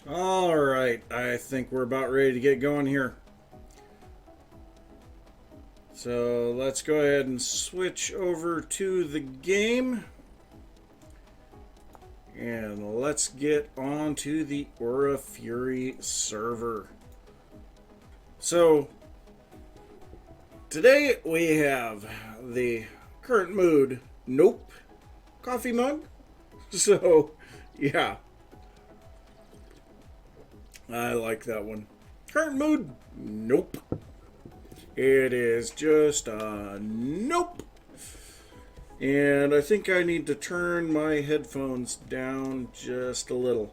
All right, I think we're about ready to get going here. So let's go ahead and switch over to the game. And let's get on to the Aura Fury server. So today we have the current mood, nope, coffee mug. So yeah, I like that one. Current mood, nope. It is just a nope. And I think I need to turn my headphones down just a little.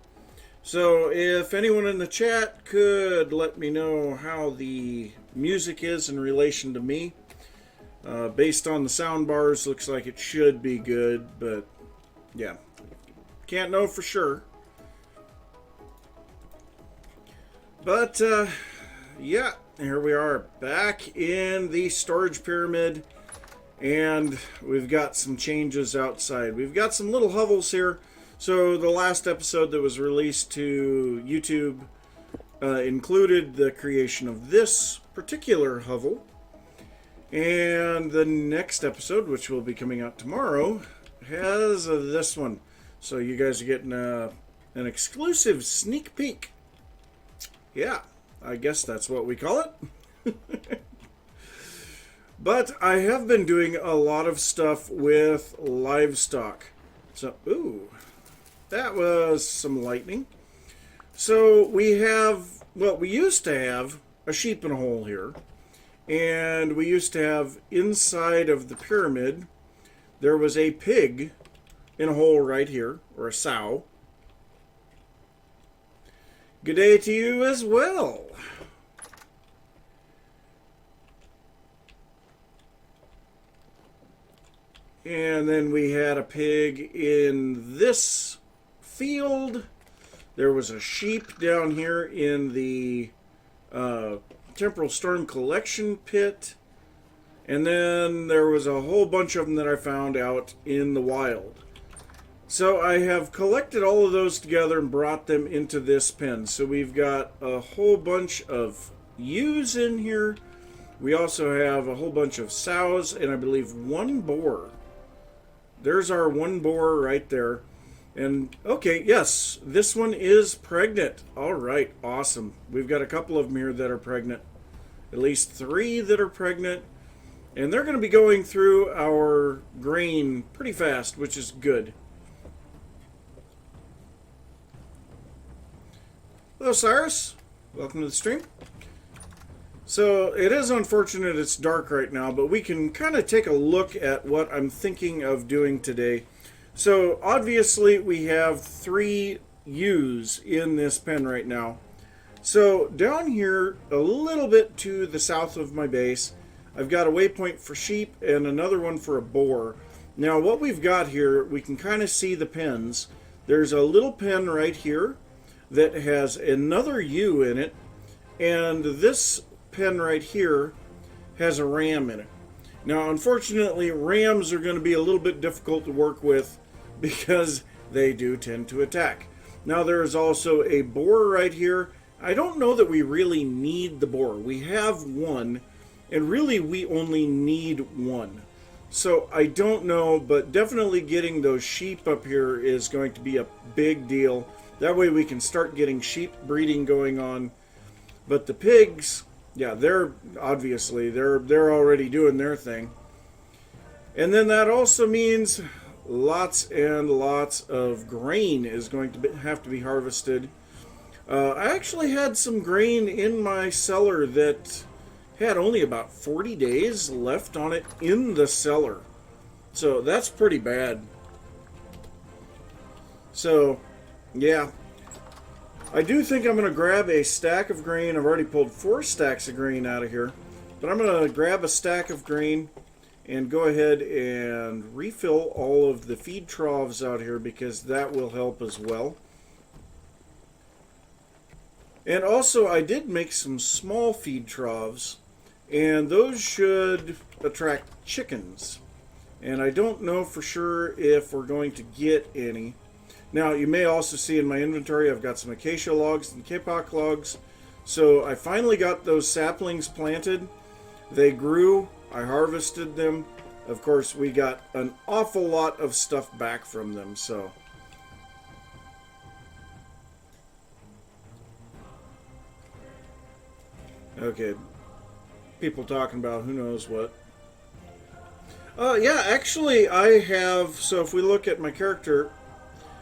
So if anyone in the chat could let me know how the music is in relation to me. Based on the sound bars, looks like it should be good, but yeah, can't know for sure. But yeah, here we are back in the storage pyramid, and we've got some changes outside. We've got some little hovels here. So the last episode that was released to YouTube included the creation of this particular hovel. And the next episode, which will be coming out tomorrow, has this one. So you guys are getting an exclusive sneak peek. Yeah, I guess that's what we call it. But I have been doing a lot of stuff with livestock. So, ooh, that was some lightning. So we have, well, we used to have a sheep in a hole here. And we used to have inside of the pyramid, there was a pig in a hole right here, or a sow. Good day to you as well. And then we had a pig in this field. There was a sheep down here in the Temporal Storm Collection pit. And then there was a whole bunch of them that I found out in the wild. So I have collected all of those together and brought them into this pen. So we've got a whole bunch of ewes in here. We also have a whole bunch of sows and I believe one boar. There's our one boar right there. And okay, yes, this one is pregnant. All right, awesome. We've got a couple of them here that are pregnant. At least 3 that are pregnant. And they're going to be going through our grain pretty fast, which is good. Hello, Cyrus. Welcome to the stream. So it is unfortunate it's dark right now, but we can kind of take a look at what I'm thinking of doing today. So obviously we have 3 ewes in this pen right now. So down here a little bit to the south of my base, I've got a waypoint for sheep and another one for a boar. Now what we've got here, we can kind of see the pens. There's a little pen right here that has another ewe in it, and this pen right here has a ram in it. Now unfortunately rams are going to be a little bit difficult to work with because they do tend to attack. Now there is also a boar right here. I don't know that we really need the boar. We have one, and really we only need one. So I don't know, but definitely getting those sheep up here is going to be a big deal. That way we can start getting sheep breeding going on. But the pigs, yeah, they're obviously they're already doing their thing. And then that also means lots and lots of grain is going to have to be harvested. I actually had some grain in my cellar that had only about 40 days left on it in the cellar. So that's pretty bad. So, yeah. I do think I'm going to grab a stack of grain. I've already pulled 4 stacks of grain out of here. But I'm going to grab a stack of grain and go ahead and refill all of the feed troughs out here because that will help as well. And also I did make some small feed troughs, and those should attract chickens. And I don't know for sure if we're going to get any. Now, you may also see in my inventory I've got some acacia logs and kapok logs. So I finally got those saplings planted. They grew. I harvested them. Of course, we got an awful lot of stuff back from them, so... Okay. People talking about who knows what. Yeah, actually, I have... So if we look at my character,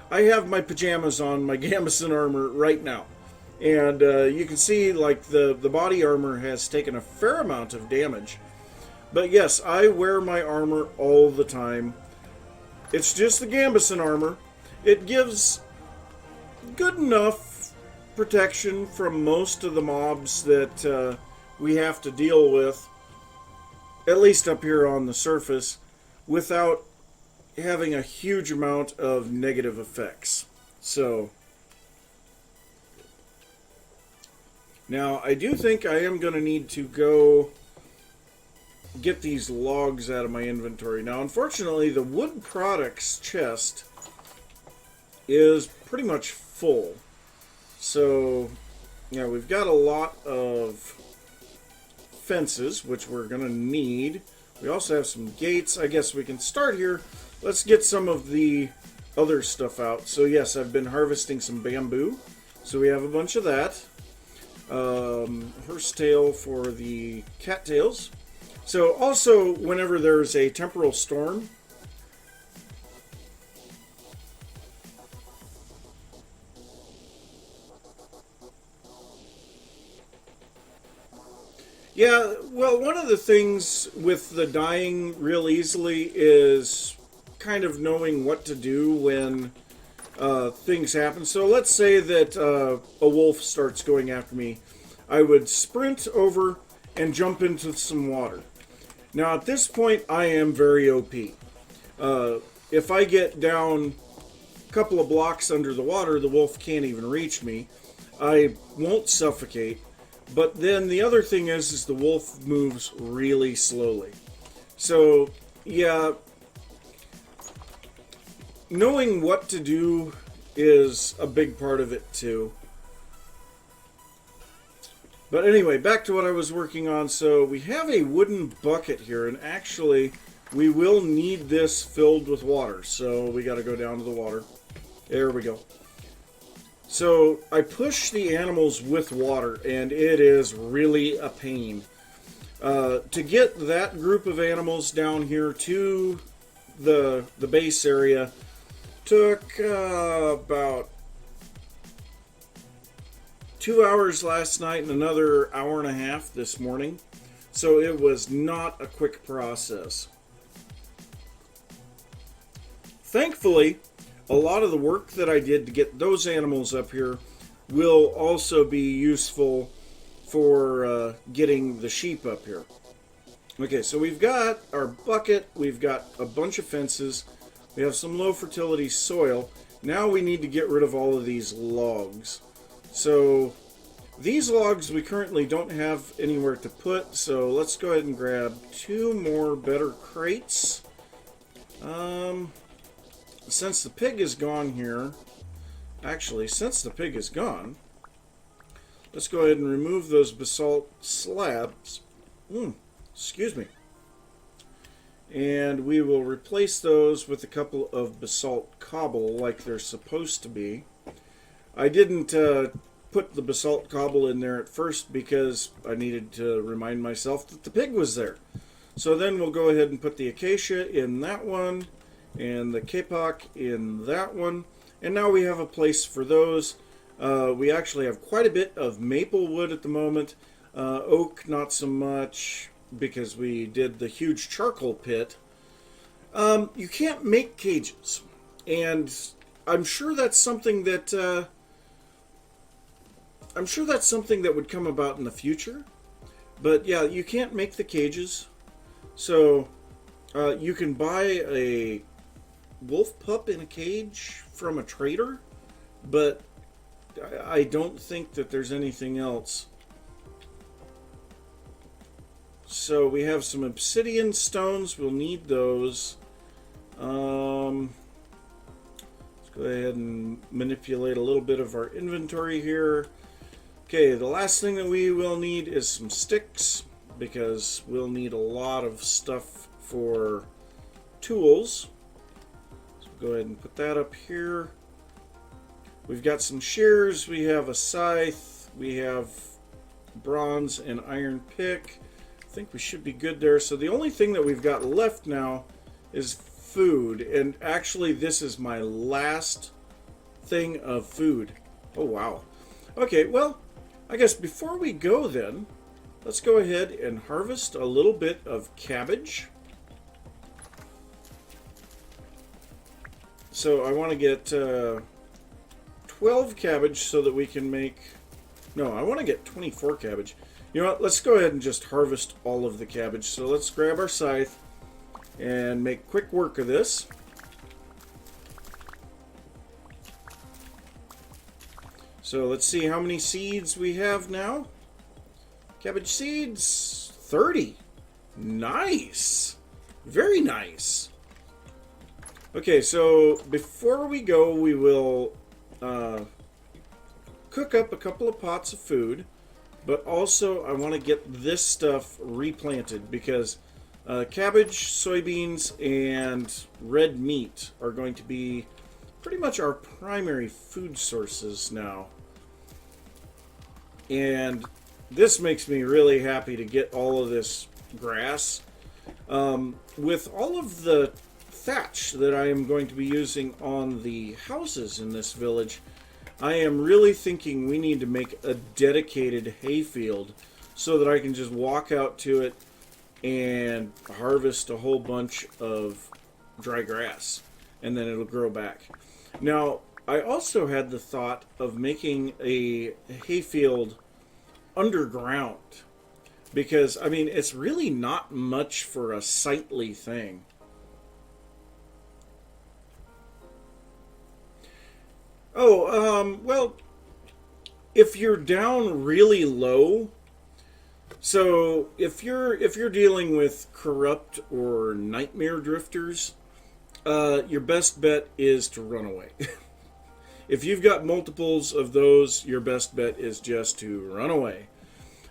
I have my pajamas on, my gambeson armor right now. And you can see, like, the body armor has taken a fair amount of damage. But yes, I wear my armor all the time. It's just the gambeson armor. It gives good enough protection from most of the mobs that we have to deal with, at least up here on the surface, without having a huge amount of negative effects. So, now I do think I am going to need to go get these logs out of my inventory. Now, unfortunately, the wood products chest is pretty much full. So, yeah, we've got a lot of fences, which we're going to need. We also have some gates. I guess we can start here. Let's get some of the other stuff out. So, yes, I've been harvesting some bamboo. So we have a bunch of that. Horsetail for the cattails. So also, whenever there's a temporal storm, yeah, well, one of the things with the dying real easily is kind of knowing what to do when things happen. So let's say that a wolf starts going after me. I would sprint over and jump into some water. Now, at this point, I am very OP. If I get down a couple of blocks under the water, the wolf can't even reach me. I won't suffocate. But then the other thing is the wolf moves really slowly. So, yeah, knowing what to do is a big part of it, too. But anyway, back to what I was working on. So we have a wooden bucket here, and actually we will need this filled with water. So we got to go down to the water. There we go. So I push the animals with water, and it is really a pain. To get that group of animals down here to the base area took about 2 hours last night and another hour and a half this morning. So it was not a quick process. Thankfully, a lot of the work that I did to get those animals up here will also be useful for getting the sheep up here. Okay, so we've got our bucket, we've got a bunch of fences, we have some low fertility soil. Now we need to get rid of all of these logs. So these logs we currently don't have anywhere to put, so let's go ahead and grab 2 more better crates. Since the pig is gone here, actually, since the pig is gone, let's go ahead and remove those basalt slabs. Excuse me. And we will replace those with a couple of basalt cobble like they're supposed to be. I didn't put the basalt cobble in there at first because I needed to remind myself that the pig was there. So then we'll go ahead and put the acacia in that one and the kapok in that one. And now we have a place for those. We actually have quite a bit of maple wood at the moment. Oak, not so much, because we did the huge charcoal pit. You can't make cages. And I'm sure that's something that would come about in the future. But yeah, you can't make the cages. So you can buy a wolf pup in a cage from a trader, but I don't think that there's anything else. So we have some obsidian stones. We'll need those. Let's Go ahead and manipulate a little bit of our inventory here. Okay, the last thing that we will need is some sticks, because we'll need a lot of stuff for tools. So go ahead and put that up here. We've got some shears, we have a scythe, we have bronze and iron pick. I think we should be good there. So the only thing that we've got left now is food, and actually this is my last thing of food. Oh wow. Okay, well, I guess before we go then, let's go ahead and harvest a little bit of cabbage. So I want to get 12 cabbage so that we can make... No, I want to get 24 cabbage. You know what? Let's go ahead and just harvest all of the cabbage. So let's grab our scythe and make quick work of this. So let's see how many seeds we have now. Cabbage seeds, 30. Nice. Very nice. Okay, so before we go, we will cook up a couple of pots of food. But also, I want to get this stuff replanted because cabbage, soybeans, and red meat are going to be pretty much our primary food sources now. And this makes me really happy to get all of this grass. With all of the thatch that I am going to be using on the houses in this village, I am really thinking we need to make a dedicated hayfield so that I can just walk out to it and harvest a whole bunch of dry grass, and then it'll grow back. Now, I also had the thought of making a hayfield underground, because, I mean, it's really not much for a sightly thing. Oh, well, if you're down really low, so if you're dealing with corrupt or nightmare drifters, your best bet is to run away. If you've got multiples of those, your best bet is just to run away.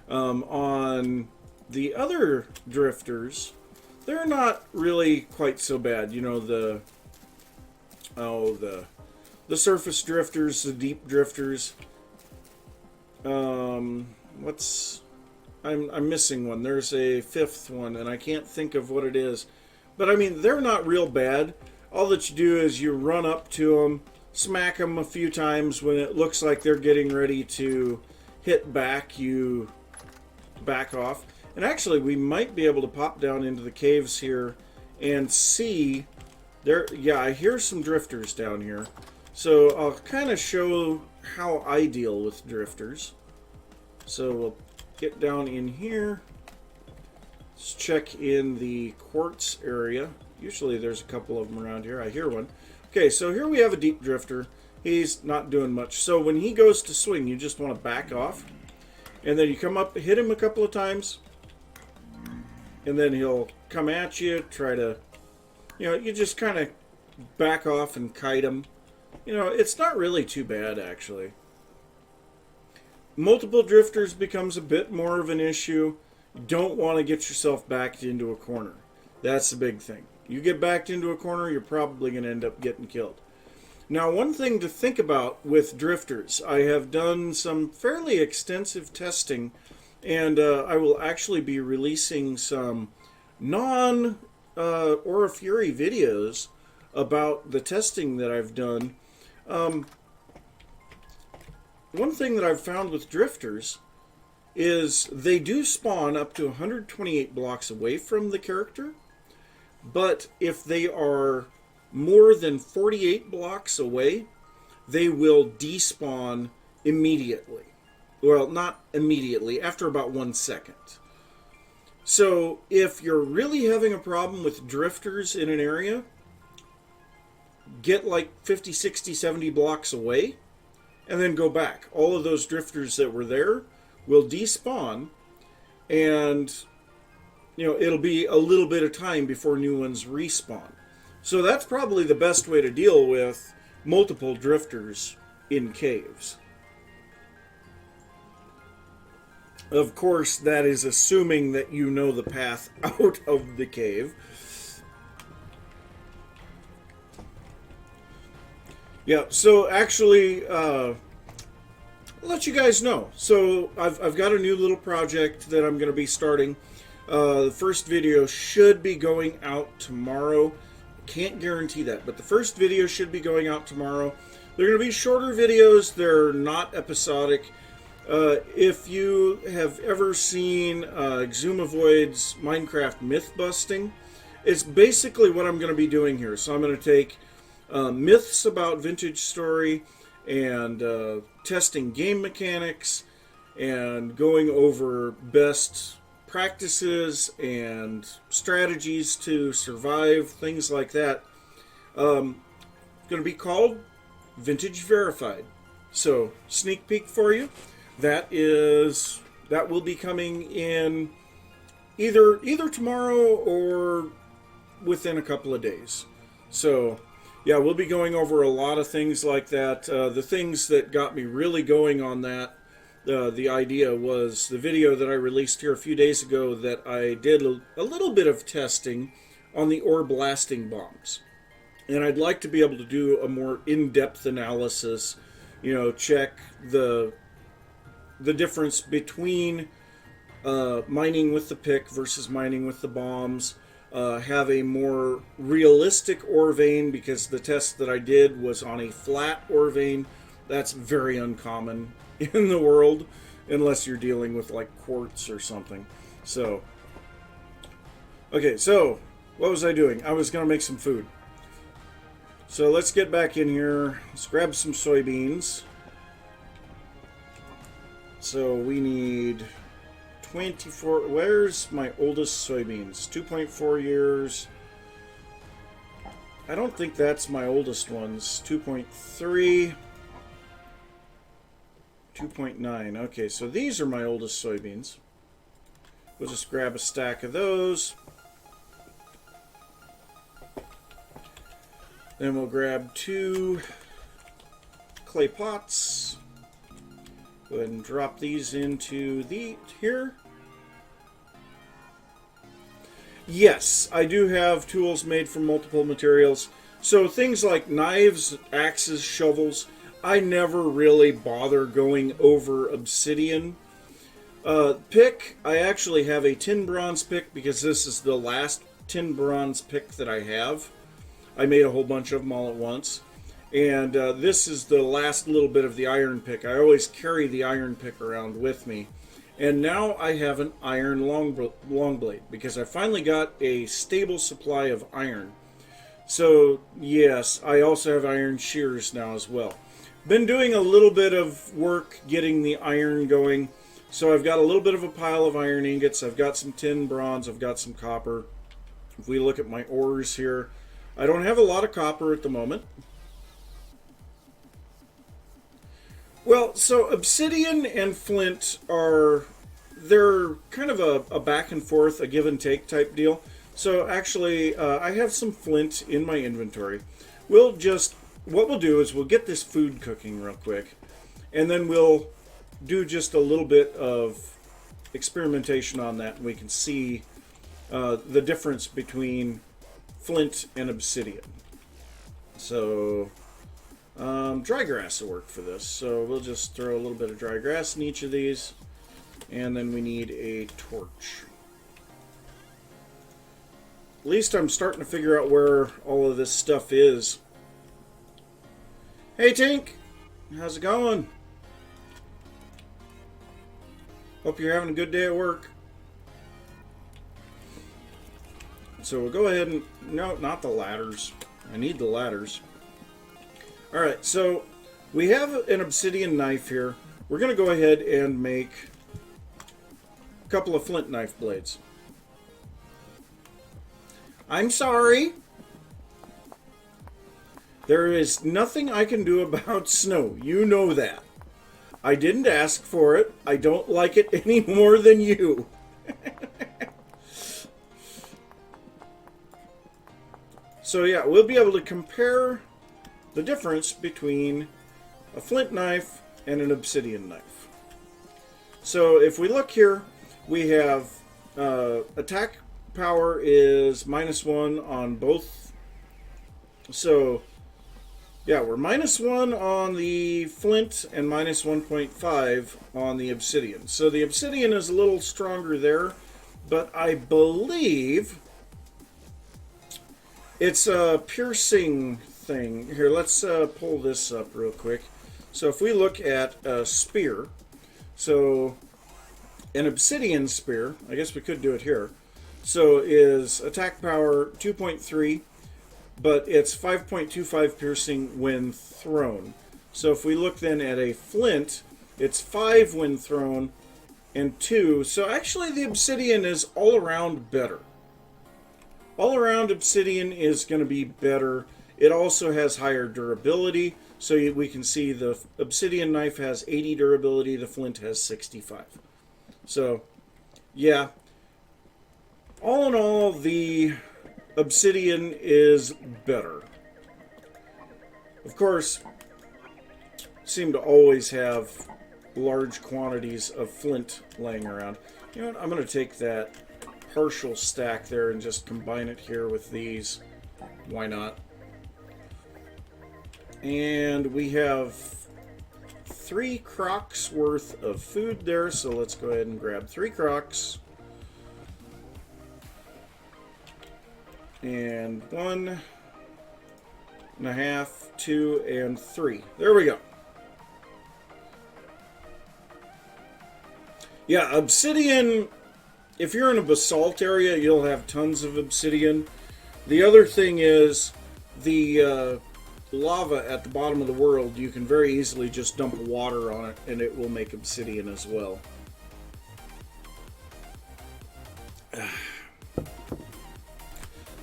On the other drifters, they're not really quite so bad. You know, the surface drifters, the deep drifters. I'm missing one. There's a fifth one, and I can't think of what it is. But I mean, they're not real bad. All that you do is you run up to them, smack them a few times. When it looks like they're getting ready to hit back, you back off. And actually, we might be able to pop down into the caves here and see there. Yeah, I hear some drifters down here. So I'll kind of show how I deal with drifters. So we'll get down in here. Let's check in the quartz area. Usually there's a couple of them around here. I hear one. Okay, so here we have a deep drifter. He's not doing much. So when he goes to swing, you just want to back off. And then you come up, hit him a couple of times. And then he'll come at you, try to, you know, you just kind of back off and kite him. You know, it's not really too bad, actually. Multiple drifters becomes a bit more of an issue. You don't want to get yourself backed into a corner. That's the big thing. You get backed into a corner, you're probably going to end up getting killed. Now, one thing to think about with drifters, I have done some fairly extensive testing, and I will actually be releasing some non-Aura Fury videos about the testing that I've done. One thing that I've found with drifters is they do spawn up to 128 blocks away from the character, but if they are more than 48 blocks away, they will despawn immediately. Well, not immediately, after about 1 second. So if you're really having a problem with drifters in an area, get like 50, 60, 70 blocks away, and then go back. All of those drifters that were there will despawn, and you know, it'll be a little bit of time before new ones respawn. So that's probably the best way to deal with multiple drifters in caves. Of course, that is assuming that you know the path out of the cave. Yeah, so actually, I'll let you guys know. So I've got a new little project that I'm going to be starting. The first video should be going out tomorrow. Can't guarantee that, but the first video should be going out tomorrow. They're going to be shorter videos. They're not episodic. If you have ever seen Exumavoid's Minecraft myth busting, it's basically what I'm going to be doing here. So I'm going to take myths about Vintage Story and testing game mechanics and going over best practices and strategies to survive, things like that. Going to be called Vintage Verified. So, sneak peek for you. That will be coming in either tomorrow or within a couple of days. So, yeah, we'll be going over a lot of things like that. The things that got me really going on that, the idea was the video that I released here a few days ago that I did a little bit of testing on the ore blasting bombs. And I'd like to be able to do a more in-depth analysis, check the difference between mining with the pick versus mining with the bombs, have a more realistic ore vein, because the test that I did was on a flat ore vein. That's very uncommon in the world, unless you're dealing with like quartz or something. So, okay, so what was I doing? I was going to make some food. So let's get back in here. Let's grab some soybeans. So we need 24. Where's my oldest soybeans? 2.4 years. I don't think that's my oldest ones. 2.3. 2.9. Okay, so these are my oldest soybeans. We'll just grab a stack of those. Then we'll grab 2 clay pots. Go ahead and drop these into here. Yes, I do have tools made from multiple materials. So things like knives, axes, shovels, I never really bother going over obsidian. Pick, I actually have a tin bronze pick because this is the last tin bronze pick that I have. I made a whole bunch of them all at once. And this is the last little bit of the iron pick. I always carry the iron pick around with me. And now I have an iron long blade because I finally got a stable supply of iron. So yes, I also have iron shears now as well. Been doing a little bit of work getting the iron going. So I've got a little bit of a pile of iron ingots. I've got some tin, bronze. I've got some copper. If we look at my ores here, I don't have a lot of copper at the moment. Well, so obsidian and flint they're kind of a back and forth, a give and take type deal. So actually, I have some flint in my inventory. What we'll do is we'll get this food cooking real quick, and then we'll do just a little bit of experimentation on that, and we can see the difference between flint and obsidian. So dry grass will work for this. So we'll just throw a little bit of dry grass in each of these, and then we need a torch. At least I'm starting to figure out where all of this stuff is. Hey Tink, how's it going? Hope you're having a good day at work. So we'll go ahead and... No, not the ladders. I need the ladders. Alright, so we have an obsidian knife here. We're going to go ahead and make a couple of flint knife blades. I'm sorry. There is nothing I can do about snow. You know that. I didn't ask for it. I don't like it any more than you. So yeah, we'll be able to compare the difference between a flint knife and an obsidian knife. So if we look here, we have attack power is -1 on both. So yeah, we're -1 on the flint and -1.5 on the obsidian. So the obsidian is a little stronger there, but I believe it's a piercing thing. Here, let's pull this up real quick. So if we look at a spear, so an obsidian spear, I guess we could do it here, so is attack power 2.3, but it's 5.25 piercing when thrown. So if we look then at a flint, it's 5 when thrown and 2. So actually the obsidian is all around better. All around obsidian is going to be better. It also has higher durability. So we can see the obsidian knife has 80 durability, the flint has 65. So yeah, all in all, the obsidian is better. Of course, seem to always have large quantities of flint laying around. You know what? I'm going to take that partial stack there and just combine it here with these. Why not? And we have 3 crocs worth of food there, so let's go ahead and grab 3 crocs. And 1.5, 2, and 3. There we go. Yeah, obsidian, if you're in a basalt area, you'll have tons of obsidian. The other thing is the lava at the bottom of the world, you can very easily just dump water on it and it will make obsidian as well.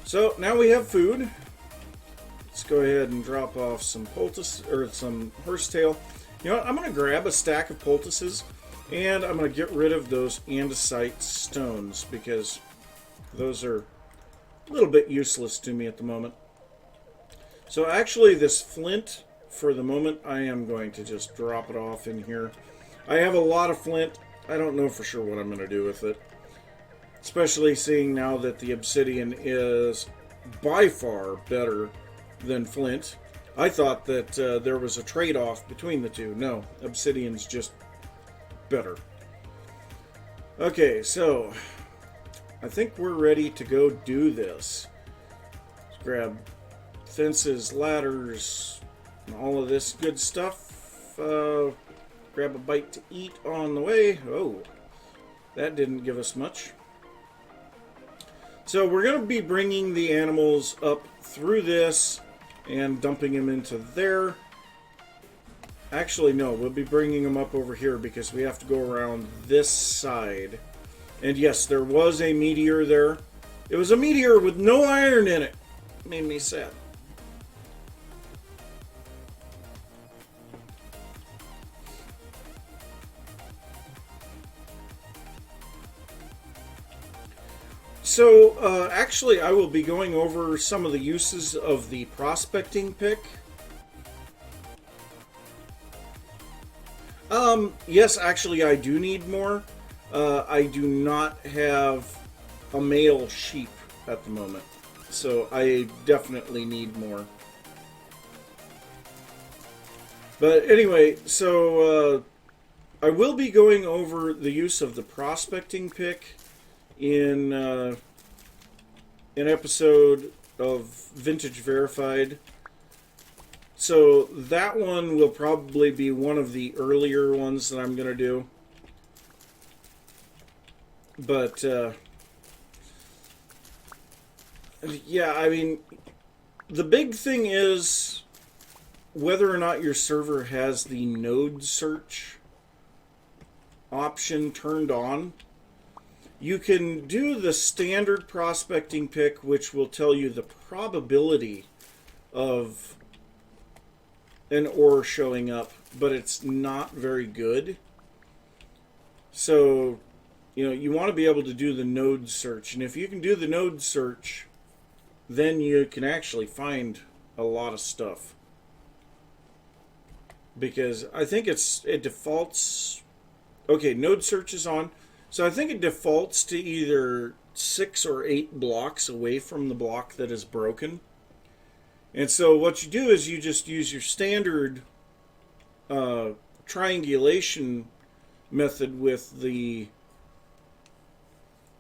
So now we have food. Let's go ahead and drop off some poultice or some horsetail. You know what? I'm going to grab a stack of poultices and I'm going to get rid of those andesite stones because those are a little bit useless to me at the moment. So actually this flint, for the moment, I am going to just drop it off in here. I have a lot of flint. I don't know for sure what I'm going to do with it. Especially seeing now that the obsidian is by far better than flint. I thought that there was a trade-off between the two. No, obsidian's just better. Okay, so I think we're ready to go do this. Let's grab fences, ladders, and all of this good stuff. Grab a bite to eat on the way. Oh, that didn't give us much. So we're going to be bringing the animals up through this and dumping them into there. Actually, no, we'll be bringing them up over here because we have to go around this side. And yes, there was a meteor there. It was a meteor with no iron in it. Made me sad. So, actually, I will be going over some of the uses of the prospecting pick. Yes, actually, I do need more. I do not have a male sheep at the moment, so I definitely need more. But anyway, so I will be going over the use of the prospecting pick in an episode of Vintage Verified. So that one will probably be one of the earlier ones that I'm going to do. But, yeah, I mean, the big thing is whether or not your server has the node search option turned on. You can do the standard prospecting pick, which will tell you the probability of an ore showing up, but it's not very good. So, you know, you want to be able to do the node search. And if you can do the node search, then you can actually find a lot of stuff. because I think it defaults. Okay, node search is on, so I think it defaults to either 6 or 8 blocks away from the block that is broken. And so what you do is you just use your standard triangulation method with the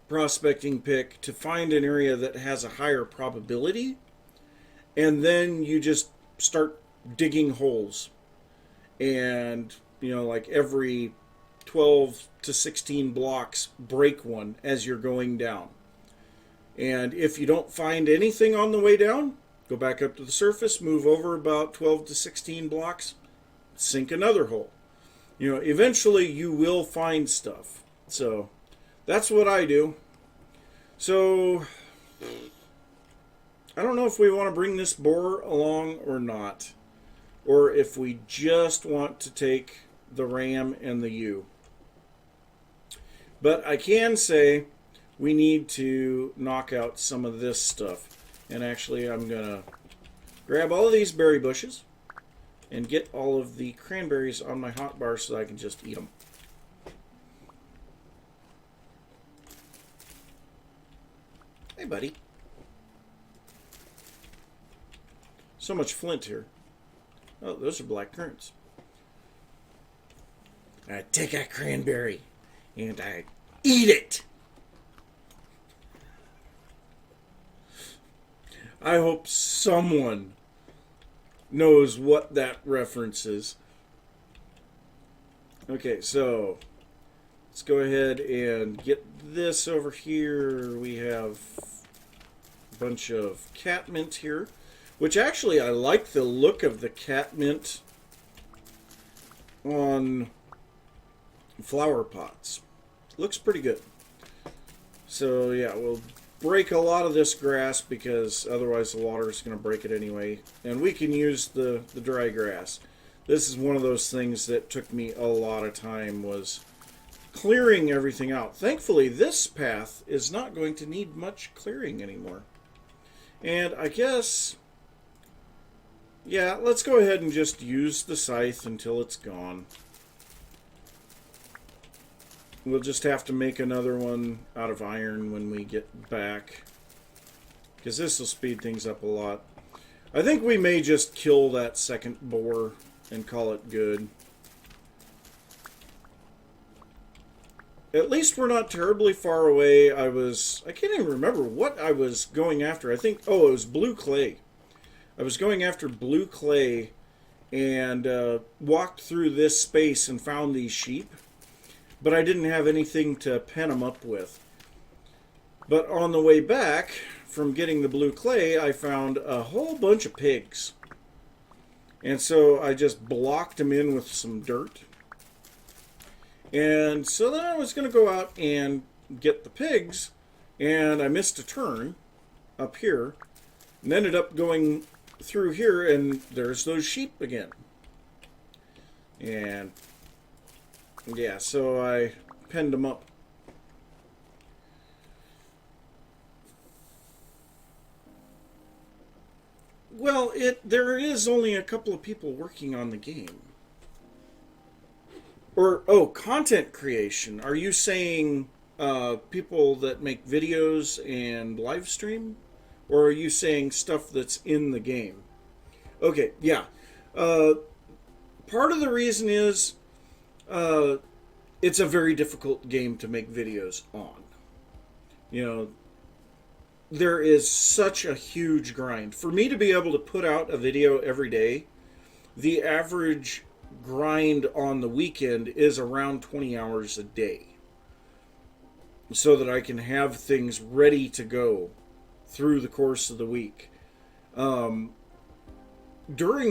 prospecting pick to find an area that has a higher probability, and then you just start digging holes, and like every 12 to 16 blocks break one as you're going down. And if you don't find anything on the way down, go back up to the surface, move over about 12 to 16 blocks, sink another hole. Eventually you will find stuff. So that's what I do. So I don't know if we want to bring this borer along or not, or if we just want to take the RAM and the U. But I can say we need to knock out some of this stuff. And actually, I'm going to grab all of these berry bushes and get all of the cranberries on my hotbar so I can just eat them. Hey, buddy. So much flint here. Oh, those are black currants. I take a cranberry and I eat it. I hope someone knows what that reference is. Okay, so let's go ahead and get this over here. We have a bunch of catmint here, which actually I like the look of the catmint on flower pots. Looks pretty good. So yeah, we'll break a lot of this grass because otherwise the water is going to break it anyway. And we can use the dry grass. This is one of those things that took me a lot of time, was clearing everything out. Thankfully, this path is not going to need much clearing anymore. And I guess, yeah, let's go ahead and just use the scythe until it's gone. We'll just have to make another one out of iron when we get back, because this will speed things up a lot. I think we may just kill that second boar and call it good. At least we're not terribly far away. I can't even remember what I was going after. I think, oh, it was blue clay. I was going after blue clay and walked through this space and found these sheep. But I didn't have anything to pen them up with. But on the way back from getting the blue clay, I found a whole bunch of pigs. And so I just blocked them in with some dirt. And so then I was going to go out and get the pigs, and I missed a turn up here, and ended up going through here, and there's those sheep again. And yeah, so I penned them up. Well, there is only a couple of people working on the game. Or, oh, content creation. Are you saying people that make videos and live stream? Or are you saying stuff that's in the game? Okay, yeah. Part of the reason is it's a very difficult game to make videos on. There is such a huge grind. For me to be able to put out a video every day, the average grind on the weekend is around 20 hours a day, so that I can have things ready to go through the course of the week. During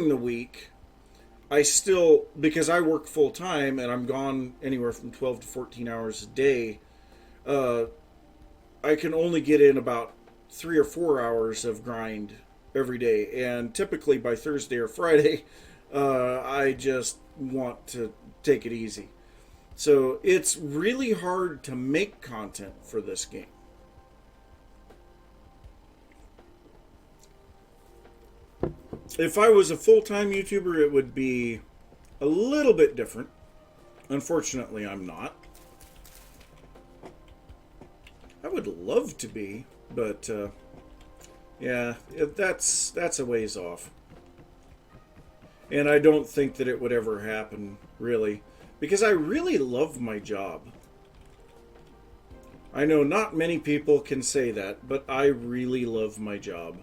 the week, I still, because I work full time and I'm gone anywhere from 12 to 14 hours a day, I can only get in about 3 or 4 hours of grind every day. And typically by Thursday or Friday, I just want to take it easy. So it's really hard to make content for this game. If I was a full-time YouTuber, it would be a little bit different. Unfortunately, I'm not. I would love to be, but yeah, that's a ways off. And I don't think that it would ever happen, really, because I really love my job. I know not many people can say that, but I really love my job.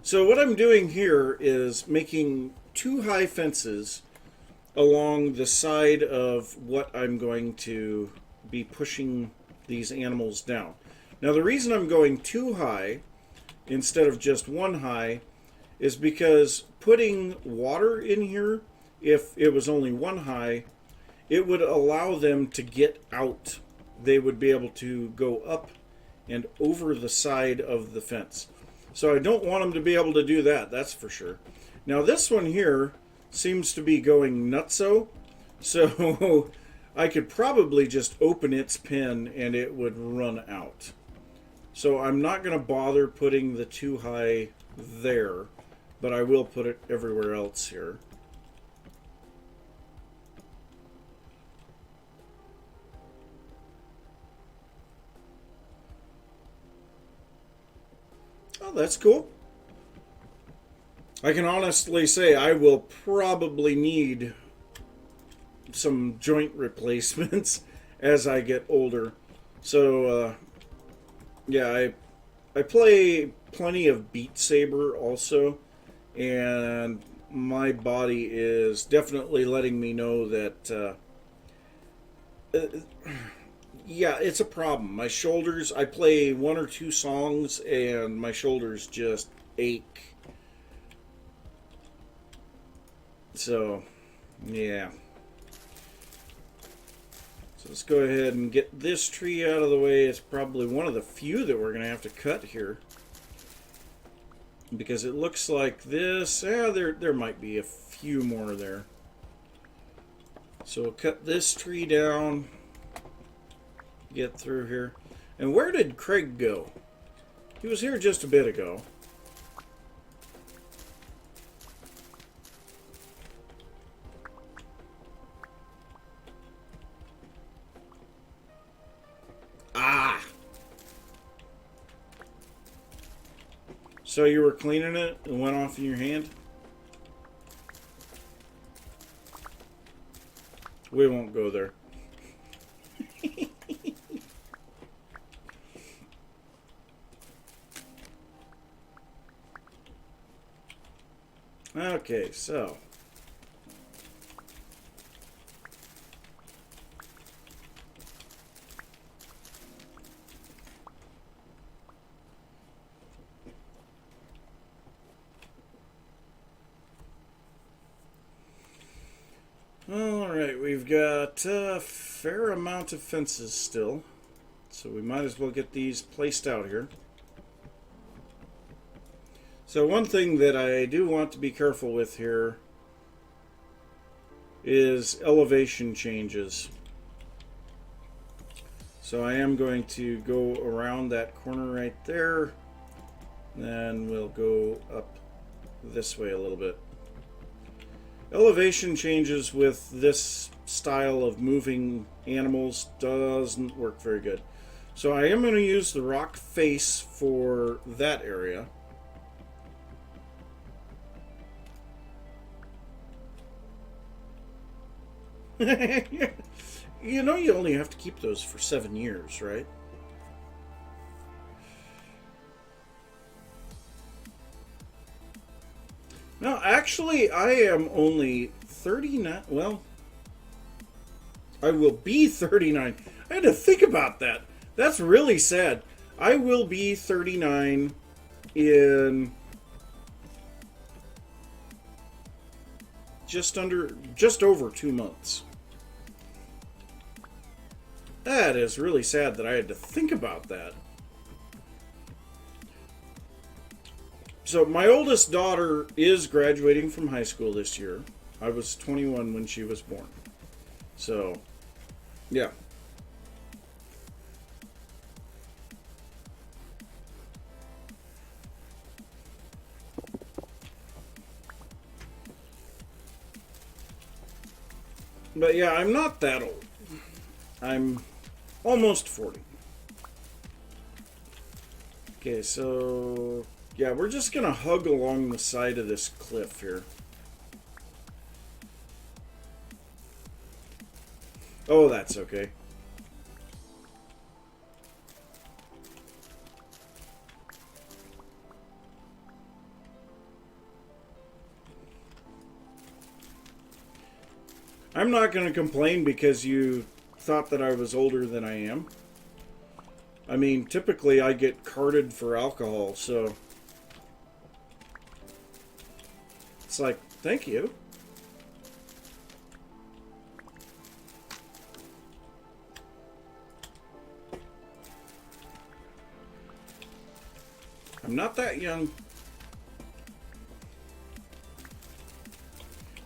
So what I'm doing here is making 2 high fences along the side of what I'm going to be pushing these animals down. Now the reason I'm going 2 high instead of just 1 high is because putting water in here, if it was only 1 high, it would allow them to get out. They would be able to go up and over the side of the fence. So I don't want them to be able to do that, that's for sure. Now this one here seems to be going nutso, so I could probably just open its pen and it would run out. So I'm not going to bother putting the 2 high there, but I will put it everywhere else here. Oh, that's cool. I can honestly say I will probably need some joint replacements as I get older. So, yeah, I play plenty of Beat Saber also, and my body is definitely letting me know that, yeah, it's a problem. My shoulders, I play 1 or 2 songs, and my shoulders just ache. So, yeah. So let's go ahead and get this tree out of the way. It's probably one of the few that we're going to have to cut here. Because it looks like this, there might be a few more there. So we'll cut this tree down, get through here. And where did Craig go? He was here just a bit ago. Ah! So you were cleaning it and went off in your hand? We won't go there. Okay, so alright, we've got a fair amount of fences still, so we might as well get these placed out here. So one thing that I do want to be careful with here is elevation changes. So I am going to go around that corner right there, then we'll go up this way a little bit. Elevation changes with this style of moving animals doesn't work very good. So I am going to use the rock face for that area. You know you only have to keep those for 7 years, right? No, actually, I am only 39. Well, I will be 39. I had to think about that. That's really sad. I will be 39 in just over 2 months. That is really sad that I had to think about that. So my oldest daughter is graduating from high school this year. I was 21 when she was born. So, yeah. But yeah, I'm not that old. I'm almost 40. Okay, so yeah, we're just gonna hug along the side of this cliff here. Oh, that's okay. I'm not going to complain because you thought that I was older than I am. I mean, typically I get carded for alcohol, so it's like, thank you. I'm not that young.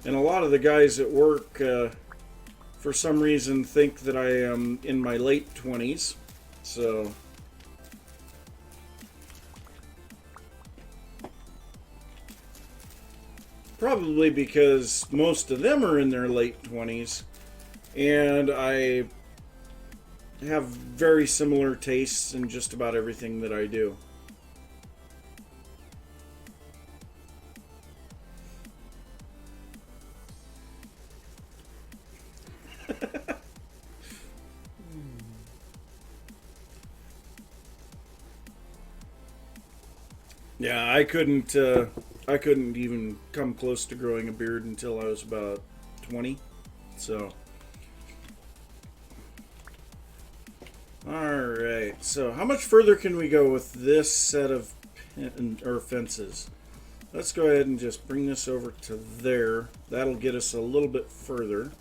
And a lot of the guys at work, for some reason, think that I am in my late 20s. So probably because most of them are in their late 20s. And I have very similar tastes in just about everything that I do. Yeah, I couldn't even come close to growing a beard until I was about 20. So, all right. So, how much further can we go with this set of fences? Let's go ahead and just bring this over to there. That'll get us a little bit further.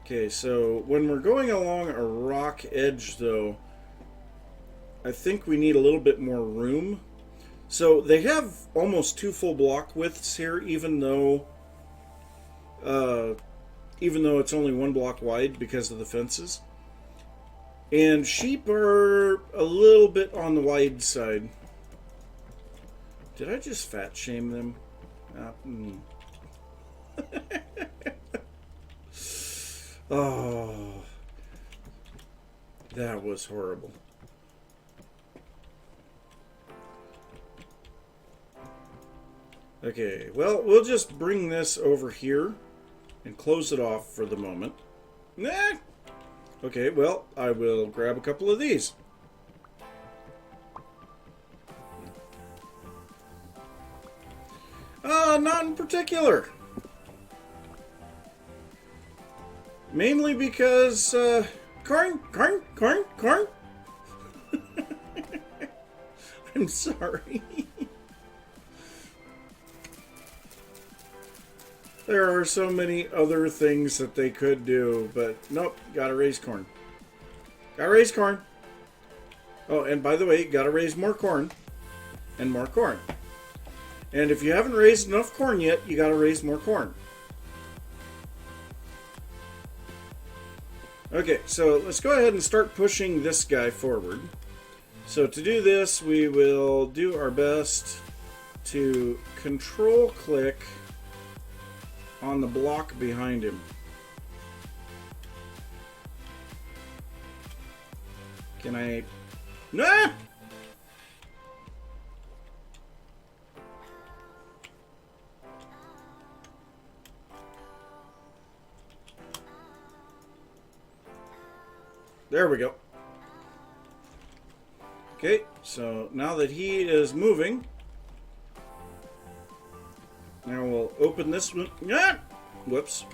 Okay, so when we're going along a rock edge, though, I think we need a little bit more room. So they have almost 2 full block widths here, even though it's only 1 block wide because of the fences. And sheep are a little bit on the wide side. Did I just fat shame them? Oh, that was horrible. Okay, well, we'll just bring this over here and close it off for the moment. Nah. Okay, well, I will grab a couple of these. Not in particular. Mainly because, corn. I'm sorry. There are so many other things that they could do, but nope, gotta raise corn. Gotta raise corn. Oh, and by the way, gotta raise more corn. And more corn. And if you haven't raised enough corn yet, you gotta raise more corn. Okay, so let's go ahead and start pushing this guy forward. So to do this, we will do our best to control click on the block behind him. Can I... Nah! There we go. Okay, so now that he is moving, now we'll open this one. Ah! Whoops.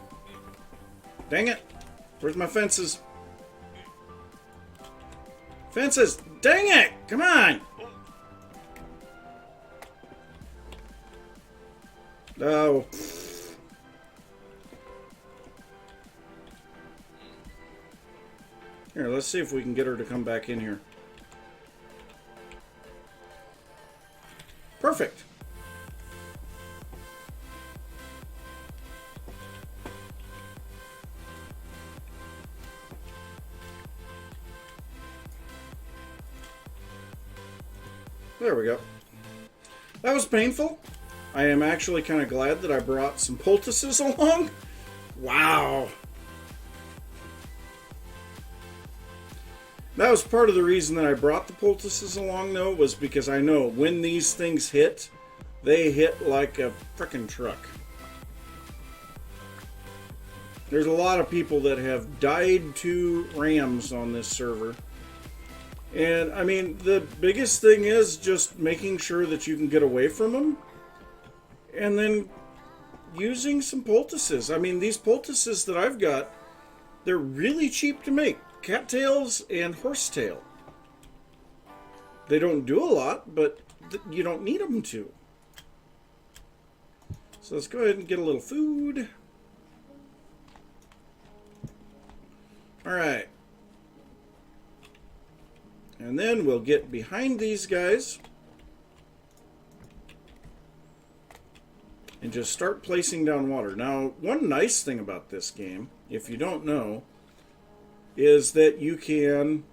Dang it. Where's my fences? Fences! Dang it! Come on! Oh. Here, let's see if we can get her to come back in here. Perfect. There we go. That was painful. I am actually kind of glad that I brought some poultices along. Wow. That was part of the reason that I brought the poultices along, though, was because I know when these things hit, they hit like a frickin' truck. There's a lot of people that have died to rams on this server. And, I mean, the biggest thing is just making sure that you can get away from them. And then using some poultices. I mean, these poultices that I've got, they're really cheap to make. Cattails and horsetail. They don't do a lot, but you don't need them to. So let's go ahead and get a little food. Alright. And then we'll get behind these guys. And just start placing down water. Now, one nice thing about this game, if you don't know, is that you can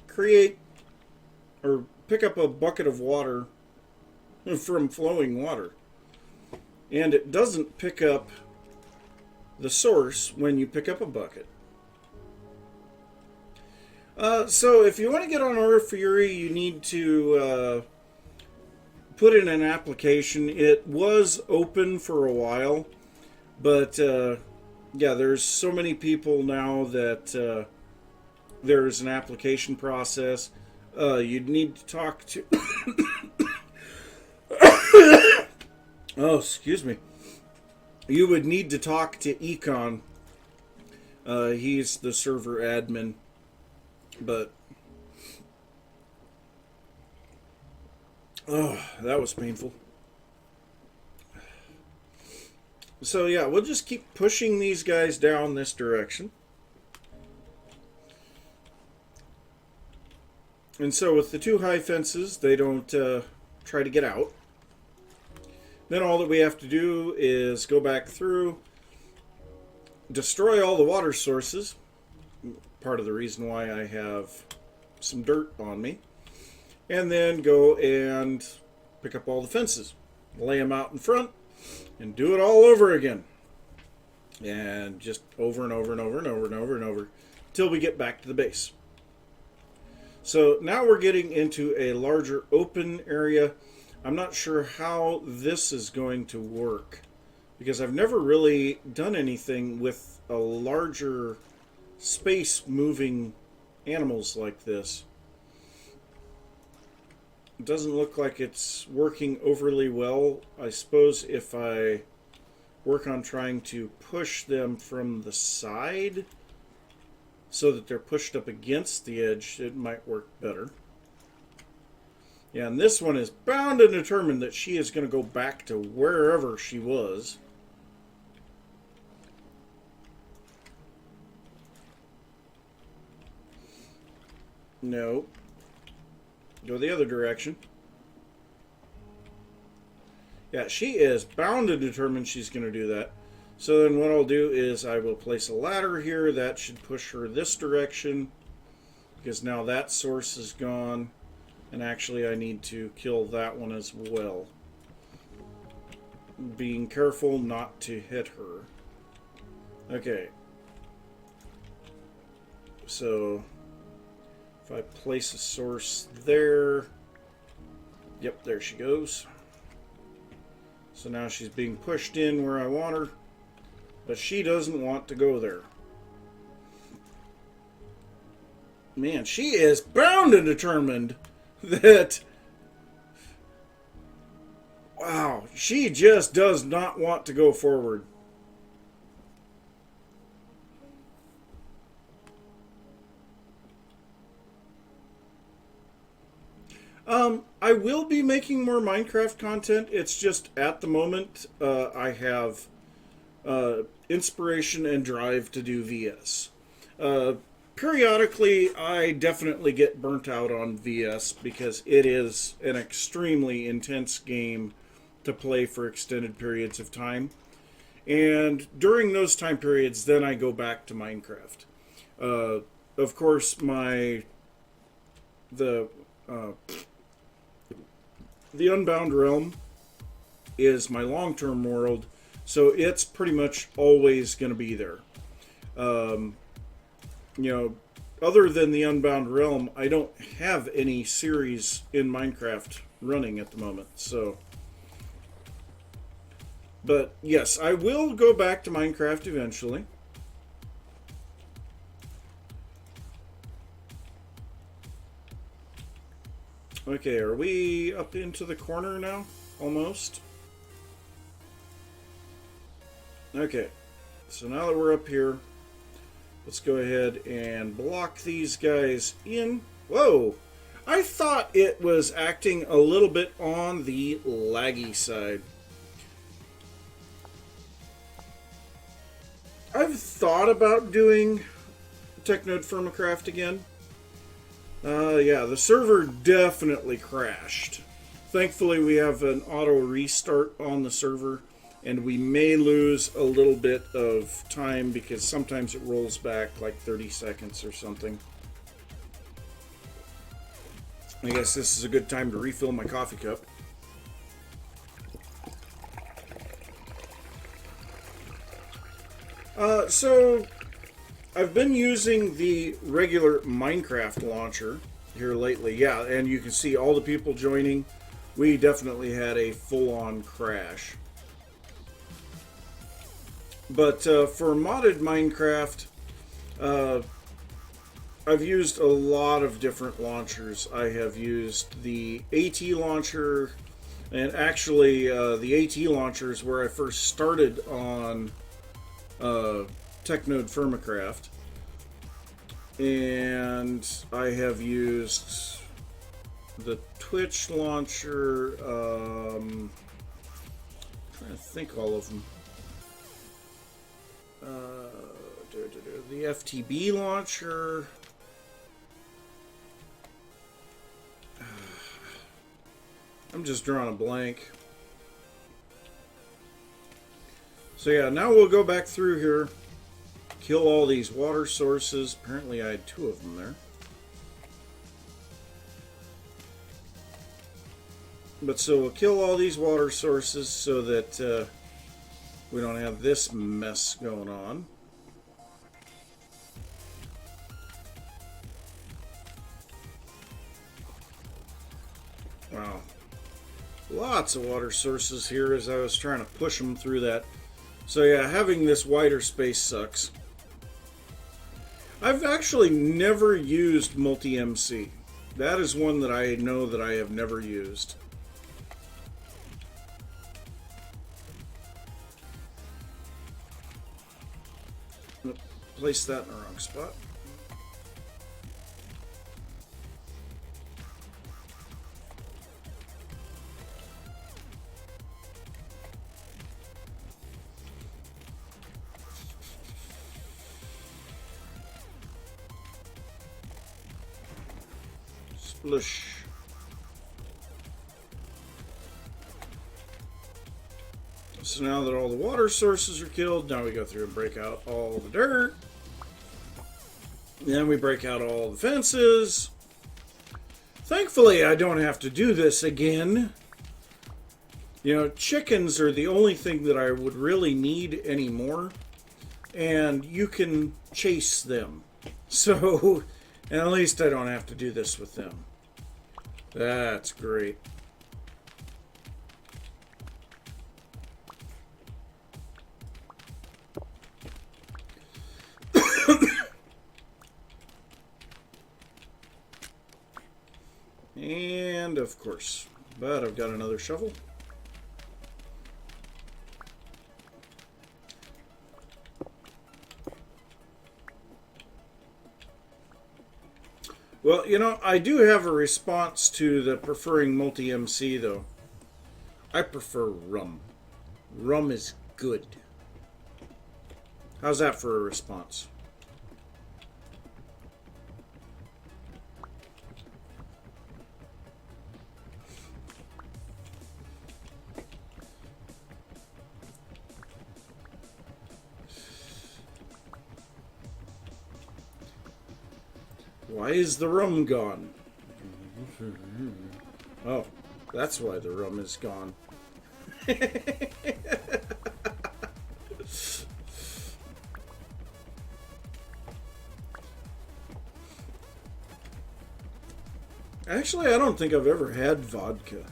create or pick up a bucket of water from flowing water. And it doesn't pick up the source when you pick up a bucket. So if you want to get on Aura Fury, you need to put in an application. It was open for a while, but yeah, there's so many people now that there's an application process. You'd need to talk to... Oh, excuse me. You would need to talk to Econ. He's the server admin. But... oh, that was painful. So yeah, we'll just keep pushing these guys down this direction. And so with the two high fences, they don't try to get out. Then all that we have to do is go back through, destroy all the water sources. Part of the reason why I have some dirt on me. And then go and pick up all the fences, lay them out in front, and do it all over again. And just over and over and over and over and over and over until we get back to the base. So now we're getting into a larger open area. I'm not sure how this is going to work because I've never really done anything with a larger space moving animals like this. It doesn't look like it's working overly well. I suppose if I work on trying to push them from the side so that they're pushed up against the edge, it might work better. Yeah, and this one is bound and determined that she is going to go back to wherever she was. No. Go the other direction. Yeah, she is bound and determined she's going to do that. So then what I'll do is I will place a ladder here. That should push her this direction. Because now that source is gone. And actually I need to kill that one as well. Being careful not to hit her. Okay. So... if I place a source there, yep, there she goes. So now she's being pushed in where I want her, but she doesn't want to go there. Man, she is bound and determined that, wow, she just does not want to go forward. I will be making more Minecraft content. It's just at the moment I have inspiration and drive to do VS. Periodically, I definitely get burnt out on VS because it is an extremely intense game to play for extended periods of time. And during those time periods, then I go back to Minecraft. Of course, the Unbound Realm is my long-term world, so it's pretty much always going to be there. You know, other than the Unbound Realm, I don't have any series in Minecraft running at the moment, so... But, yes, I will go back to Minecraft eventually. Okay, are we up into the corner now? Almost? Okay, so now that we're up here, let's go ahead and block these guys in. Whoa! I thought it was acting a little bit on the laggy side. I've thought about doing TechNode Firmacraft again. Yeah, the server definitely crashed. Thankfully, we have an auto restart on the server, and we may lose a little bit of time because sometimes it rolls back like 30 seconds or something. I guess this is a good time to refill my coffee cup. So I've been using the regular Minecraft launcher here lately. Yeah, and you can see all the people joining. We definitely had a full-on crash. But for modded Minecraft, I've used a lot of different launchers. I have used the AT launcher, and actually the AT launcher is where I first started on TechNode Firmacraft. And I have used the Twitch launcher, I'm trying to think all of them. The FTB launcher. I'm just drawing a blank. So yeah, now we'll go back through here, kill all these water sources. Apparently I had 2 of them there. But so we'll kill all these water sources so that we don't have this mess going on. Wow. Lots of water sources here as I was trying to push them through that. So yeah, having this wider space sucks. I've actually never used multi-MC. That is one that I know that I have never used. Place that in the wrong spot. Splish. So now that all the water sources are killed, now we go through and break out all the dirt. Then we break out all the fences. Thankfully, I don't have to do this again. You know, chickens are the only thing that I would really need anymore. And you can chase them. So, at least I don't have to do this with them. That's great. And of course, but I've got another shovel. Well, you know, I do have a response to the preferring multi-MC, though. I prefer rum. Rum is good. How's that for a response? Why is the rum gone? Oh, That's why the rum is gone. Actually, I don't think I've ever had vodka.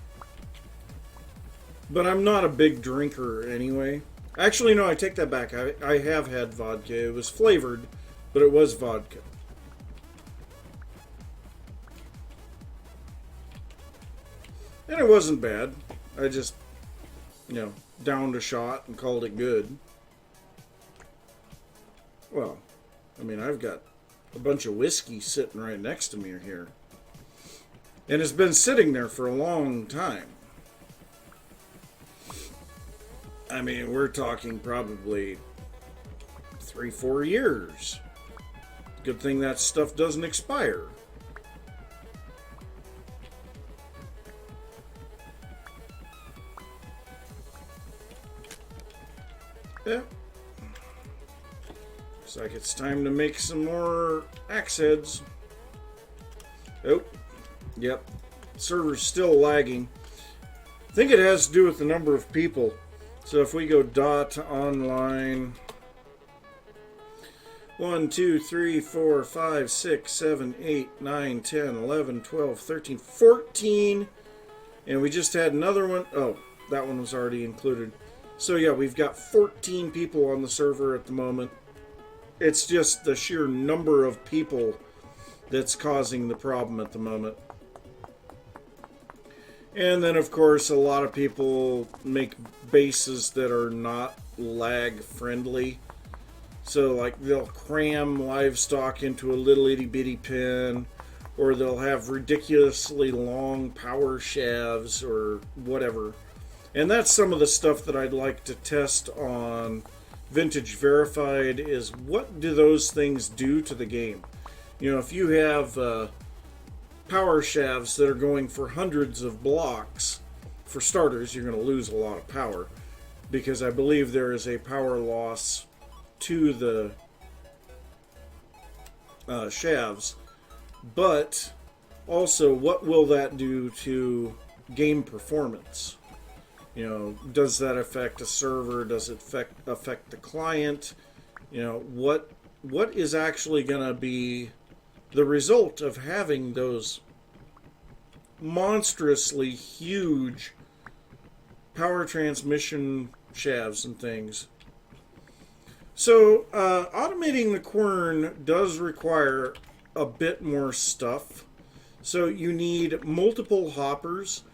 But I'm not a big drinker anyway. Actually, no, I take that back. I have had vodka. It was flavored, but it was vodka. And it wasn't bad. I just, downed a shot and called it good. Well, I mean, I've got a bunch of whiskey sitting right next to me here. And it's been sitting there for a long time. I mean, we're talking probably 3-4 years. Good thing that stuff doesn't expire. Yeah. Looks like it's time to make some more axe heads. Oh. Yep, server's still lagging. I think it has to do with the number of people. So if we go .online, 1, 2, 3, 4, 5, 6, 7, 8, 9, 10, 11, 12, 13, 14. And we just had another one. Oh, that one was already included. So yeah, we've got 14 people on the server at the moment. It's just the sheer number of people that's causing the problem at the moment. And then, of course, a lot of people make bases that are not lag friendly. So, like, they'll cram livestock into a little itty-bitty pen, or they'll have ridiculously long power shafts, or whatever. And that's some of the stuff that I'd like to test on Vintage Verified, is what do those things do to the game? You know, if you have power shafts that are going for hundreds of blocks, for starters, you're going to lose a lot of power, because I believe there is a power loss to the shafts. But also, what will that do to game performance? You know, does that affect a server? Does it affect the client? You know, what is actually going to be the result of having those monstrously huge power transmission shafts and things? So, automating the quern does require a bit more stuff. So you need multiple hoppers.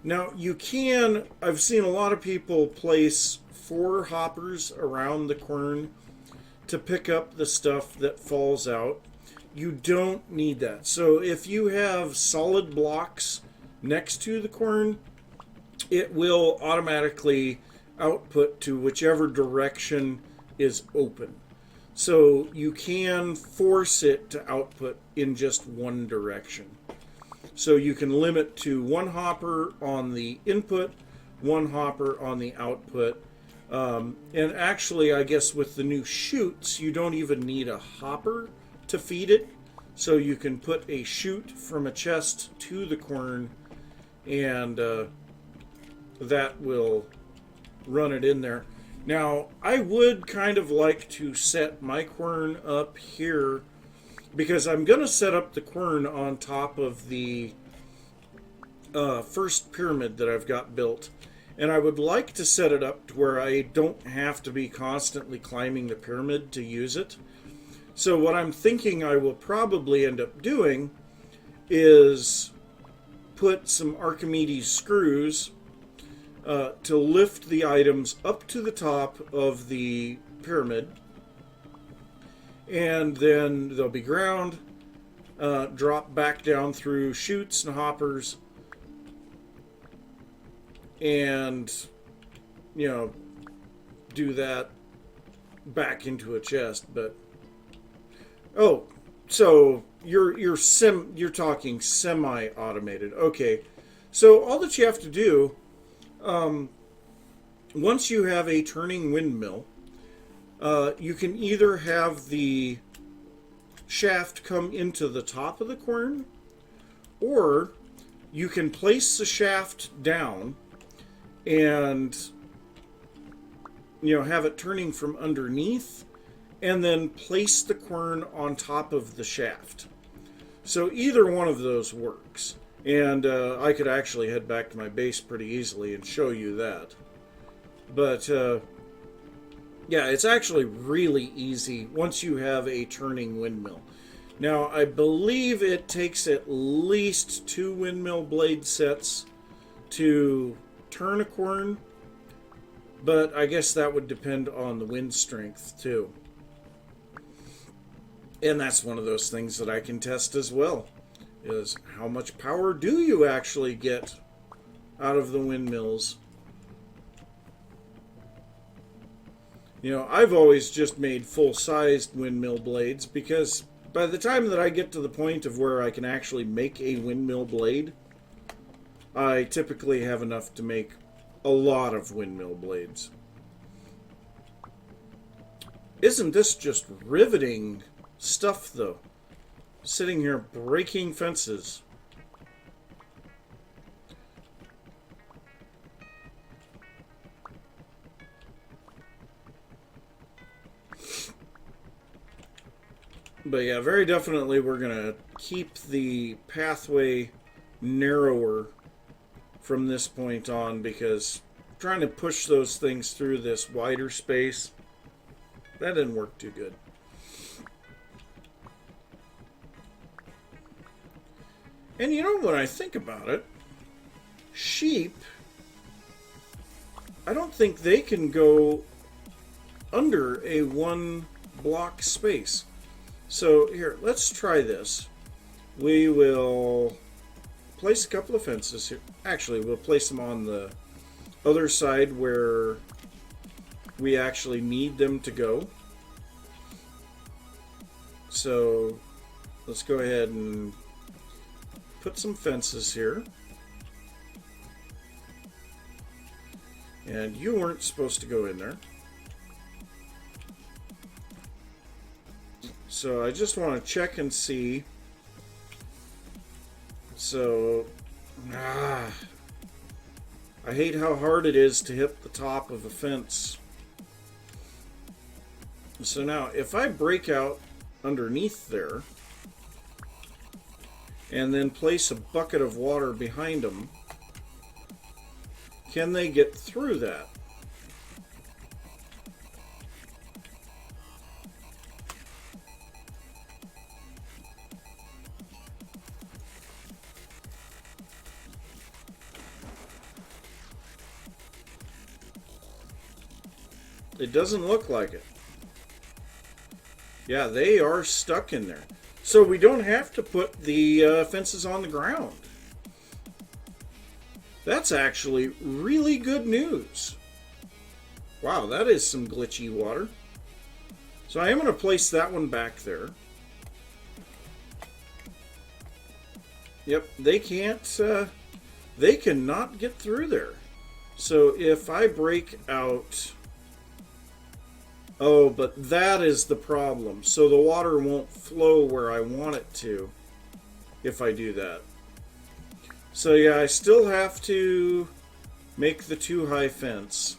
Now, you can, I've seen a lot of people place 4 hoppers around the quern to pick up the stuff that falls out. You don't need that. So if you have solid blocks next to the quern, it will automatically output to whichever direction is open. So you can force it to output in just one direction. So you can limit to 1 hopper on the input, 1 hopper on the output. And actually, I guess with the new chutes, you don't even need a hopper to feed it. So you can put a chute from a chest to the quern, and that will run it in there. Now, I would kind of like to set my quern up here, because I'm going to set up the quern on top of the first pyramid that I've got built. And I would like to set it up to where I don't have to be constantly climbing the pyramid to use it. So what I'm thinking I will probably end up doing is put some Archimedes screws to lift the items up to the top of the pyramid. And then they'll be ground, drop back down through chutes and hoppers, and, you know, do that back into a chest. But oh, so you're talking semi-automated. Okay, so all that you have to do, once you have a turning windmill, you can either have the shaft come into the top of the quern, or you can place the shaft down and, have it turning from underneath, and then place the quern on top of the shaft. So either one of those works. And I could actually head back to my base pretty easily and show you that. But yeah, it's actually really easy once you have a turning windmill. Now, I believe it takes at least 2 windmill blade sets to turn a quern, but I guess that would depend on the wind strength too. And that's one of those things that I can test as well, is how much power do you actually get out of the windmills? I've always just made full-sized windmill blades because by the time that I get to the point of where I can actually make a windmill blade, I typically have enough to make a lot of windmill blades. Isn't this just riveting stuff, though? Sitting here breaking fences. But yeah, very definitely we're going to keep the pathway narrower from this point on, because trying to push those things through this wider space, that didn't work too good. And when I think about it, sheep, I don't think they can go under a 1 block space. So here, let's try this. We will place a couple of fences here. Actually, we'll place them on the other side where we actually need them to go. So let's go ahead and put some fences here. And you weren't supposed to go in there. So I just want to check and see. So, I hate how hard it is to hit the top of a fence. So now, if I break out underneath there, and then place a bucket of water behind them, can they get through that? It doesn't look like it. Yeah, they are stuck in there. So we don't have to put the fences on the ground. That's actually really good news. Wow, that is some glitchy water. So I am going to place that one back there. Yep, they can't, they cannot get through there. So if I break out... Oh, but that is the problem. So the water won't flow where I want it to if I do that. So yeah, I still have to make the 2-high fence.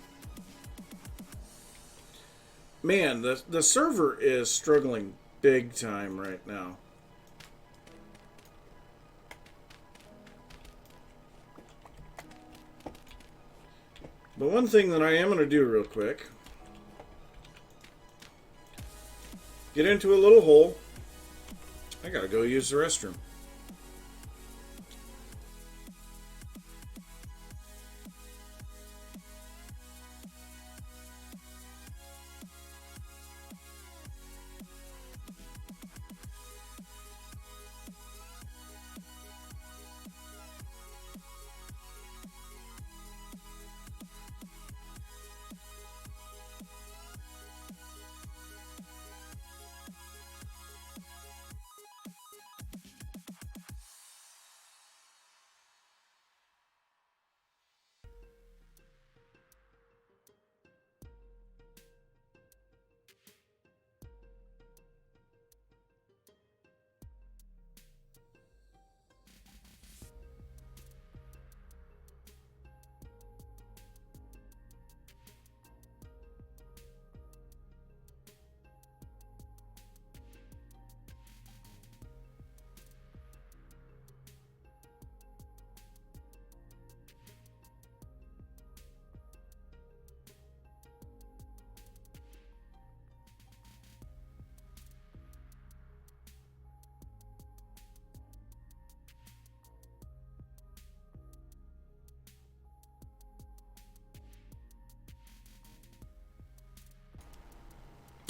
Man, the server is struggling big time right now. But one thing that I am going to do real quick, get into a little hole. I gotta go use the restroom.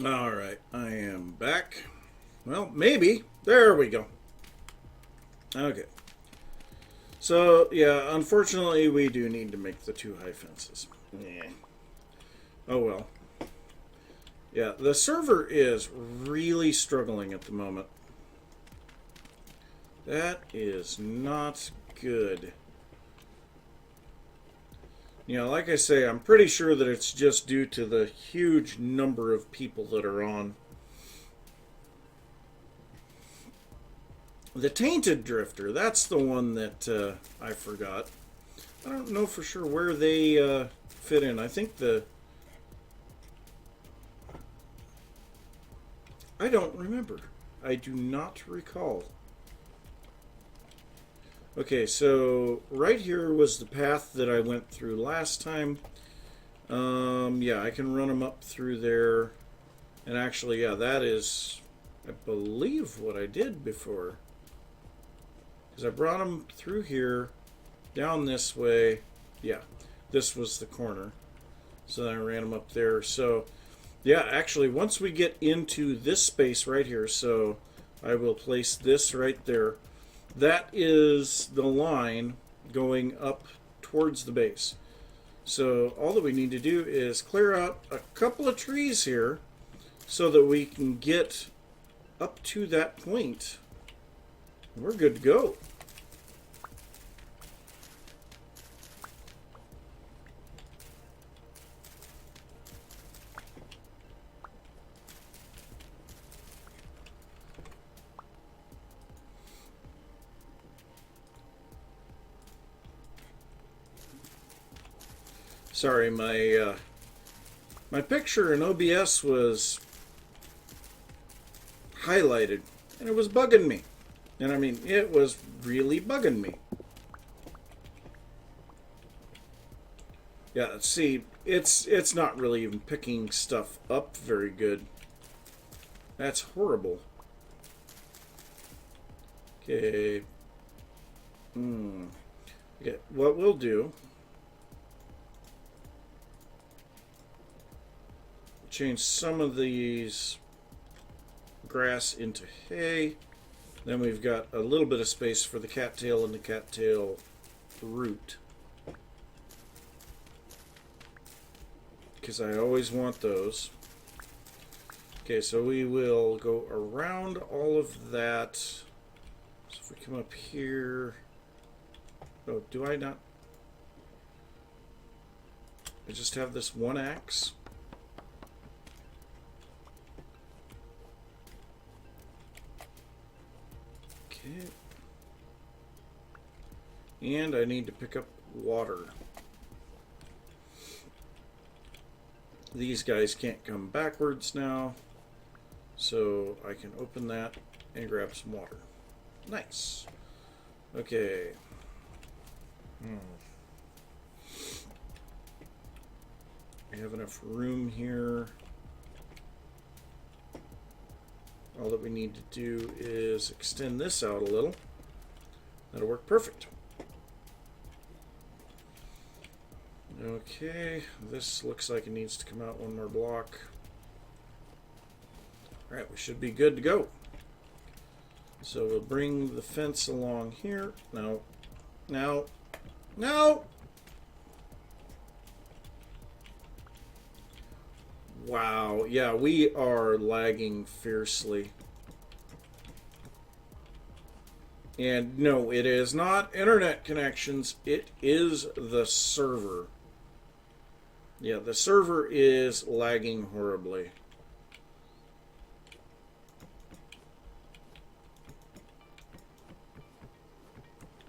All right, I am back. Well, maybe. There we go. Okay. So, yeah, unfortunately, we do need to make the 2 high fences. Yeah. Oh well. Yeah, the server is really struggling at the moment. That is not good. You know, like I say, I'm pretty sure that it's just due to the huge number of people that are on. The Tainted Drifter, that's the one that I forgot. I don't know for sure where they fit in. I think I don't remember. I do not recall. Okay, so right here was the path that I went through last time. Yeah, I can run them up through there. And actually, yeah, that is, I believe, what I did before. Because I brought them through here, down this way. Yeah, this was the corner. So then I ran them up there. So, yeah, actually, once we get into this space right here, so I will place this right there. That is the line going up towards the base. So all that we need to do is clear out a couple of trees here so that we can get up to that point. We're good to go. Sorry, my picture in OBS was highlighted, and it was bugging me. And I mean, it was really bugging me. Yeah, see, it's not really even picking stuff up very good. That's horrible. Okay. Okay, what we'll do, change some of these grass into hay. Then we've got a little bit of space for the cattail and the cattail root, because I always want those. Okay, so we will go around all of that. So if we come up here, oh, do I not? I just have this one axe. Okay. And I need to pick up water. These guys can't come backwards now, so I can open that and grab some water. Nice. Okay. We have enough room here. All that we need to do is extend this out a little. That'll work perfect. Okay, this looks like it needs to come out one more block. Alright, we should be good to go. So we'll bring the fence along here. No. No. No! Wow, yeah, we are lagging fiercely. And no, it is not internet connections, it is the server. Yeah, the server is lagging horribly.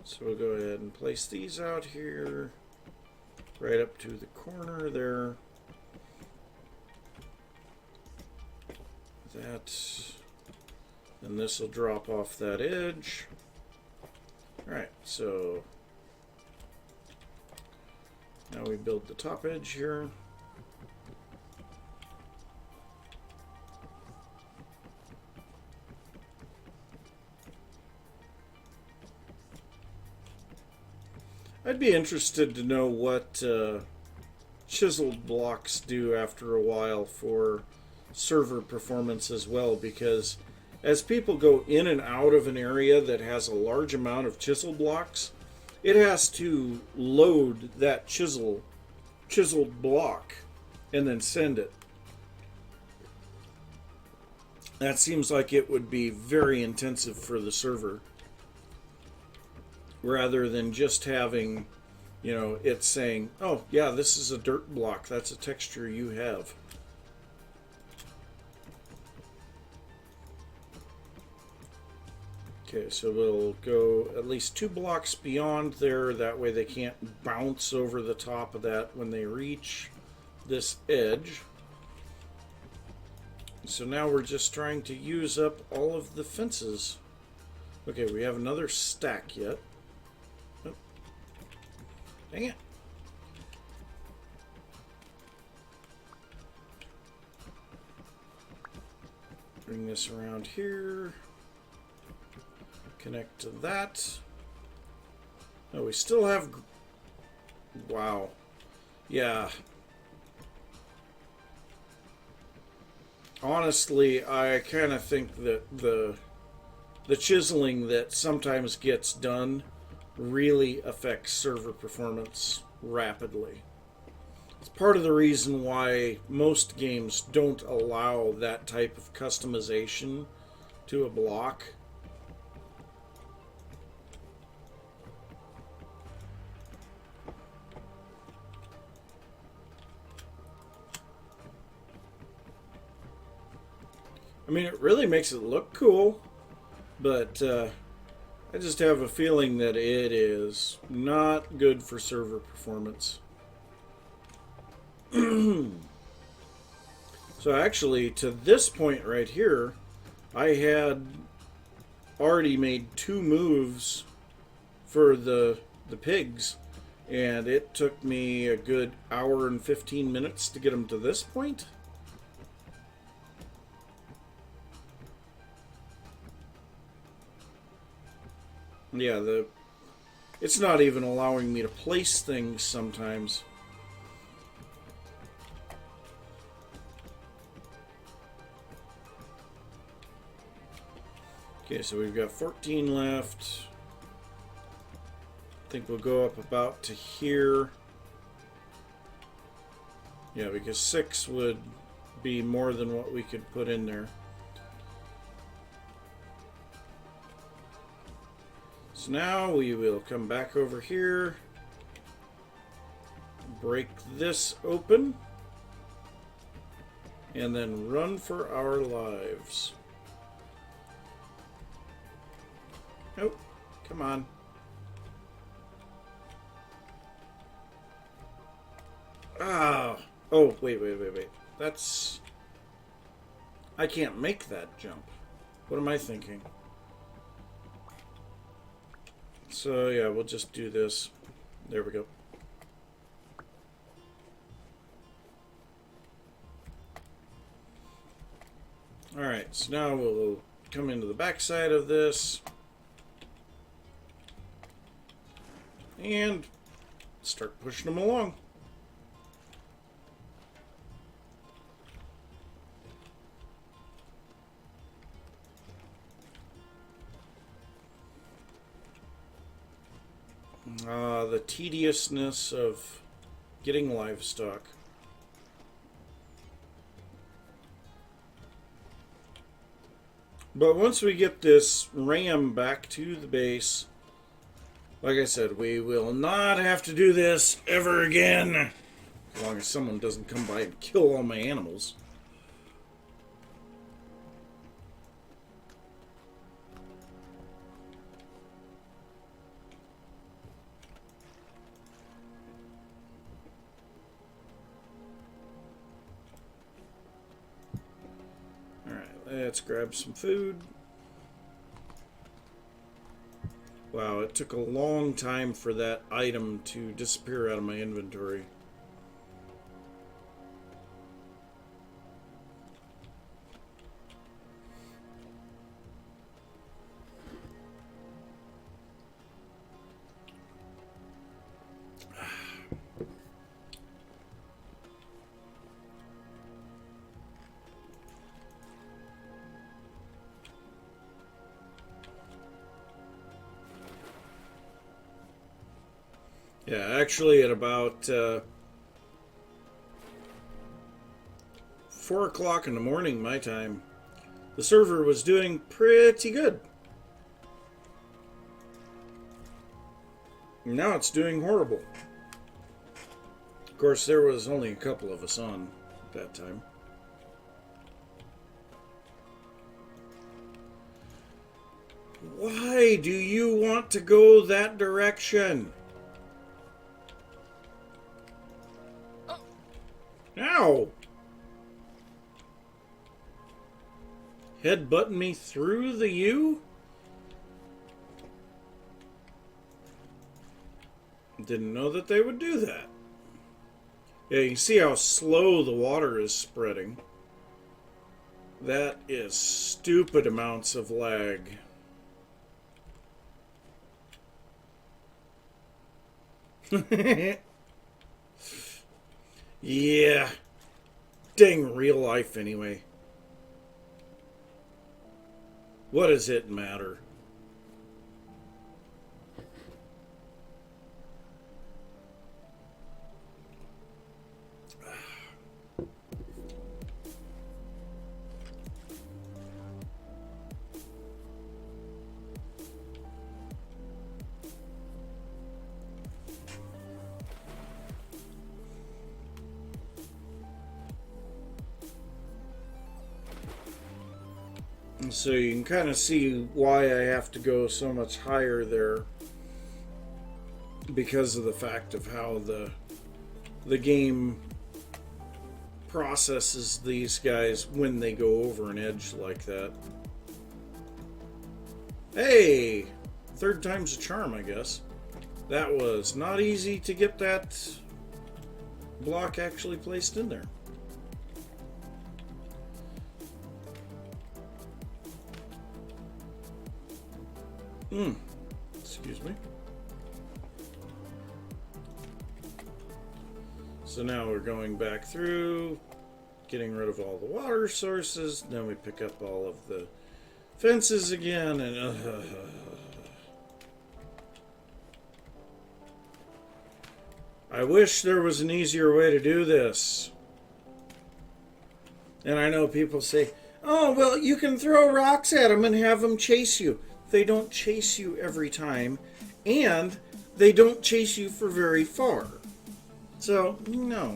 So we'll go ahead and place these out here, right up to the corner there. That, and this will drop off that edge. Alright, so now we build the top edge here. I'd be interested to know what chiseled blocks do after a while for server performance as well, because as people go in and out of an area that has a large amount of chisel blocks, it has to load that chiseled block and then send it. That seems like it would be very intensive for the server, rather than just having, you know, it saying, oh yeah, this is a dirt block, that's a texture you have. Okay, so we'll go at least 2 blocks beyond there, that way they can't bounce over the top of that when they reach this edge. So now we're just trying to use up all of the fences. Okay, we have another stack yet. Oh. Dang it. Bring this around here. Connect to that. Oh, we still have... Wow. Yeah. Honestly, I kind of think that the chiseling that sometimes gets done really affects server performance rapidly. It's part of the reason why most games don't allow that type of customization to a block. I mean, it really makes it look cool, but I just have a feeling that it is not good for server performance. So actually, to this point right here, I had already made 2 moves for the pigs, and it took me a good hour and 15 minutes to get them to this point. Yeah, it's not even allowing me to place things sometimes. Okay, so we've got 14 left. I think we'll go up about to here. Yeah, because 6 would be more than what we could put in there. So now we will come back over here, break this open, and then run for our lives. Nope, come on. Ah, oh, wait. That's... I can't make that jump. What am I thinking? So yeah, we'll just do this. There we go. Alright, so now we'll come into the back side of this and start pushing them along. The tediousness of getting livestock. But once we get this ram back to the base, like I said, we will not have to do this ever again. As long as someone doesn't come by and kill all my animals. Let's grab some food. Wow, it took a long time for that item to disappear out of my inventory. Yeah, actually at about 4 o'clock in the morning my time, the server was doing pretty good. Now it's doing horrible. Of course, there was only a couple of us on at that time. Why do you want to go that direction? Ow! Headbutting me through the U? Didn't know that they would do that. Yeah, you can see how slow the water is spreading. That is stupid amounts of lag. Yeah. Dang real life anyway. What does it matter? So you can kind of see why I have to go so much higher there, because of the fact of how the game processes these guys when they go over an edge like that. Hey, third time's a charm, I guess. That was not easy to get that block actually placed in there. Excuse me. So now we're going back through, getting rid of all the water sources. Then we pick up all of the fences again, and I wish there was an easier way to do this. And I know people say, oh, well, you can throw rocks at them and have them chase you. They don't chase you every time, and they don't chase you for very far. So, no.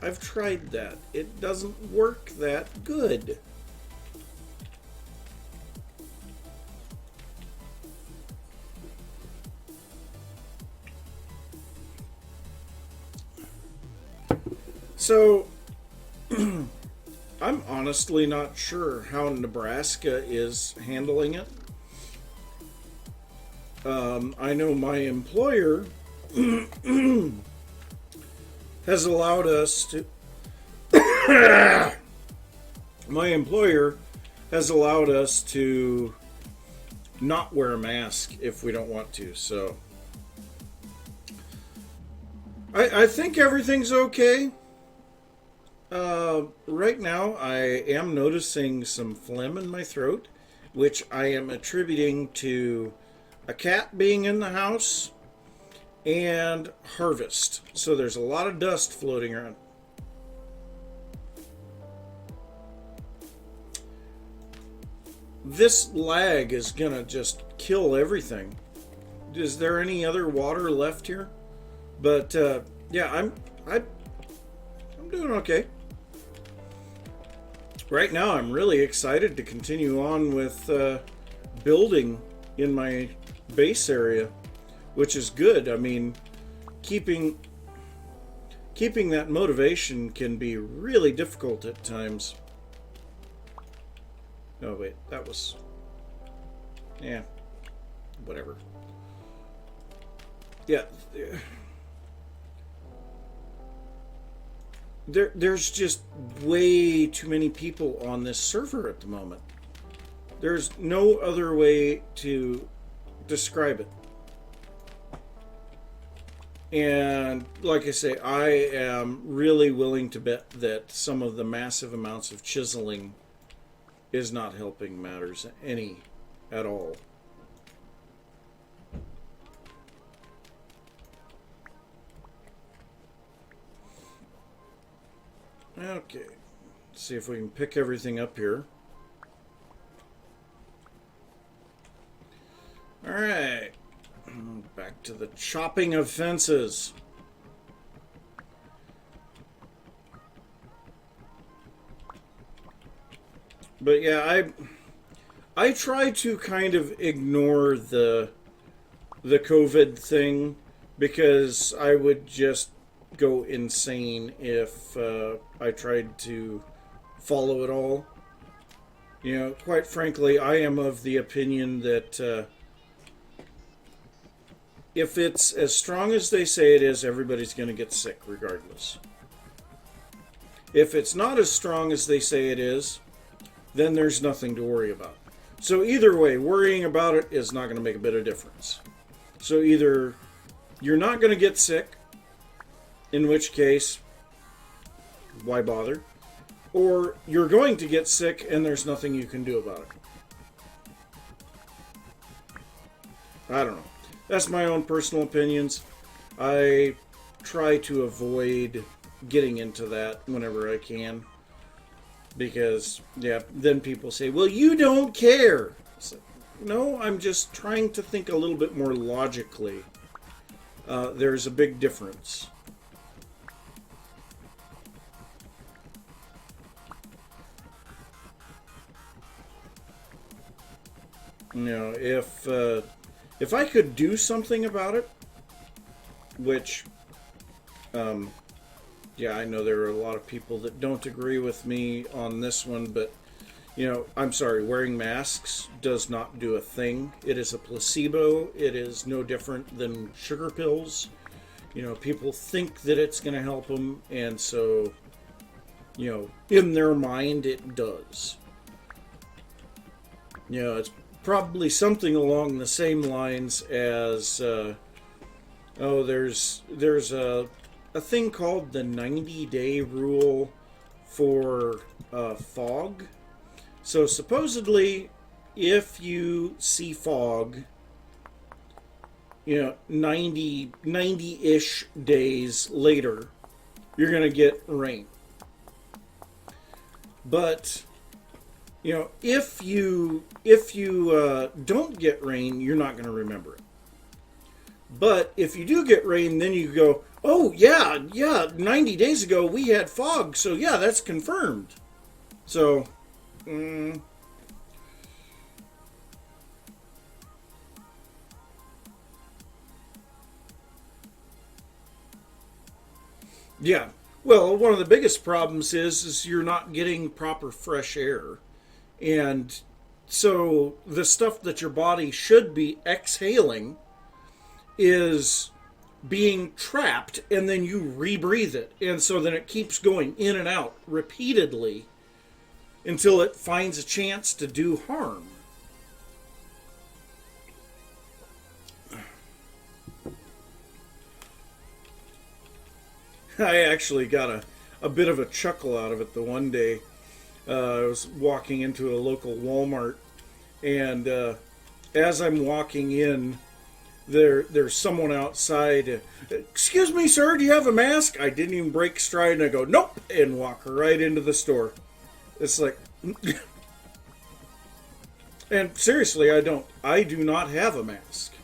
I've tried that. It doesn't work that good. So, I'm honestly not sure how Nebraska is handling it. I know my employer has allowed us to my employer has allowed us to not wear a mask if we don't want to. So I think everything's okay. Right now I am noticing some phlegm in my throat, which I am attributing to a cat being in the house and harvest. So there's a lot of dust floating around. This lag is gonna just kill everything. Is there any other water left here? But yeah, I'm doing okay. Right now I'm really excited to continue on with building in my base area, which is good. I mean, keeping that motivation can be really difficult at times. Oh wait, that was, yeah, whatever. Yeah, there's just way too many people on this server at the moment. There's no other way to describe it. And like I say, I am really willing to bet that some of the massive amounts of chiseling is not helping matters any at all. Okay, let's see if we can pick everything up here. All right, back to the chopping of fences. But yeah, I try to kind of ignore the COVID thing because I would just go insane if I tried to follow it all. You know, quite frankly, I am of the opinion that if it's as strong as they say it is, everybody's going to get sick regardless. If it's not as strong as they say it is, then there's nothing to worry about. So either way, worrying about it is not going to make a bit of difference. So either you're not going to get sick, in which case, why bother? Or you're going to get sick and there's nothing you can do about it. I don't know. That's my own personal opinions. I try to avoid getting into that whenever I can. Because, yeah, then people say, well, you don't care. So, no, I'm just trying to think a little bit more logically. There's a big difference. You know, if I could do something about it, which, yeah, I know there are a lot of people that don't agree with me on this one, but, you know, I'm sorry, wearing masks does not do a thing. It is a placebo. It is no different than sugar pills. You know, people think that it's going to help them, and so, you know, in their mind, it does. You know, it's probably something along the same lines as, there's a thing called the 90-day rule for fog. So supposedly, if you see fog, you know, 90-ish days later, you're going to get rain. But, you know, if you don't get rain, you're not going to remember it. But if you do get rain, then you go, oh, yeah, 90 days ago we had fog, so yeah, that's confirmed. So, yeah. Well, one of the biggest problems is you're not getting proper fresh air. And so the stuff that your body should be exhaling is being trapped, and then you rebreathe it. And so then it keeps going in and out repeatedly until it finds a chance to do harm. I actually got a bit of a chuckle out of it the one day. I was walking into a local Walmart, and as I'm walking in, there's someone outside. Excuse me, sir, do you have a mask? I didn't even break stride, and I go, nope, and walk right into the store. It's like, and seriously, I do not have a mask.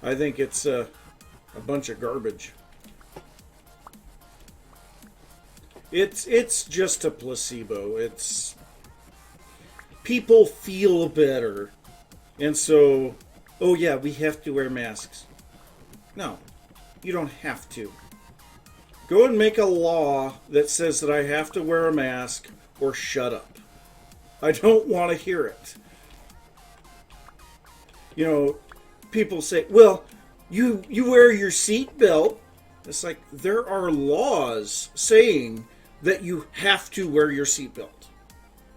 I think it's a bunch of garbage. It's just a placebo. It's people feel better, and so, oh yeah, we have to wear masks. No, you don't have to. Go and make a law that says that I have to wear a mask, or shut up. I don't want to hear it. You know, people say, well, you wear your seatbelt. It's like, there are laws saying that you have to wear your seatbelt.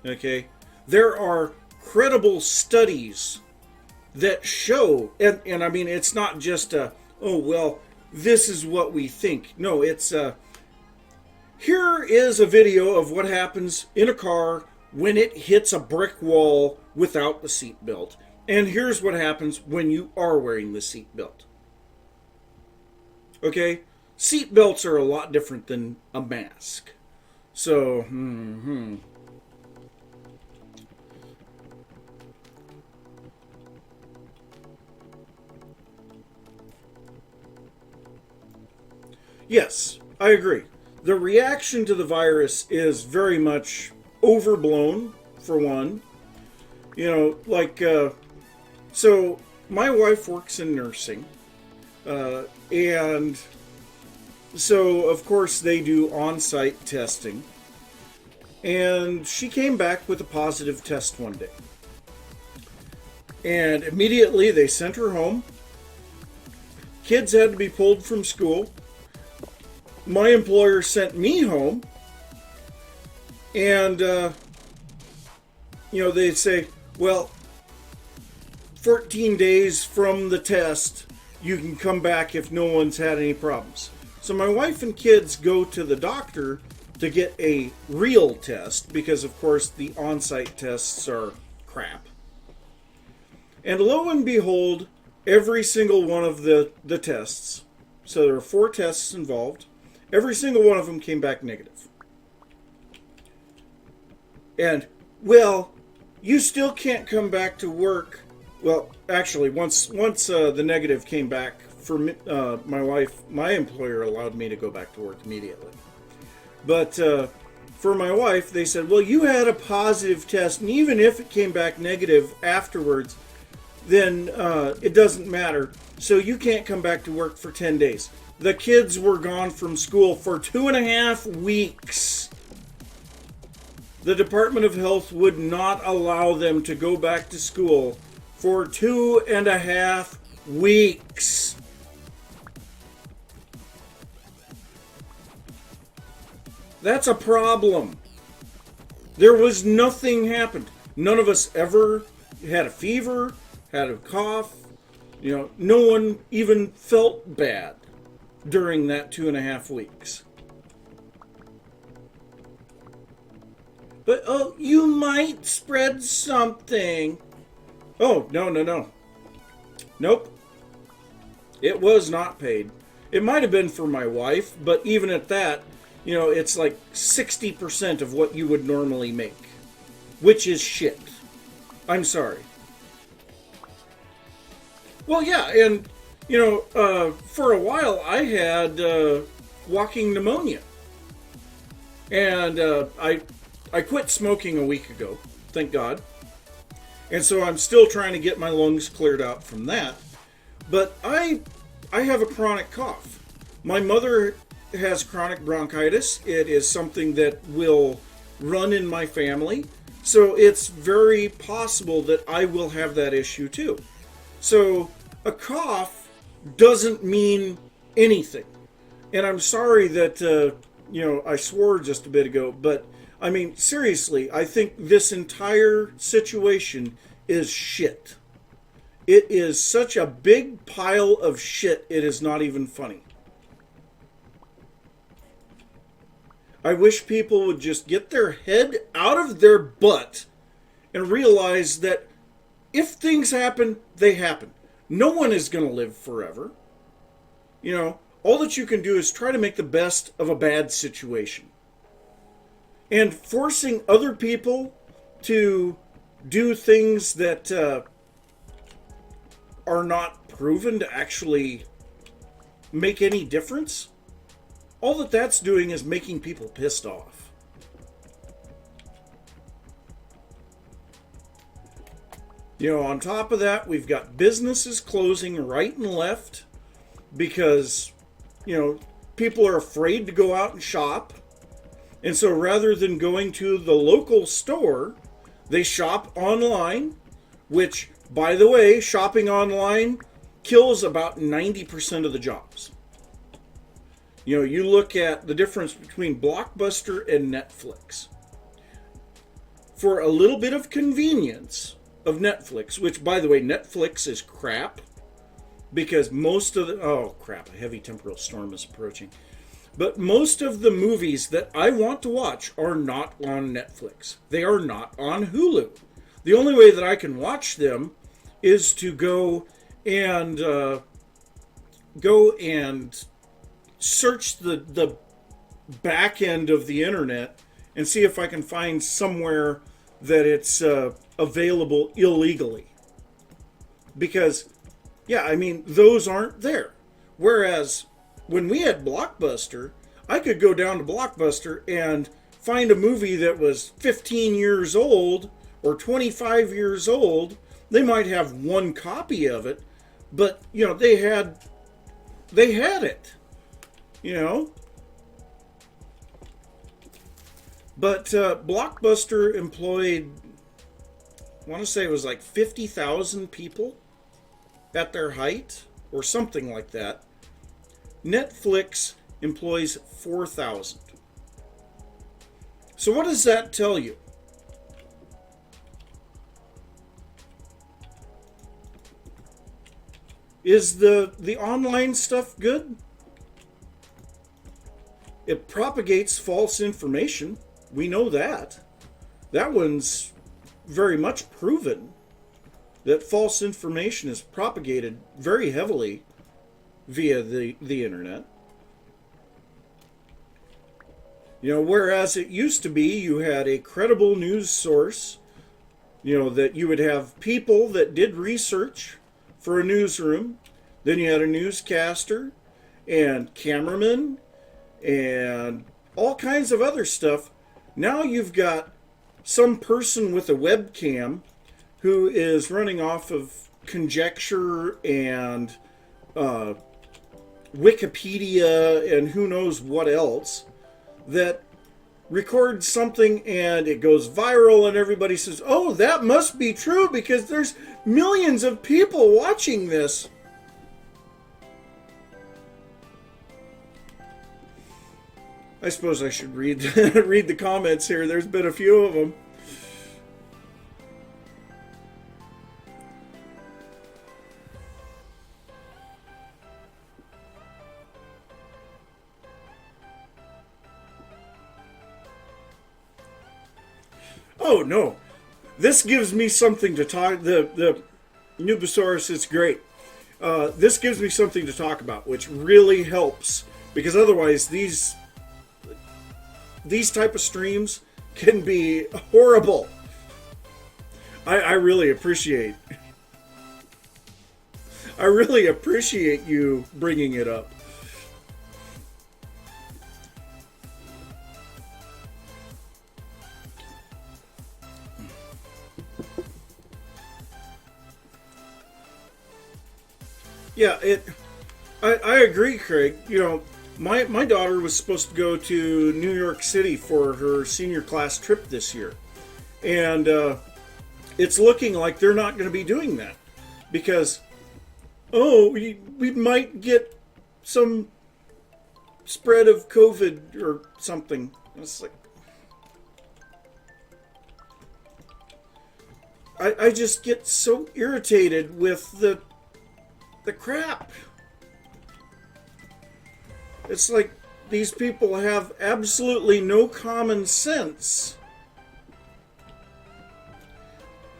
Okay? There are credible studies that show, and I mean, it's not just oh, well, this is what we think. No, it's here is a video of what happens in a car when it hits a brick wall without the seatbelt. And here's what happens when you are wearing the seatbelt. Okay? Seatbelts are a lot different than a mask. So, yes, I agree. The reaction to the virus is very much overblown, for one. So my wife works in nursing, and so of course they do on-site testing. And she came back with a positive test one day. And immediately they sent her home. Kids had to be pulled from school. My employer sent me home. And, they'd say, well, 14 days from the test, you can come back if no one's had any problems. So my wife and kids go to the doctor to get a real test because, of course, the on-site tests are crap. And lo and behold, every single one of the tests, so there are 4 tests involved, every single one of them came back negative. And, well, you still can't come back to work. Well, actually, once the negative came back for my wife, my employer allowed me to go back to work immediately. But for my wife, they said, well, you had a positive test, and even if it came back negative afterwards, then it doesn't matter. So you can't come back to work for 10 days. The kids were gone from school for 2.5 weeks. The Department of Health would not allow them to go back to school for 2.5 weeks. That's a problem. There was nothing happened. None of us ever had a fever, had a cough. No one even felt bad during that 2.5 weeks. But, oh, you might spread something. Oh, no. Nope. It was not paid. It might have been for my wife, but even at that, it's like 60% of what you would normally make, which is shit. I'm sorry. Well, yeah, and, for a while I had walking pneumonia. And I quit smoking a week ago, thank God. And so I'm still trying to get my lungs cleared out from that. But I have a chronic cough. My mother has chronic bronchitis. It is something that will run in my family. So it's very possible that I will have that issue too. So a cough doesn't mean anything. And I'm sorry that, I swore just a bit ago, but I mean, seriously, I think this entire situation is shit. It is such a big pile of shit, it is not even funny. I wish people would just get their head out of their butt and realize that if things happen, they happen. No one is going to live forever. All that you can do is try to make the best of a bad situation. And forcing other people to do things that are not proven to actually make any difference, all that that's doing is making people pissed off. On top of that, we've got businesses closing right and left because, people are afraid to go out and shop. And so rather than going to the local store, they shop online, which, by the way, shopping online kills about 90% of the jobs. You look at the difference between Blockbuster and Netflix. For a little bit of convenience of Netflix, which, by the way, Netflix is crap, because most of the... Oh, crap, a heavy temporal storm is approaching. But most of the movies that I want to watch are not on Netflix. They are not on Hulu. The only way that I can watch them is to go and search the back end of the internet and see if I can find somewhere that it's available illegally. Because, yeah, I mean, those aren't there. Whereas when we had Blockbuster, I could go down to Blockbuster and find a movie that was 15 years old or 25 years old. They might have one copy of it, but, you know, they had it, you know. But Blockbuster employed, I want to say it was like 50,000 people at their height, or something like that. Netflix employs 4,000. So what does that tell you? Is the online stuff good? It propagates false information. We know that. That one's very much proven, that false information is propagated very heavily via the internet. You know, whereas it used to be you had a credible news source, you know, that you would have people that did research for a newsroom, then you had a newscaster and cameraman and all kinds of other stuff. Now you've got some person with a webcam who is running off of conjecture and Wikipedia and who knows what else, that records something and it goes viral and everybody says, oh, that must be true because there's millions of people watching this. I suppose I should read read the comments here. There's been a few of them. Oh no, this gives me something to talk. The Nubosaurus is great. This gives me something to talk about, which really helps, because otherwise these type of streams can be horrible. I really appreciate you bringing it up. Yeah, I agree, Craig. You know, my daughter was supposed to go to New York City for her senior class trip this year. And it's looking like they're not going to be doing that. Because, we might get some spread of COVID or something. It's like, I just get so irritated with the crap. It's like these people have absolutely no common sense.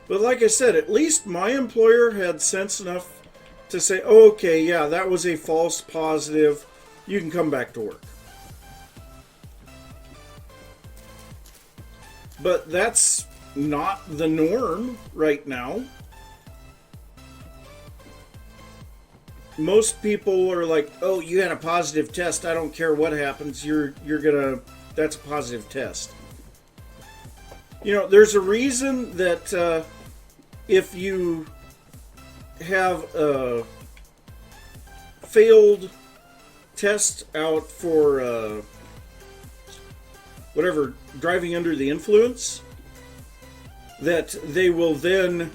But like I said, at least my employer had sense enough to say, oh, okay, yeah, that was a false positive. You can come back to work. But that's not the norm right now. Most people are like, oh, you had a positive test. I don't care what happens. That's a positive test. You know, there's a reason that if you have a failed test out for whatever, driving under the influence, that they will then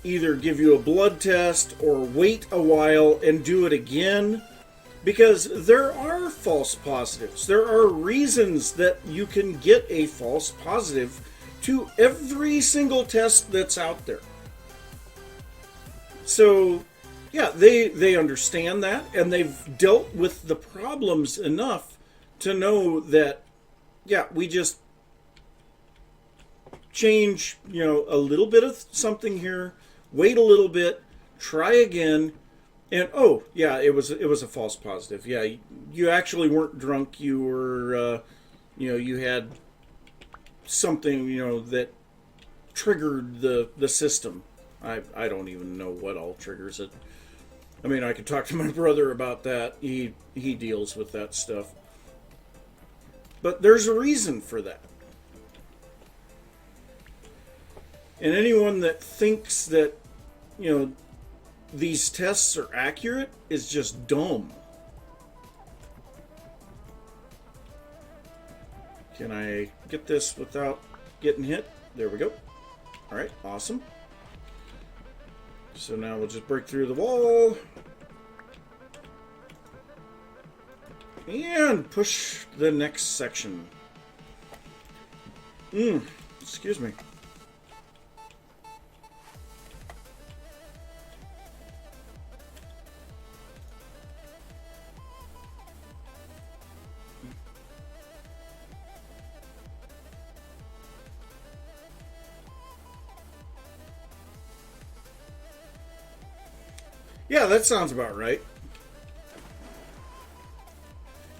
either give you a blood test or wait a while and do it again, because there are false positives. There are reasons that you can get a false positive to every single test that's out there. So, yeah, they understand that, and they've dealt with the problems enough to know that, yeah, we just change, a little bit of something here, wait a little bit, try again, and oh yeah, it was a false positive. Yeah, you actually weren't drunk. You were, you had something, that triggered the system. I don't even know what all triggers it. I mean, I could talk to my brother about that. He deals with that stuff. But there's a reason for that. And anyone that thinks that, these tests are accurate is just dumb. Can I get this without getting hit? There we go. All right, awesome. So now we'll just break through the wall. And push the next section. Excuse me. Yeah, that sounds about right.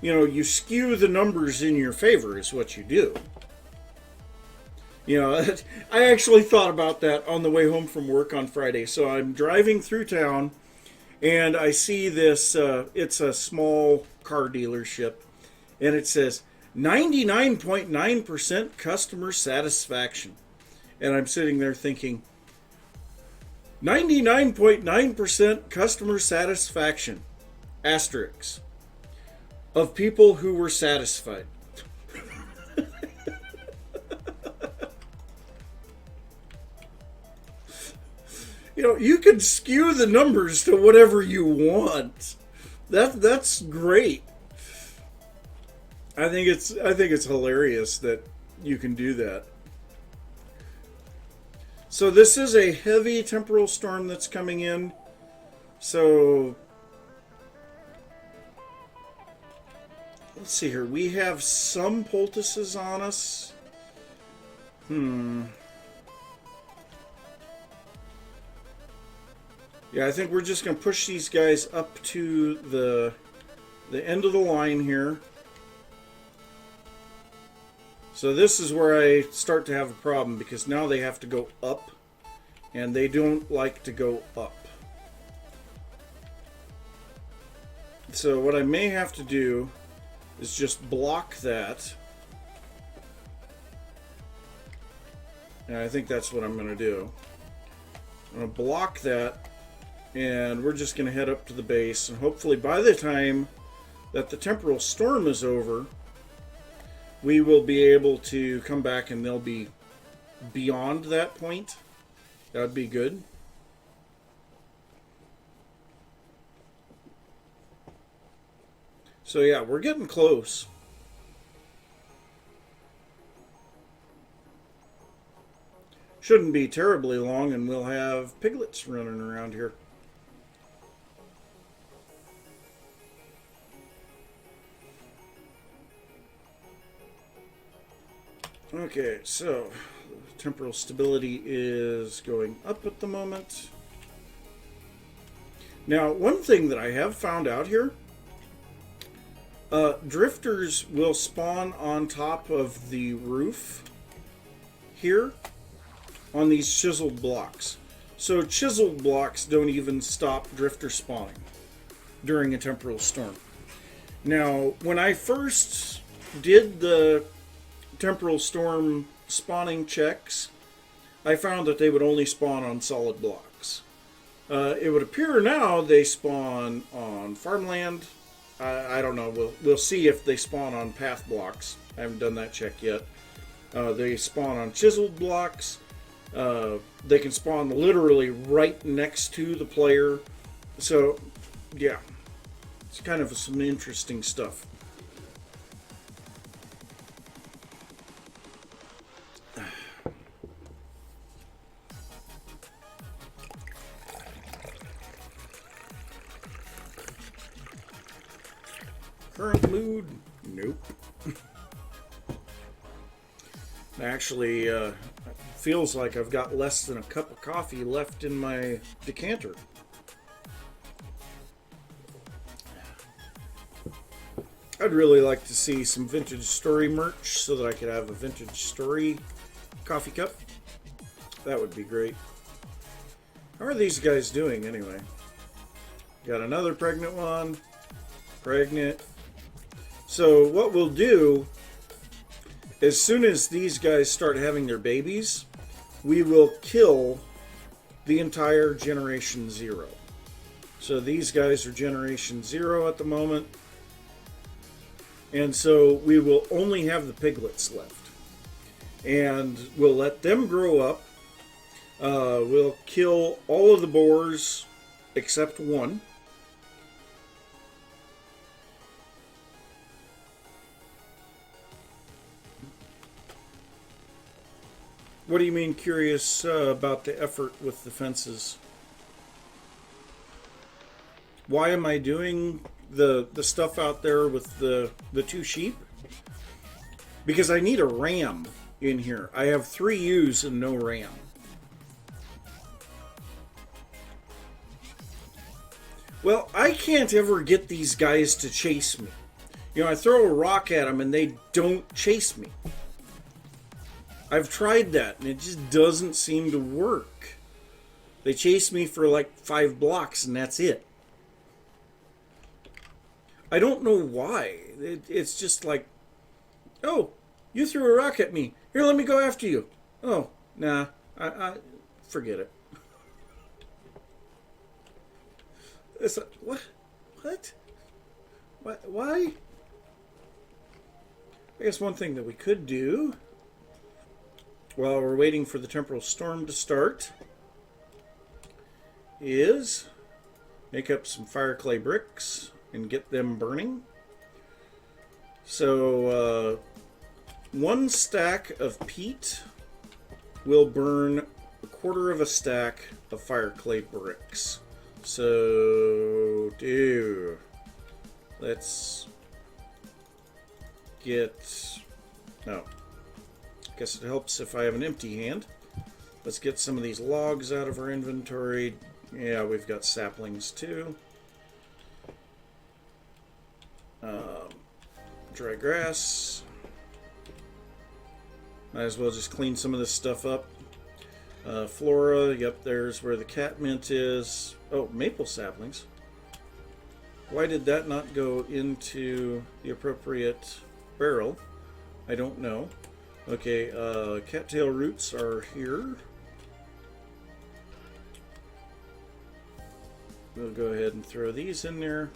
You skew the numbers in your favor is what you do. I actually thought about that on the way home from work on Friday. So I'm driving through town, and I see this, it's a small car dealership, and it says 99.9% customer satisfaction. And I'm sitting there thinking, 99.9% customer satisfaction, asterisk, of people who were satisfied. You can skew the numbers to whatever you want. That's great. I think it's hilarious that you can do that. So this is a heavy temporal storm that's coming in. So let's see here. We have some poultices on us. Yeah, I think we're just going to push these guys up to the end of the line here. So this is where I start to have a problem, because now they have to go up, and they don't like to go up. So what I may have to do is just block that. And I think that's what I'm going to do. I'm going to block that, and we're just going to head up to the base, and hopefully by the time that the temporal storm is over, we will be able to come back and they'll be beyond that point. That would be good. So yeah, we're getting close. Shouldn't be terribly long, and we'll have piglets running around here. Okay, so temporal stability is going up at the moment. Now, one thing that I have found out here, drifters will spawn on top of the roof here on these chiseled blocks. So chiseled blocks don't even stop drifter spawning during a temporal storm. Now, when I first did the temporal storm spawning checks, I found that they would only spawn on solid blocks. It would appear now they spawn on farmland. I don't know. We'll see if they spawn on path blocks. I haven't done that check yet. They spawn on chiseled blocks. They can spawn literally right next to the player. So, yeah. It's kind of some interesting stuff. Current mood? Nope. Actually, feels like I've got less than a cup of coffee left in my decanter. I'd really like to see some Vintage Story merch so that I could have a Vintage Story coffee cup. That would be great. How are these guys doing anyway? Got another pregnant one. Pregnant. So what we'll do, as soon as these guys start having their babies, we will kill the entire Generation 0. So these guys are Generation 0 at the moment. And so we will only have the piglets left. And we'll let them grow up. We'll kill all of the boars except one. What do you mean curious about the effort with the fences? Why am I doing the stuff out there with the 2 sheep? Because I need a ram in here. I have 3 ewes and no ram. Well, I can't ever get these guys to chase me. You know, I throw a rock at them and they don't chase me. I've tried that and it just doesn't seem to work. They chase me for like 5 blocks and that's it. I don't know why. It's just like, oh, you threw a rock at me. Here, let me go after you. Oh, nah, I forget it. It's like, what? Why? I guess one thing that we could do while we're waiting for the temporal storm to start is make up some fire clay bricks and get them burning. So 1 stack of peat will burn 1/4 of a stack of fire clay bricks. So let's get, no, I guess it helps if I have an empty hand. Let's get some of these logs out of our inventory. Yeah, we've got saplings too. Dry grass. Might as well just clean some of this stuff up. Flora, yep, there's where the catmint is. Oh, maple saplings. Why did that not go into the appropriate barrel? I don't know. Okay, cattail roots are here. We'll go ahead and throw these in there.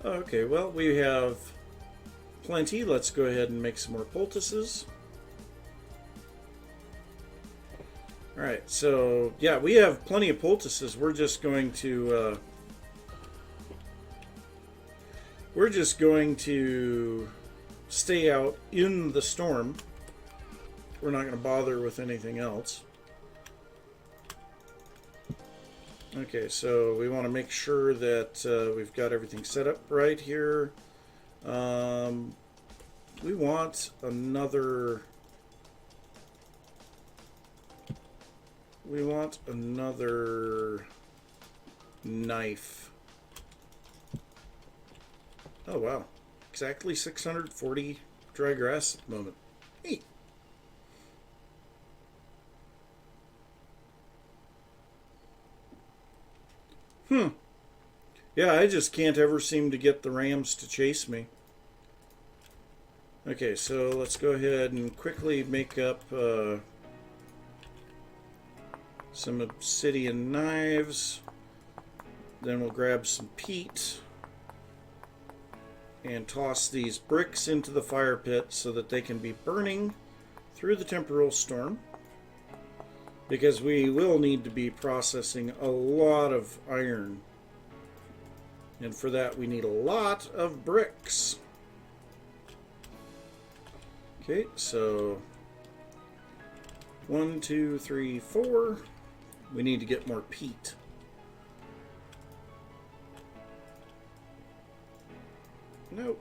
Okay, well, we have plenty. Let's go ahead and make some more poultices. Alright, so yeah, we have plenty of poultices. We're just going to stay out in the storm. We're not going to bother with anything else. Okay, so we want to make sure that we've got everything set up right here. We want another knife. Oh wow, exactly 640 dry grass at the moment. Neat. Yeah, I just can't ever seem to get the rams to chase me. Okay, so let's go ahead and quickly make up some obsidian knives. Then we'll grab some peat and toss these bricks into the fire pit so that they can be burning through the temporal storm, because we will need to be processing a lot of iron, and for that we need a lot of bricks. Okay, so 1, 2, 3, 4. We need to get more peat. Nope.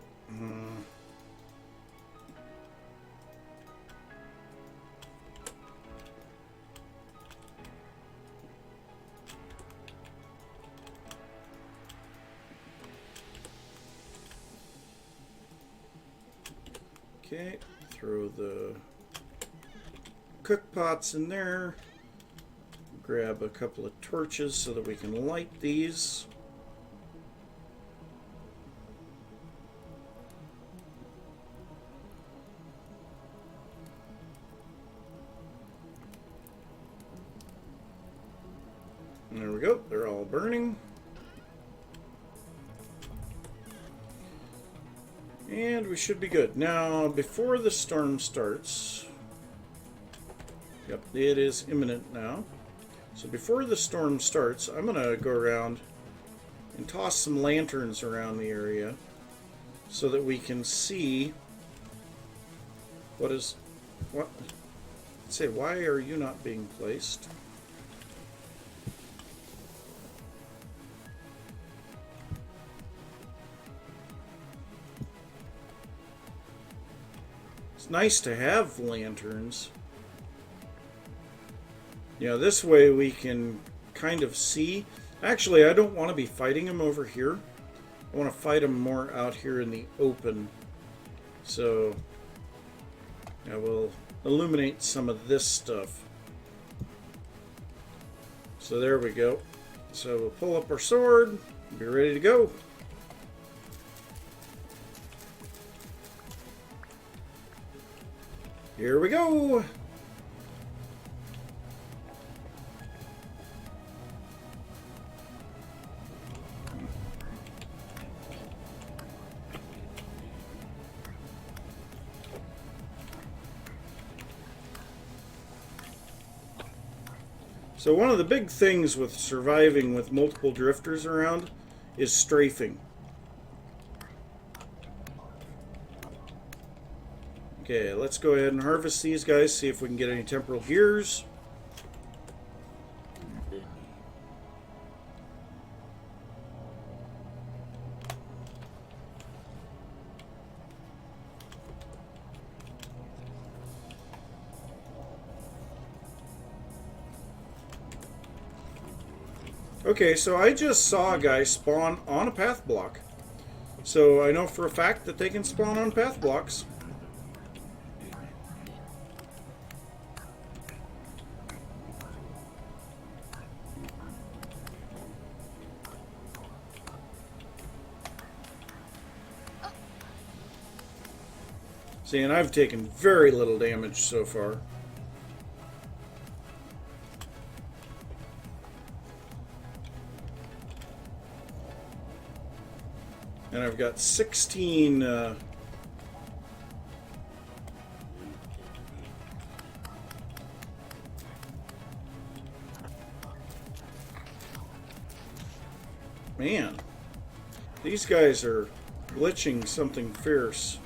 Okay, throw the cook pots in there. Grab a couple of torches so that we can light these. There we go, they're all burning. And we should be good. Now, before the storm starts, yep, it is imminent now. So before the storm starts, I'm going to go around and toss some lanterns around the area so that we can see what. Let's say, why are you not being placed? It's nice to have lanterns. You know, this way we can kind of see. Actually, I don't want to be fighting them over here. I want to fight them more out here in the open. So I will illuminate some of this stuff. So there we go. So we'll pull up our sword, be ready to go. Here we go. So one of the big things with surviving with multiple drifters around is strafing. Okay, let's go ahead and harvest these guys, see if we can get any temporal gears. Okay, so I just saw a guy spawn on a path block. So I know for a fact that they can spawn on path blocks. See, and I've taken very little damage so far. And I've got 16 man, these guys are glitching something fierce.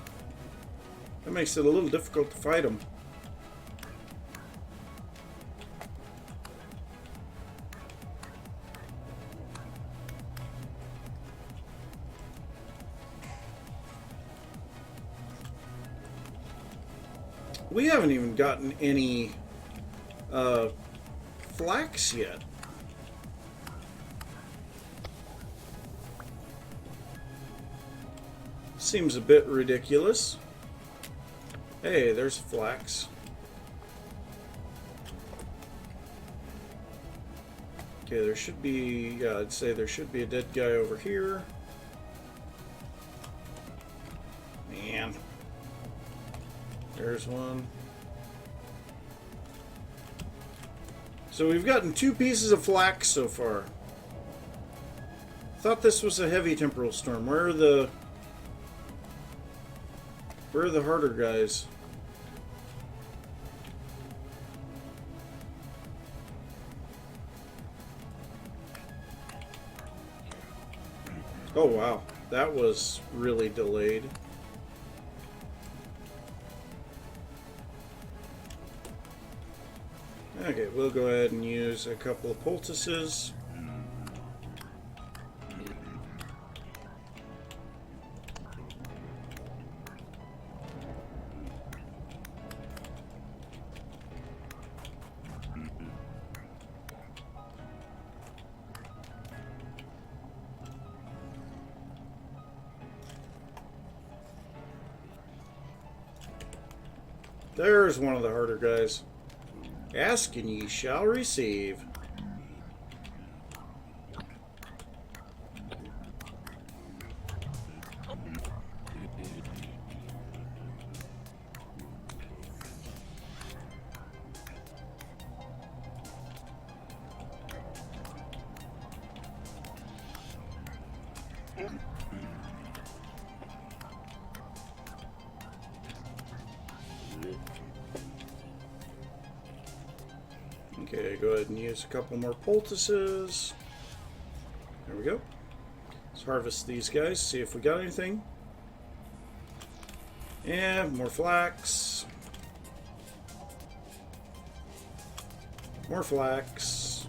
That makes it a little difficult to fight them. We haven't even gotten any flax yet. Seems a bit ridiculous. Hey, there's flax. Okay, there should be, yeah, I'd say there should be a dead guy over here. Man. There's one. So we've gotten 2 pieces of flax so far. Thought this was a heavy temporal storm. Where are the harder guys? Oh wow, that was really delayed. Okay, we'll go ahead and use a couple of poultices. There's one of the harder guys. Ask and ye shall receive. Okay, go ahead and use a couple more poultices. There we go. Let's harvest these guys, see if we got anything. And more flax. More flax.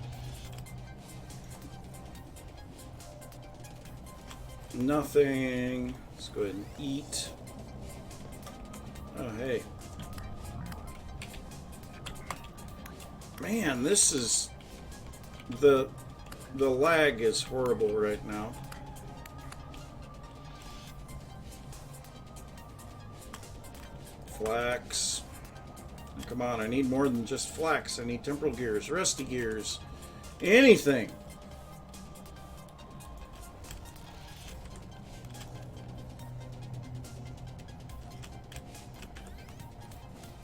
Nothing. Let's go ahead and eat. Oh, hey. Man, this is... The lag is horrible right now. Flax. Come on, I need more than just flax. I need temporal gears, rusty gears, anything.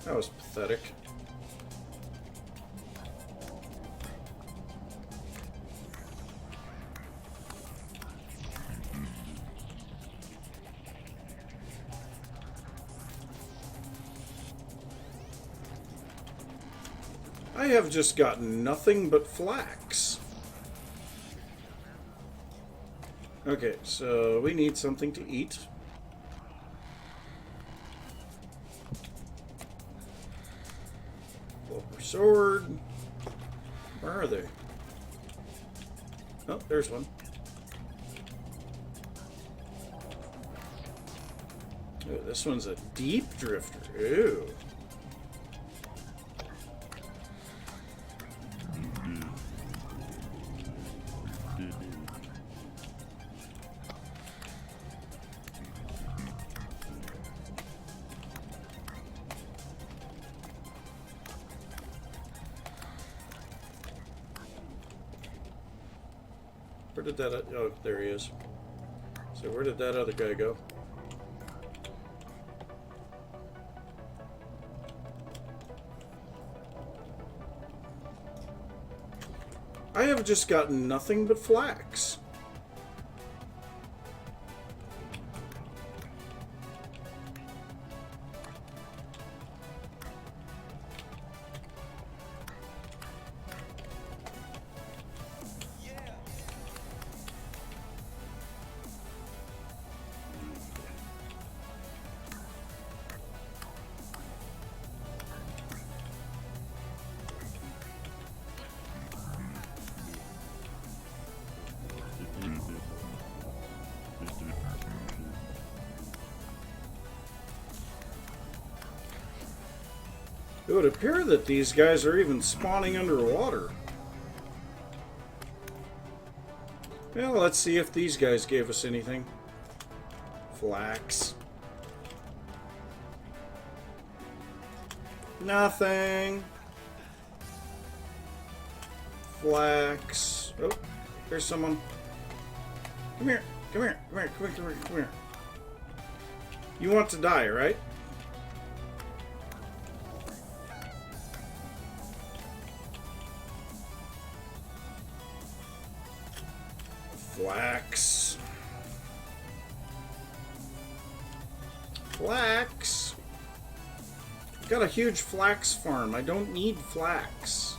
That was pathetic. I have just gotten nothing but flax. Okay, so we need something to eat. Silver sword. Where are they? Oh, there's one. Ooh, this one's a deep drifter. Ooh. Where did that... Oh, there he is. So where did that other guy go? I have just gotten nothing but flax. It would appear that these guys are even spawning underwater. Well, let's see if these guys gave us anything. Flax. Nothing. Flax. Oh, there's someone. Come here. Come here. Come here. Come here. Come here. Come here. You want to die, right? Flax. Flax. I've got a huge flax farm. I don't need flax.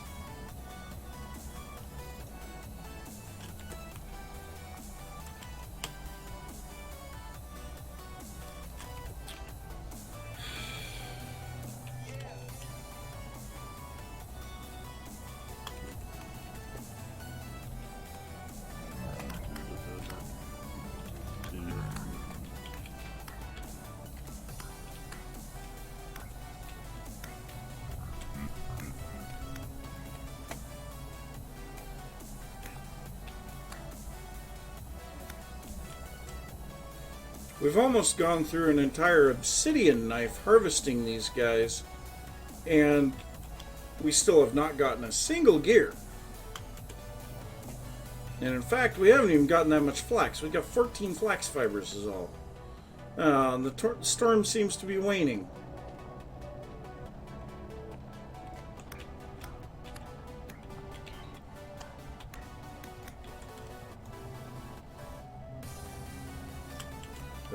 We've almost gone through an entire obsidian knife harvesting these guys. And we still have not gotten a single gear. And in fact, we haven't even gotten that much flax. We've got 14 flax fibers is all. The storm seems to be waning.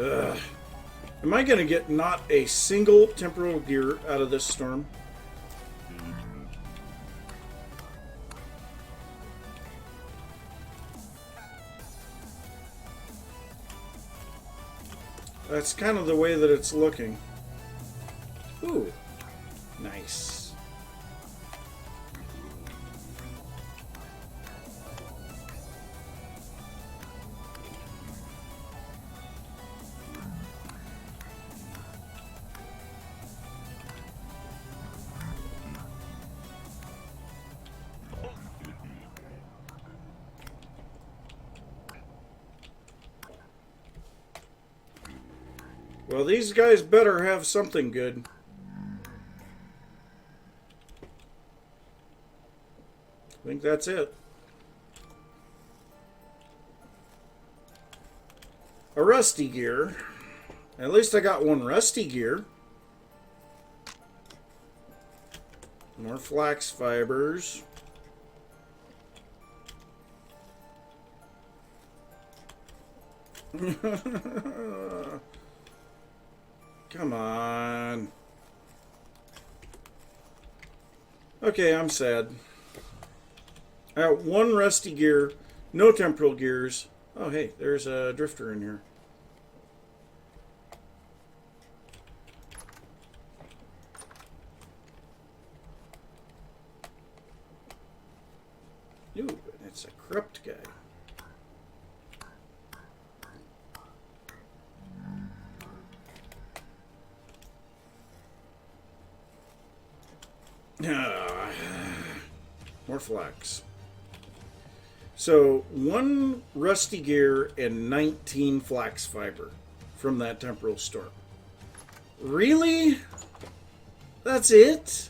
Ugh. Am I going to get not a single temporal gear out of this storm? That's kind of the way that it's looking. Ooh, nice. Well, these guys better have something good. I think that's it. A rusty gear. At least I got one rusty gear. More flax fibers. Come on. Okay, I'm sad. I got one rusty gear, no temporal gears. Oh, hey, there's a drifter in here. Ooh, it's a corrupt guy. More flax. So, one rusty gear and 19 flax fiber from that temporal storm. Really? That's it?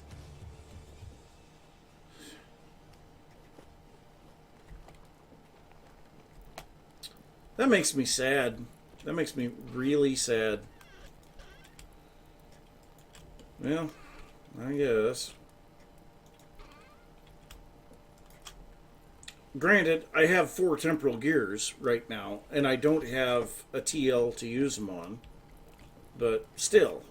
That makes me sad. That makes me really sad. Well, I guess. Granted, I have 4 temporal gears right now, and I don't have a TL to use them on. But still.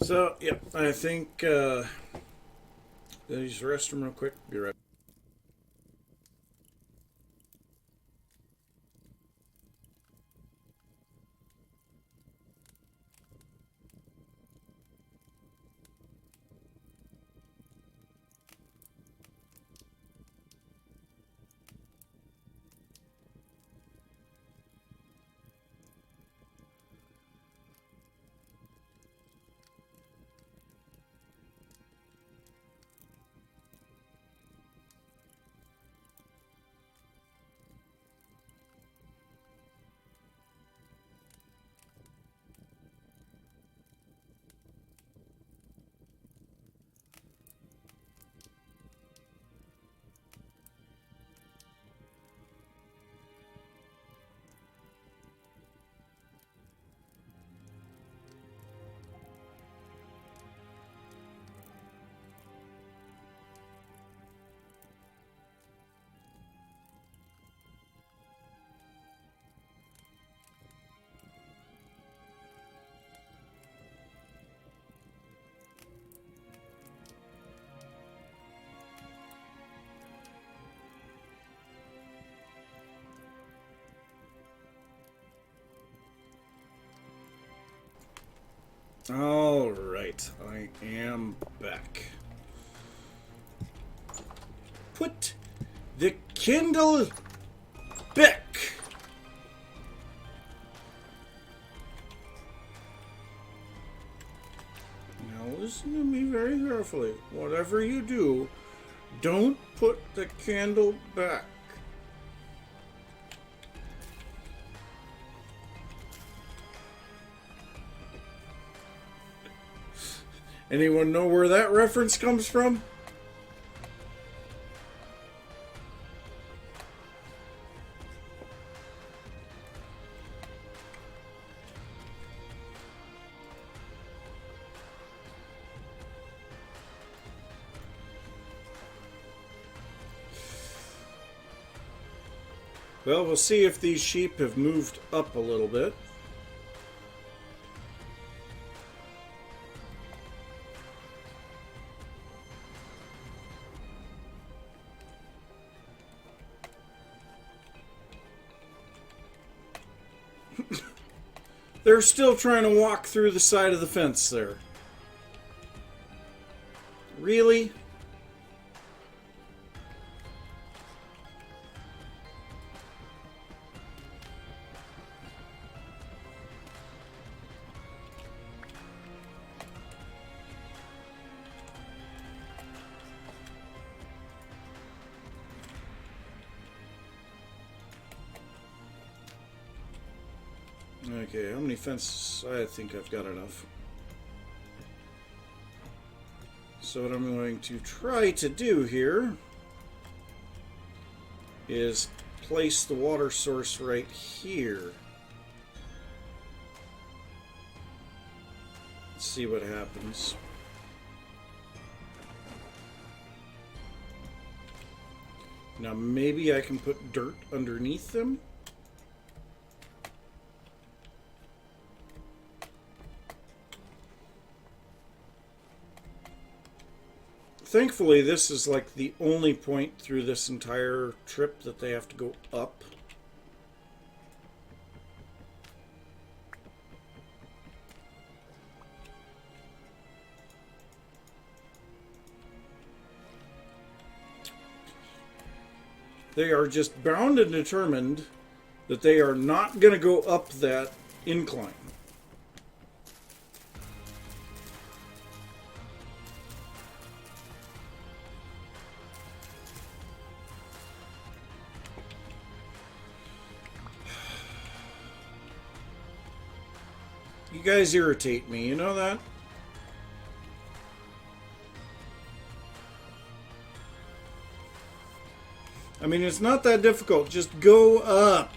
So, yep, I think I'll use the restroom real quick. Be right back. All right, I am back. Put the Kindle back. Now listen to me very carefully. Whatever you do, don't put the candle back. Anyone know where that reference comes from? Well, we'll see if these sheep have moved up a little bit. They're still trying to walk through the side of the fence there. Really? Okay, how many fences? I think I've got enough. So what I'm going to try to do here is place the water source right here. Let's see what happens. Now maybe I can put dirt underneath them. Thankfully, this is like the only point through this entire trip that they have to go up. They are just bound and determined that they are not going to go up that incline. You guys irritate me, you know that? I mean, it's not that difficult. Just go up.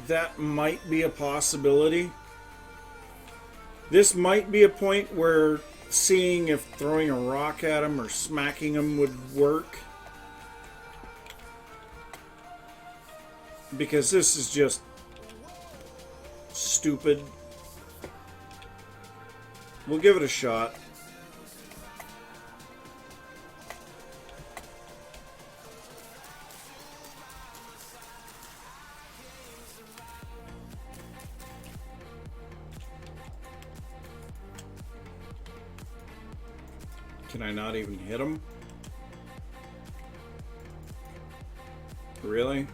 That might be a possibility. This might be a point where seeing if throwing a rock at him or smacking him would work. Because this is just stupid. We'll give it a shot. Can I not even hit him? Really?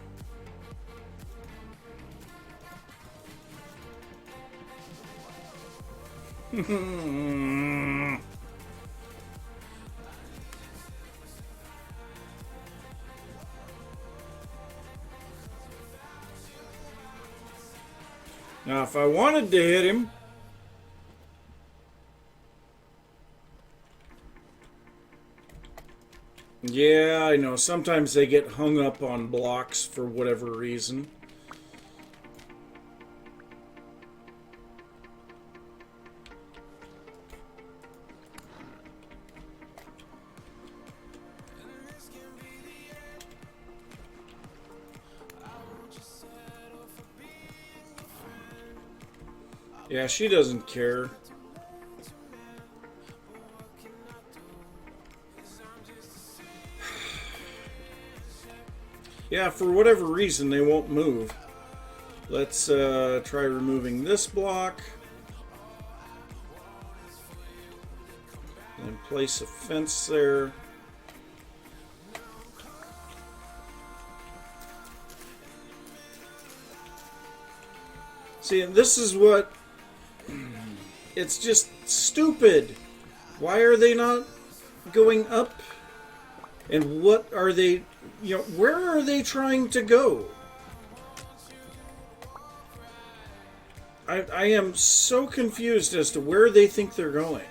Now, if I wanted to hit him... Yeah, I know. Sometimes they get hung up on blocks for whatever reason. Yeah, she doesn't care. Yeah, for whatever reason, they won't move. Let's try removing this block. And place a fence there. See, this is what... It's just stupid. Why are they not going up? And what are they... You know, where are they trying to go? I am so confused as to where they think they're going.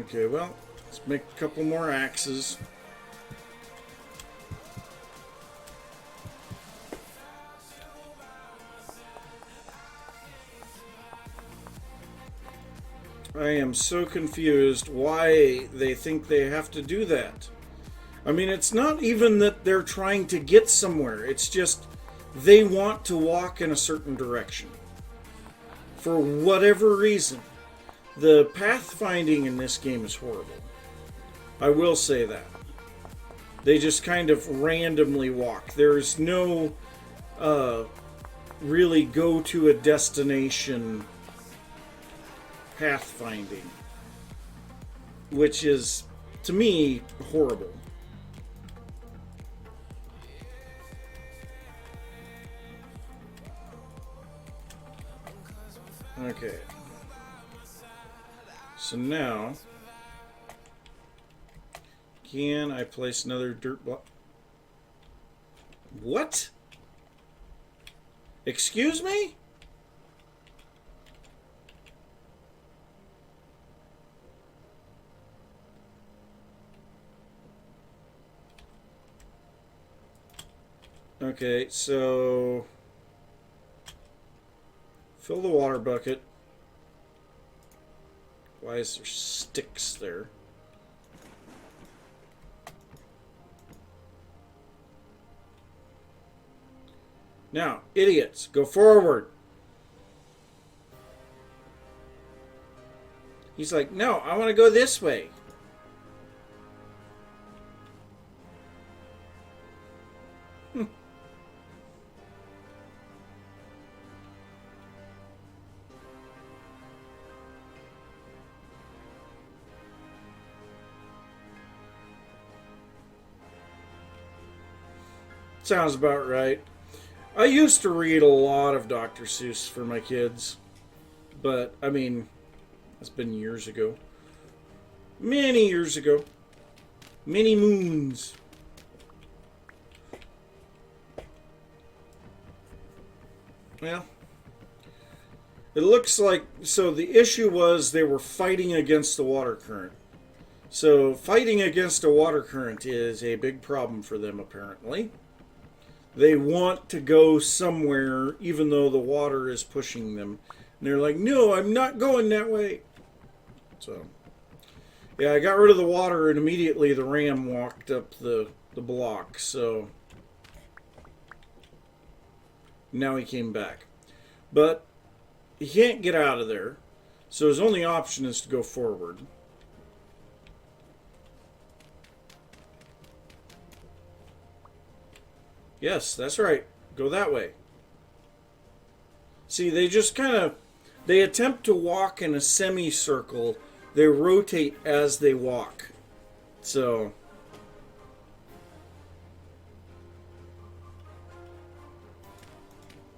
Okay, well, let's make a couple more axes. I am so confused why they think they have to do that. I mean, it's not even that they're trying to get somewhere. It's just they want to walk in a certain direction. For whatever reason. The pathfinding in this game is horrible. I will say that. They just kind of randomly walk. There's no really go to a destination pathfinding, which is, to me, horrible. Okay. So now, can I place another dirt block? What? Excuse me? Okay, so fill the water bucket. Why is there sticks there? Now, idiots, go forward. He's like, no, I want to go this way. Sounds about right. I used to read a lot of Dr. Seuss for my kids, but, I mean, that's been years ago. Many years ago. Many moons. Well, it looks like, so the issue was they were fighting against the water current. So, fighting against a water current is a big problem for them, apparently. They want to go somewhere, even though the water is pushing them. And they're like, no, I'm not going that way. So, yeah, I got rid of the water, and immediately the ram walked up the block. So, now he came back. But he can't get out of there. So his only option is to go forward. Yes, that's right. Go that way. See, they just kind of, they attempt to walk in a semicircle. They rotate as they walk. So,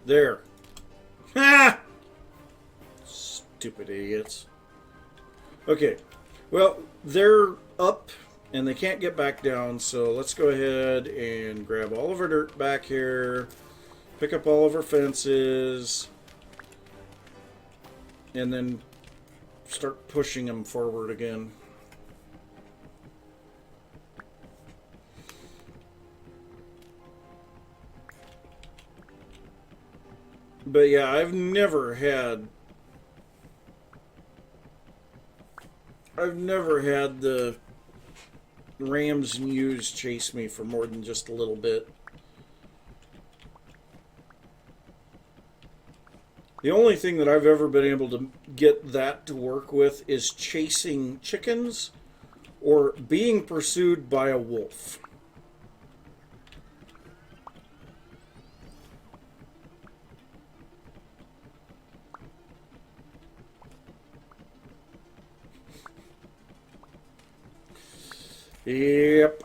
there. Ha! Stupid idiots. Okay, well, they're up and they can't get back down, so let's go ahead and grab all of our dirt back here, pick up all of our fences, and then start pushing them forward again. But yeah, I've never had the rams and ewes chase me for more than just a little bit. The only thing that I've ever been able to get that to work with is chasing chickens or being pursued by a wolf. Yep.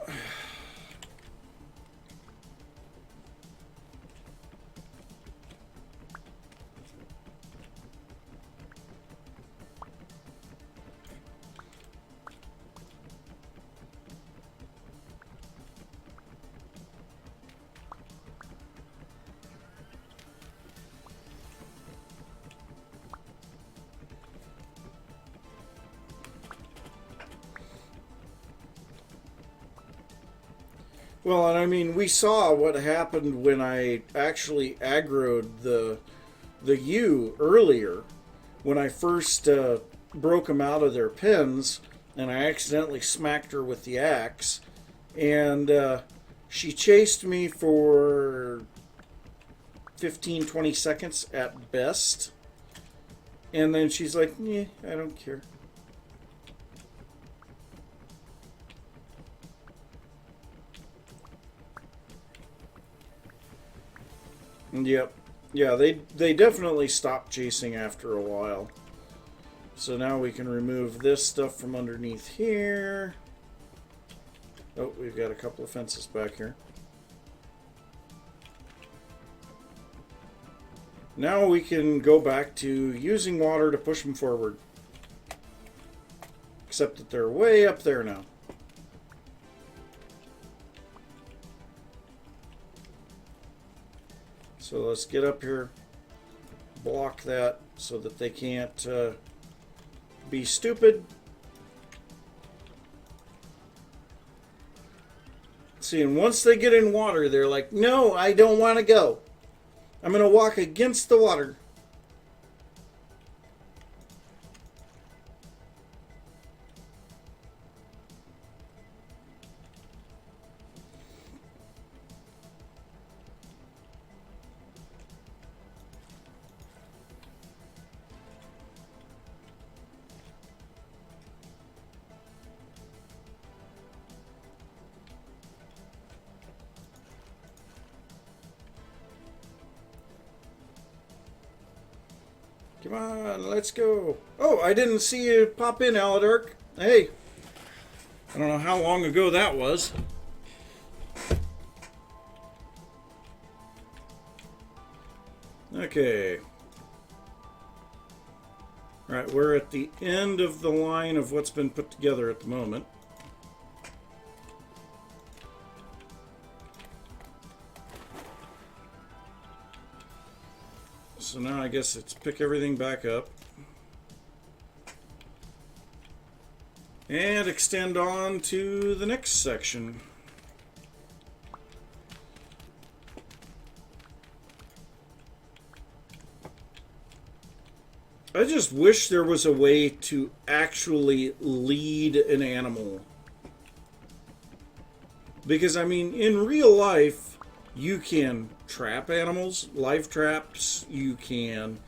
Well, and I mean, we saw what happened when I actually aggroed the ewe earlier, when I first broke them out of their pens, and I accidentally smacked her with the axe, and she chased me for 15-20 seconds at best, and then she's like, "Yeah, I don't care." Yep. Yeah, they definitely stopped chasing after a while. So now we can remove this stuff from underneath here. Oh, we've got a couple of fences back here. Now we can go back to using water to push them forward. Except that they're way up there now. So let's get up here, block that so that they can't be stupid. See, and once they get in water, they're like, "No, I don't want to go. I'm going to walk against the water." Come on, let's go. Oh, I didn't see you pop in, Aladark. Hey. I don't know how long ago that was. Okay. Alright, we're at the end of the line of what's been put together at the moment. So now I guess it's pick everything back up. And extend on to the next section. I just wish there was a way to actually lead an animal. Because, I mean, in real life, you can trap animals, live traps, you can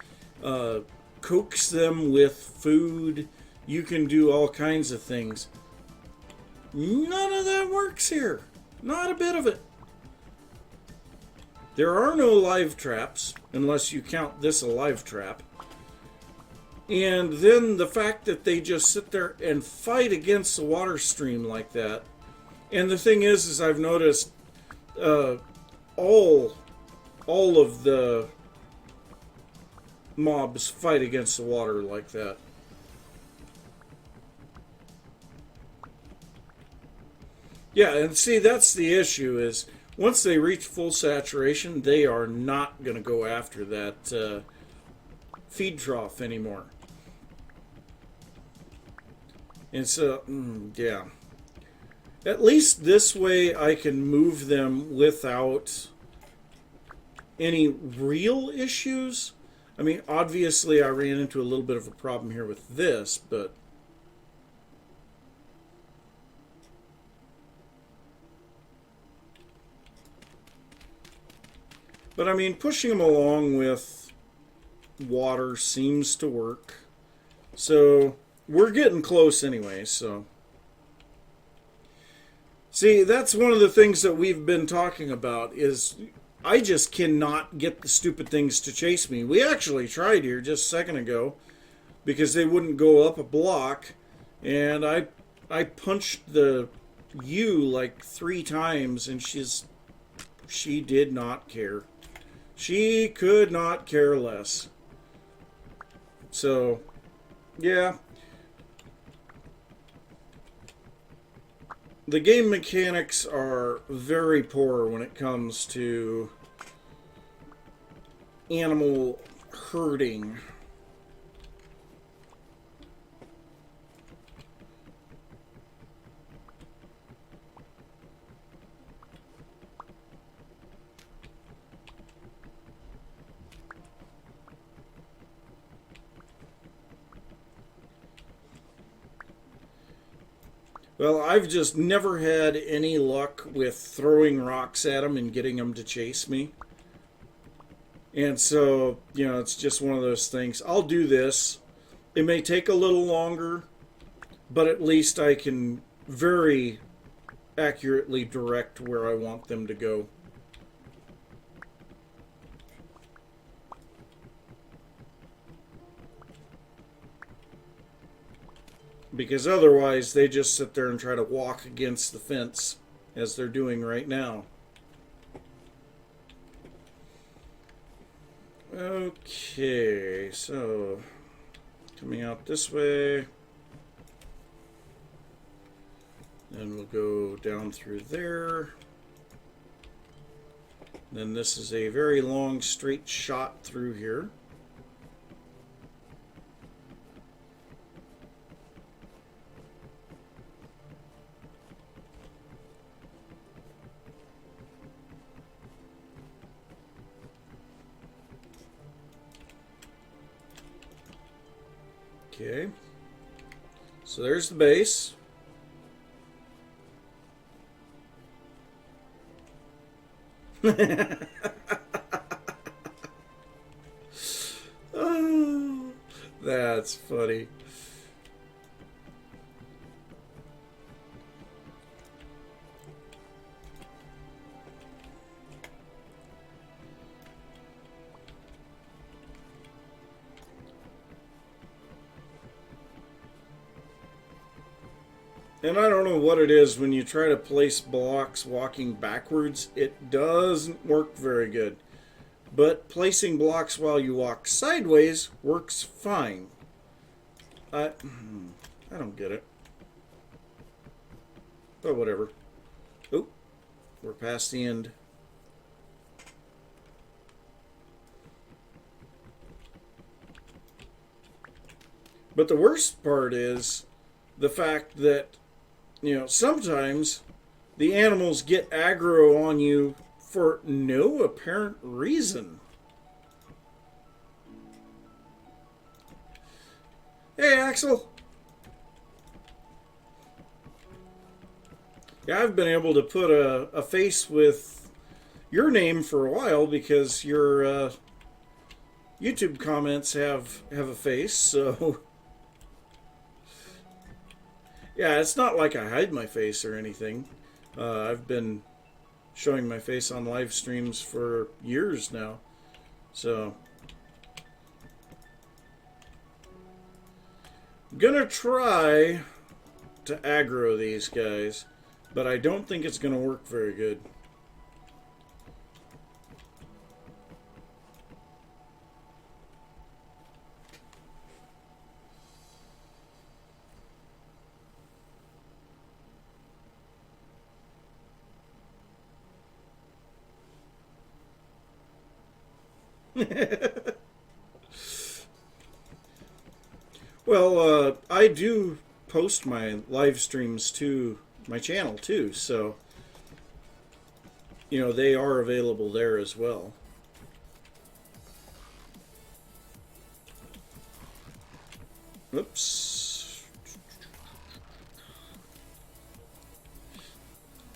coax them with food, you can do all kinds of things. None of that works here. Not a bit of it. There are no live traps. unless you count this a live trap. And then the fact that they just sit there and fight against the water stream like that. And the thing is I've noticed all of the mobs fight against the water like that. Yeah, and see, that's the issue is once they reach full saturation, they are not going to go after that feed trough anymore. And so, yeah. At least this way I can move them without any real issues. I mean, obviously I ran into a little bit of a problem here with this, but I mean, pushing them along with water seems to work. So we're getting close anyway, so. See, that's one of the things that we've been talking about is I just cannot get the stupid things to chase me. We actually tried here just a second ago because they wouldn't go up a block, and I punched the U like 3 times, and she did not care. She could not care less. So, yeah. The game mechanics are very poor when it comes to animal herding. Well, I've just never had any luck with throwing rocks at them and getting them to chase me. And so, you know, it's just one of those things. I'll do this. It may take a little longer, but at least I can very accurately direct where I want them to go. Because otherwise they just sit there and try to walk against the fence as they're doing right now. Okay, so coming out this way. Then we'll go down through there. Then this is a very long straight shot through here. Okay, so there's the base. Oh, that's funny. And I don't know what it is when you try to place blocks walking backwards, it doesn't work very good. But placing blocks while you walk sideways works fine. I don't get it. But whatever. Oh, we're past the end. But the worst part is the fact that, you know, sometimes the animals get aggro on you for no apparent reason. Hey, Axel. Yeah, I've been able to put a face with your name for a while because your YouTube comments have a face, so... Yeah, it's not like I hide my face or anything. I've been showing my face on live streams for years now. So I'm gonna try to aggro these guys, but I don't think it's gonna work very good. Well, I do post my live streams to my channel too, so you know they are available there as well. Oops.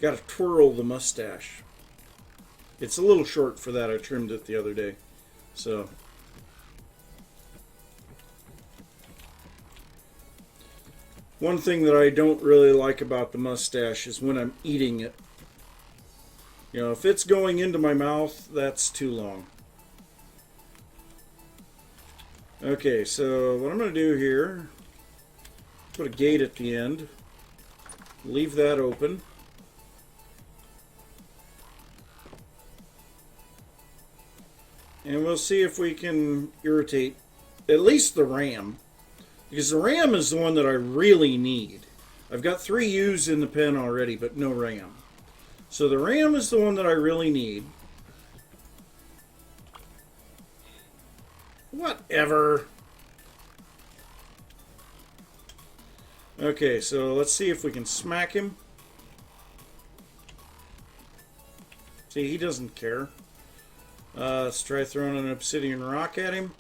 Got to twirl the mustache. It's a little short for that. I trimmed it the other day. So one thing that I don't really like about the mustache is when I'm eating it. You know, if it's going into my mouth, that's too long. Okay, so what I'm going to do here, put a gate at the end, leave that open. And we'll see if we can irritate at least the RAM. Because the RAM is the one that I really need. I've got 3 U's in the pen already, but no RAM. So the RAM is the one that I really need. Whatever. Okay, so let's see if we can smack him. See, he doesn't care. Let's try throwing an obsidian rock at him.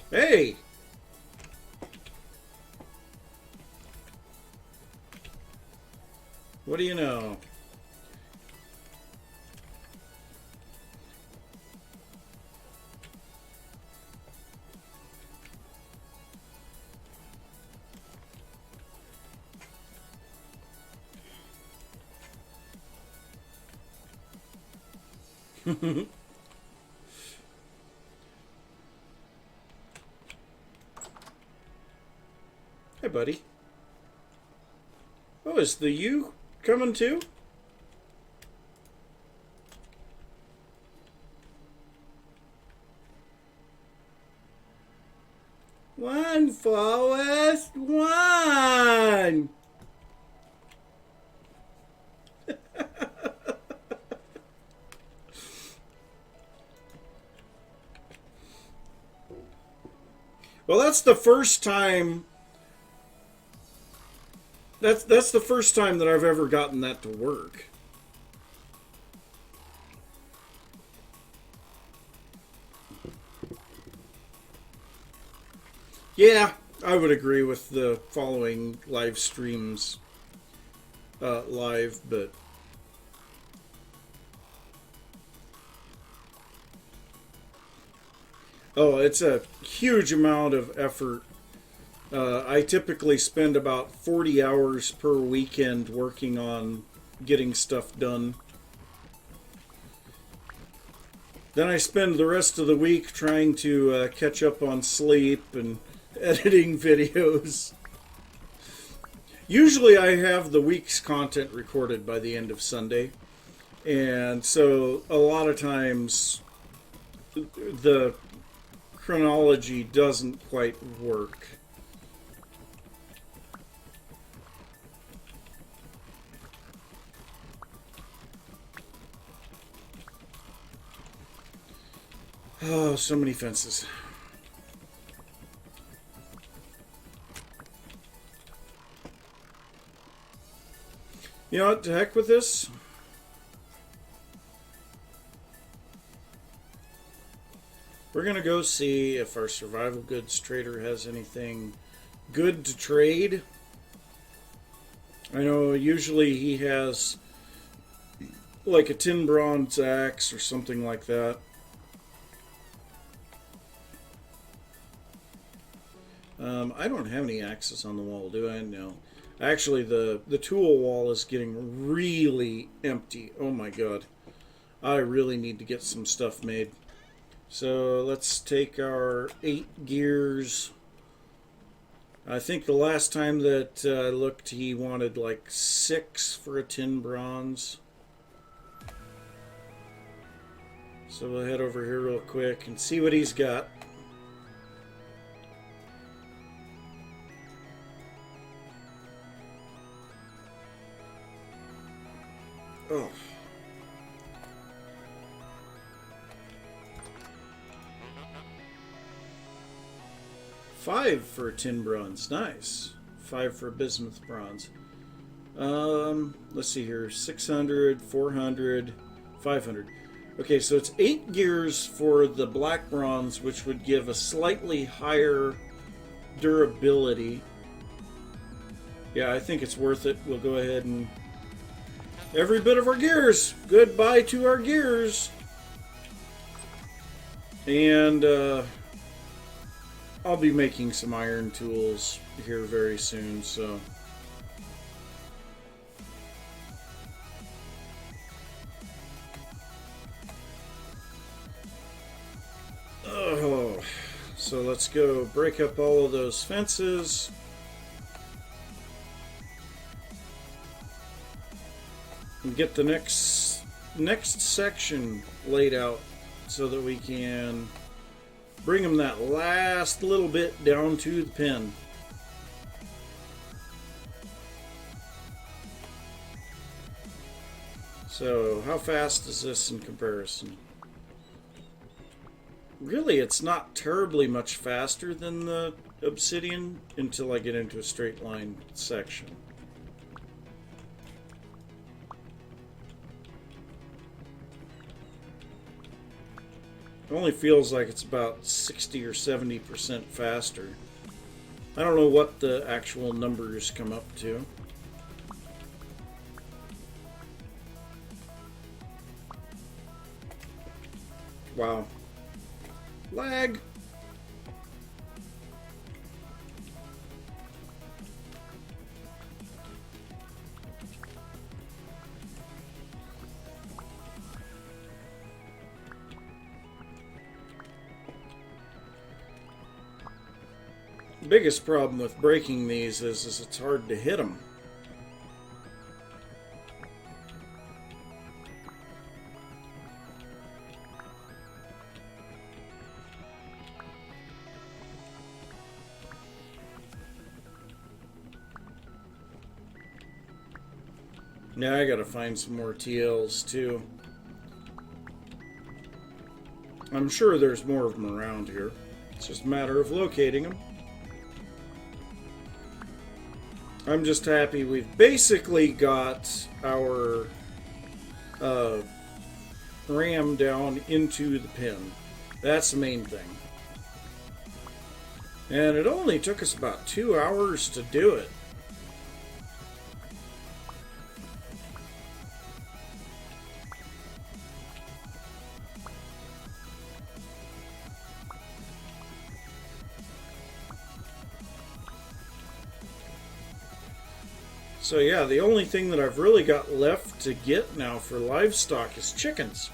Hey! What do you know? Hey, buddy. Oh, is the U coming too? One, Forrest, one! Well, that's the first time. That's the first time that I've ever gotten that to work. Yeah, I would agree with the following live streams live, but oh, it's a huge amount of effort. I typically spend about 40 hours per weekend working on getting stuff done. Then I spend the rest of the week trying to catch up on sleep and editing videos. Usually I have the week's content recorded by the end of Sunday. And so a lot of times the chronology doesn't quite work. Oh, so many fences. You know what? To heck with this. We're going to go see if our survival goods trader has anything good to trade. I know usually he has like a tin bronze axe or something like that. I don't have any axes on the wall, do I? No. Actually, the tool wall is getting really empty. Oh my god. I really need to get some stuff made. So let's take our 8 gears. I think the last time that I looked, he wanted like 6 for a tin bronze. So we'll head over here real quick and see what he's got. Oh. $5 for a tin bronze. Nice. 5 for a bismuth bronze. Let's see here. 600, 400, 500. Okay, so it's 8 gears for the black bronze, which would give a slightly higher durability. Yeah, I think it's worth it. We'll go ahead and... every bit of our gears. Goodbye to our gears. And, I'll be making some iron tools here very soon, so... oh, so let's go break up all of those fences. And get the next section laid out so that we can bring them that last little bit down to the pin. So how fast is this in comparison? Really, it's not terribly much faster than the obsidian until I get into a straight line section. It only feels like it's about 60 or 70% faster. I don't know what the actual numbers come up to. Wow. Lag! The biggest problem with breaking these is it's hard to hit them. Now I gotta find some more TLs too. I'm sure there's more of them around here. It's just a matter of locating them. I'm just happy we've basically got our ram down into the pin. That's the main thing. And it only took us about 2 hours to do it. So yeah, the only thing that I've really got left to get now for livestock is chickens.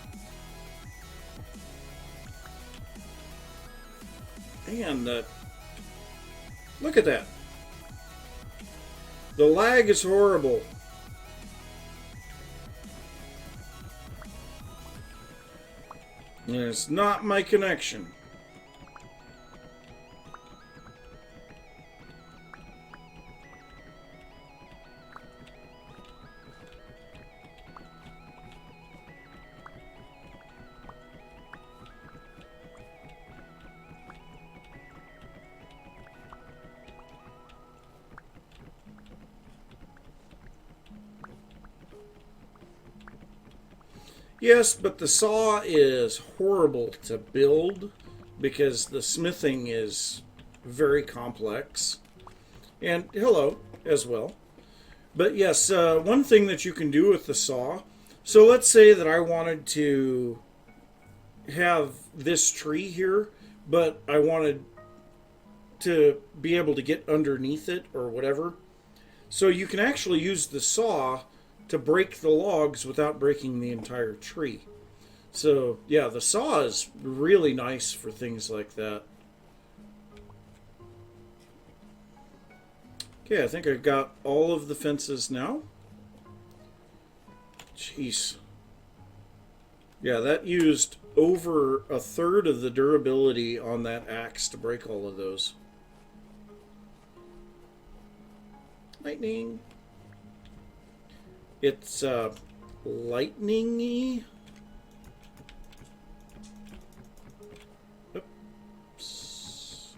And look at that. The lag is horrible. And it's not my connection. Yes, but the saw is horrible to build because the smithing is very complex. And hello as well. But yes, one thing that you can do with the saw, so let's say that I wanted to have this tree here, but I wanted to be able to get underneath it or whatever. So you can actually use the saw to break the logs without breaking the entire tree. So, yeah, the saw is really nice for things like that. Okay, I think I've got all of the fences now. Jeez. Yeah, that used over a third of the durability on that axe to break all of those. Lightning. It's lightning-y. Oops.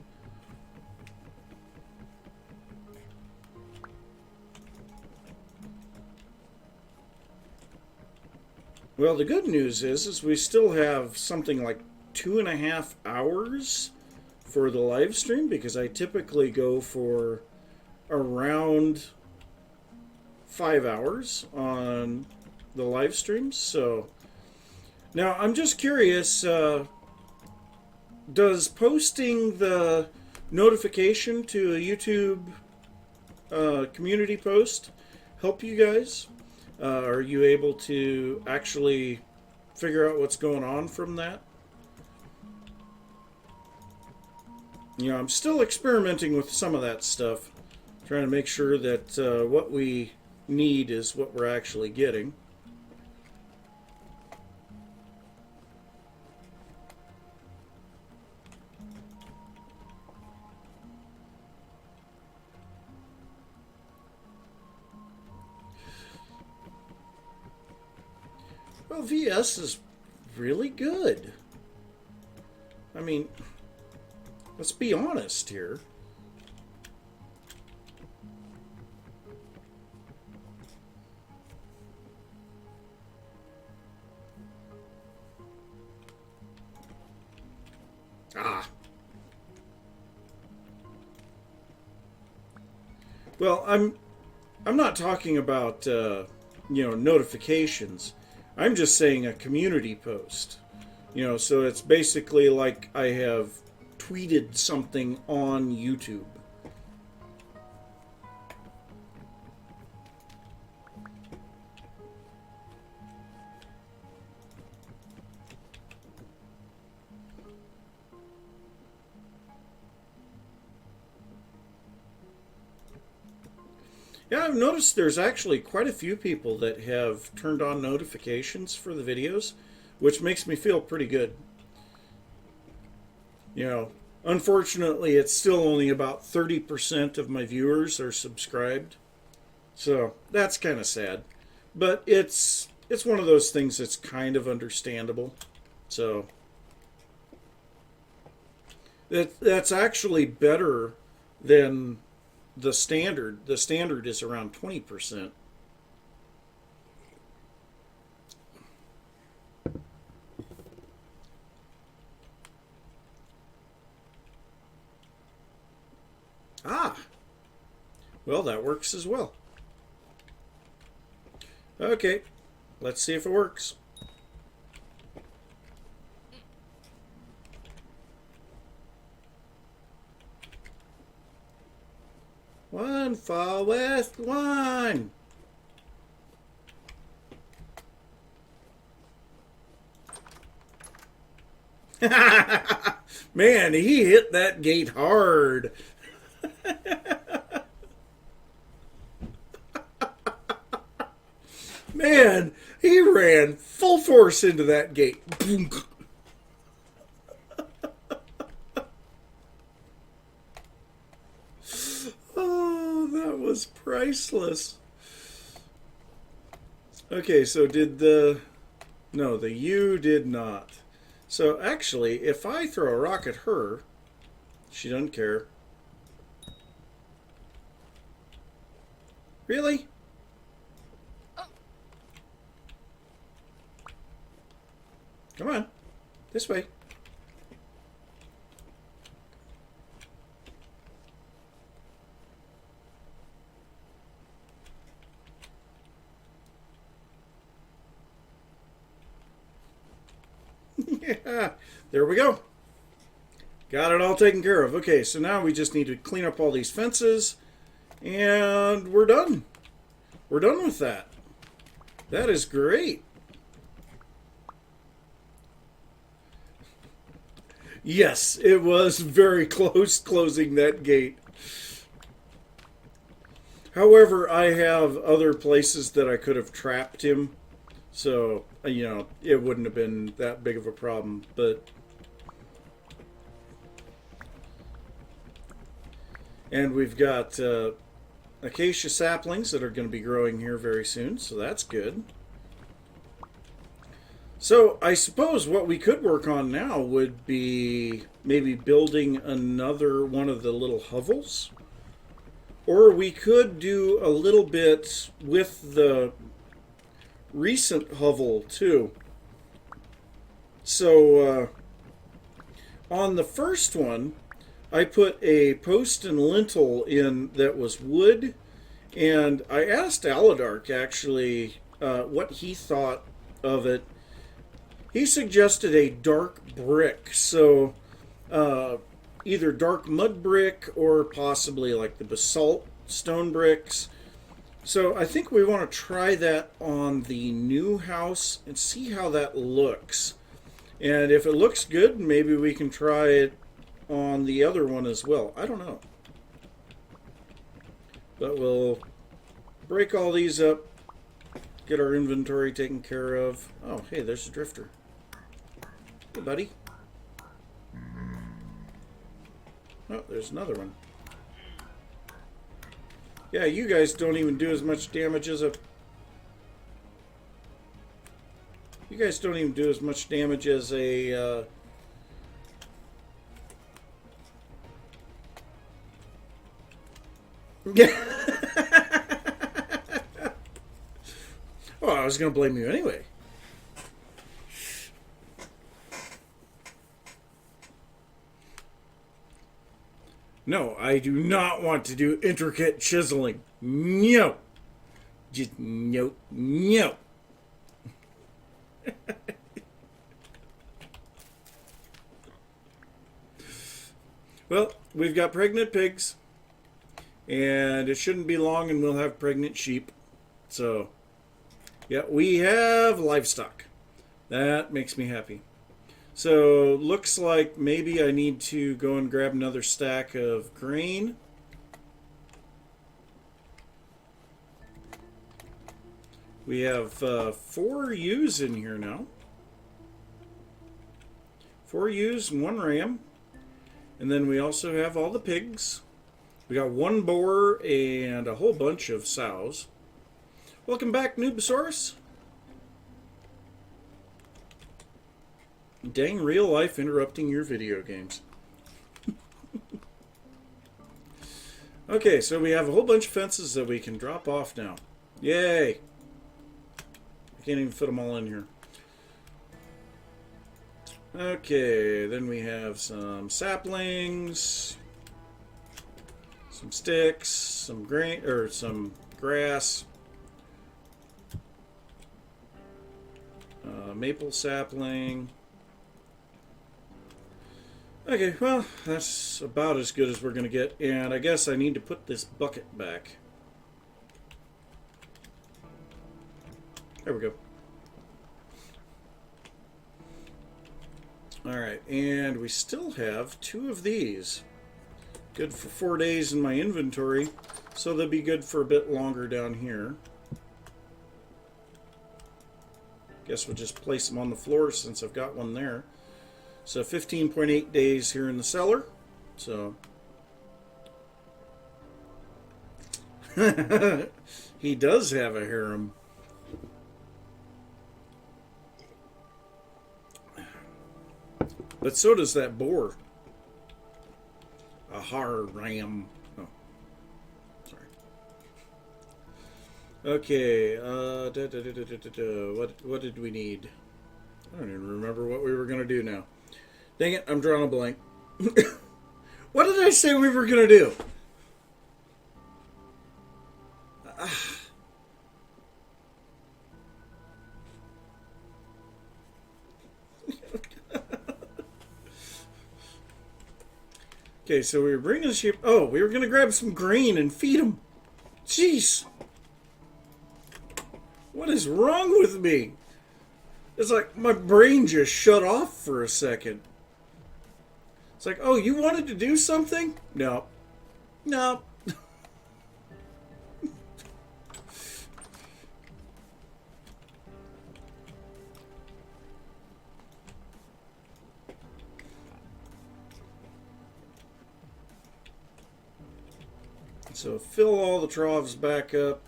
Well, the good news is we still have something like 2.5 hours for the live stream, because I typically go for around 5 hours on the live streams. So now I'm just curious, does posting the notification to a YouTube community post help you guys? Are you able to actually figure out what's going on from that? You know, I'm still experimenting with some of that stuff, trying to make sure that what we need is what we're actually getting. Well, VS is really good. I mean, let's be honest here. Ah. Well, I'm not talking about notifications. I'm just saying a community post. You know, so it's basically like I have tweeted something on YouTube. Yeah, I've noticed there's actually quite a few people that have turned on notifications for the videos, which makes me feel pretty good. You know, unfortunately, it's still only about 30% of my viewers are subscribed. So, that's kind of sad. But it's one of those things that's kind of understandable. So, that's actually better than the standard. The standard is around 20%. Ah, well, that works as well. Okay, let's see if it works. One Far West one. Man, he hit that gate hard. Man, he ran full force into that gate. Oh, that was priceless. Okay, so did the... No, the U did not. So actually, if I throw a rock at her, she doesn't care. Really? Come on. This way. Yeah, there we go. Got it all taken care of. Okay, so now we just need to clean up all these fences, and we're done. We're done with that. That is great. Yes, it was very close closing that gate. However, I have other places that I could have trapped him. So, it wouldn't have been that big of a problem. And we've got acacia saplings that are going to be growing here very soon. So that's good. So I suppose what we could work on now would be maybe building another one of the little hovels. Or we could do a little bit with the recent hovel too. So on the first one, I put a post and lintel in that was wood. And I asked Aladark actually what he thought of it. He suggested a dark brick, so either dark mud brick or possibly like the basalt stone bricks. So I think we want to try that on the new house and see how that looks. And if it looks good, maybe we can try it on the other one as well. I don't know. But we'll break all these up, get our inventory taken care of. Oh, hey, there's a drifter. Hey, buddy. Oh, there's another one. Yeah, you guys don't even do as much damage as a... You guys don't even do as much damage as a... Oh, I was going to blame you anyway. No, I do not want to do intricate chiseling. No. Just no. No. Well, we've got pregnant pigs. And it shouldn't be long and we'll have pregnant sheep. So, yeah, we have livestock. That makes me happy. So, looks like maybe I need to go and grab another stack of grain. We have 4 ewes in here now. 4 ewes and 1 ram. And then we also have all the pigs. We got 1 boar and a whole bunch of sows. Welcome back, Noobosaurus. Dang real life interrupting your video games. Okay, so we have a whole bunch of fences that we can drop off now. Yay! I can't even fit them all in here. Okay, then we have some saplings, some sticks, some grain, or some grass, maple sapling. Okay, well, that's about as good as we're going to get. And I guess I need to put this bucket back. There we go. Alright, and we still have 2 of these. Good for 4 days in my inventory. So they'll be good for a bit longer down here. Guess we'll just place them on the floor since I've got one there. So 15.8 days here in the cellar. So he does have a harem. But so does that boar. A harem. Oh, sorry. Okay. What did we need? I don't even remember what we were gonna do now. Dang it, I'm drawing a blank. What did I say we were going to do? Okay, so we were bringing the sheep. Oh, we were going to grab some grain and feed them. Jeez. What is wrong with me? It's like my brain just shut off for a second. It's like, oh, you wanted to do something? No. No. So fill all the troughs back up.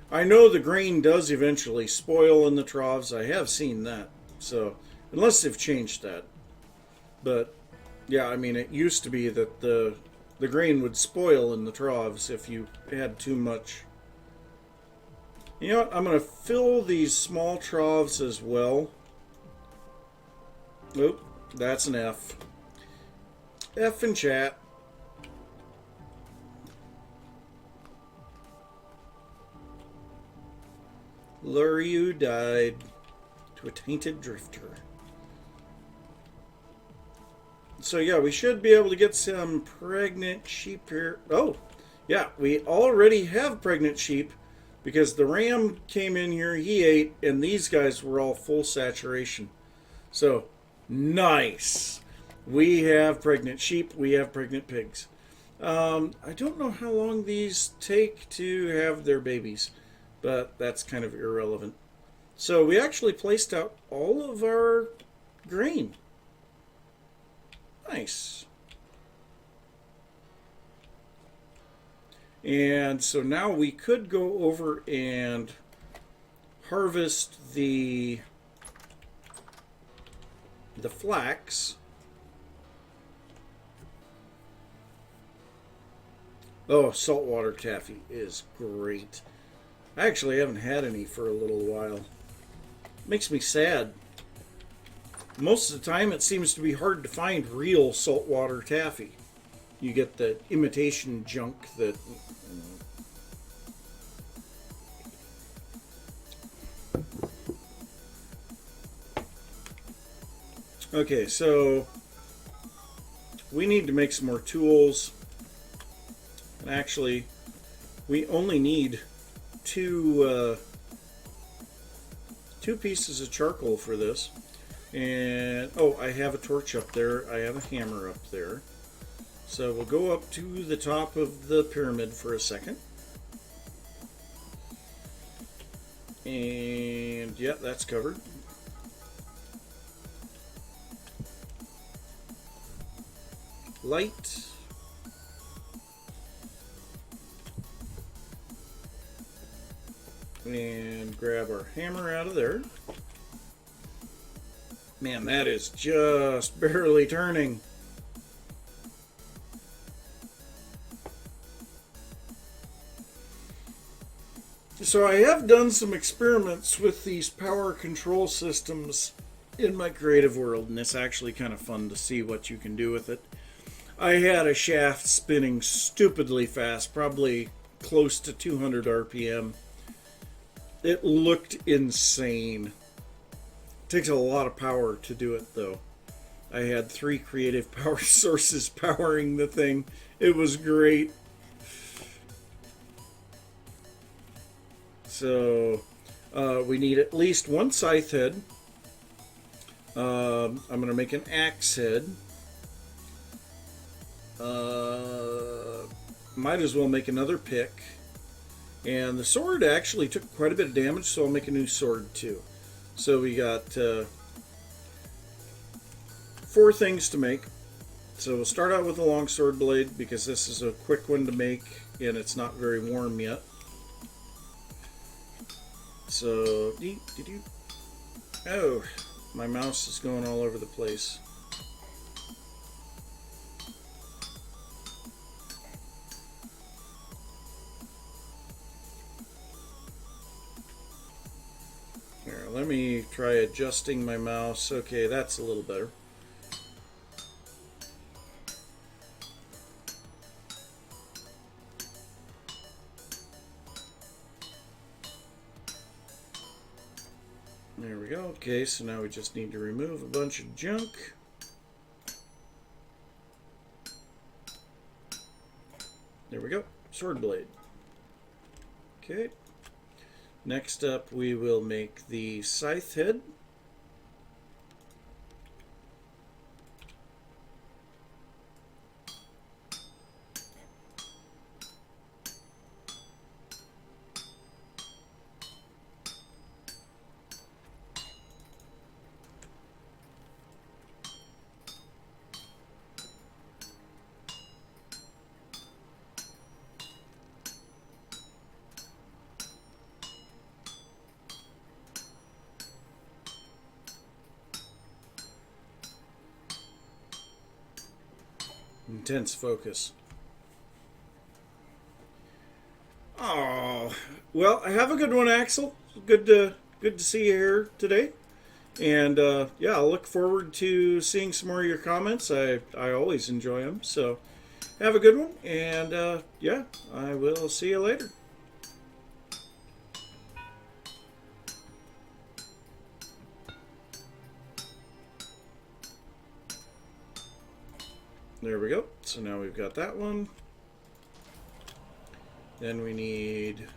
I know the grain does eventually spoil in the troughs. I have seen that. So, unless they've changed that. But, yeah, I mean, it used to be that the grain would spoil in the troughs if you had too much. You know what? I'm going to fill these small troughs as well. Oop, that's an F. F in chat. Lure you died to a tainted drifter. So yeah, we should be able to get some pregnant sheep here. Oh, yeah, we already have pregnant sheep because the ram came in here, he ate, and these guys were all full saturation. So, nice. We have pregnant sheep, we have pregnant pigs. I don't know how long these take to have their babies, but that's kind of irrelevant. So we actually placed out all of our grain. Nice. And so now we could go over and harvest the flax. Oh, saltwater taffy is great. I actually haven't had any for a little while. Makes me sad. Most of the time it seems to be hard to find real saltwater taffy. You get the imitation junk that... Okay, so we need to make some more tools. And actually, we only need two pieces of charcoal for this. And oh, I have a torch up there. I have a hammer up there. So we'll go up to the top of the pyramid for a second. And yeah, that's covered. Light. And grab our hammer out of there. Man, that is just barely turning. So I have done some experiments with these power control systems in my creative world, and it's actually kind of fun to see what you can do with it. I had a shaft spinning stupidly fast, probably close to 200 RPM. It looked insane. It takes a lot of power to do it, though. I had 3 creative power sources powering the thing. It was great. So, we need at least 1 scythe head. I'm going to make an axe head. Might as well make another pick. And the sword actually took quite a bit of damage, so I'll make a new sword too. So we got 4 things to make. So we'll start out with a long sword blade because this is a quick one to make and it's not very warm yet. So, oh, my mouse is going all over the place. Here, let me try adjusting my mouse. Okay, that's a little better. There we go. Okay, so now we just need to remove a bunch of junk. There we go. Sword blade. Okay. Next up, we will make the scythe head. Intense focus. Oh, well, have a good one, Axel. Good to see you here today. And yeah, I'll look forward to seeing some more of your comments. I always enjoy them. So have a good one, and yeah, I will see you later. There we go. So now we've got that one. Then we need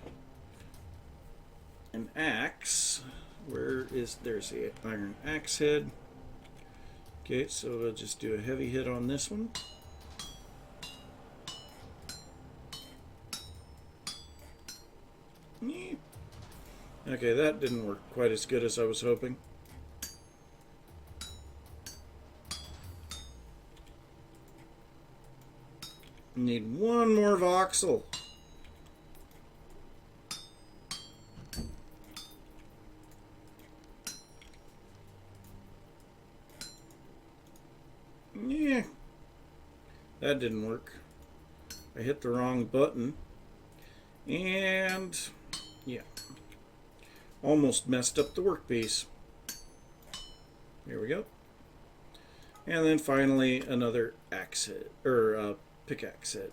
an axe. There's the iron axe head. Okay, so we'll just do a heavy hit on this one. Okay, that didn't work quite as good as I was hoping. Need one more voxel. Yeah, that didn't work. I hit the wrong button. And yeah, almost messed up the workpiece. Here we go. And then finally another axe head, or pickaxe head.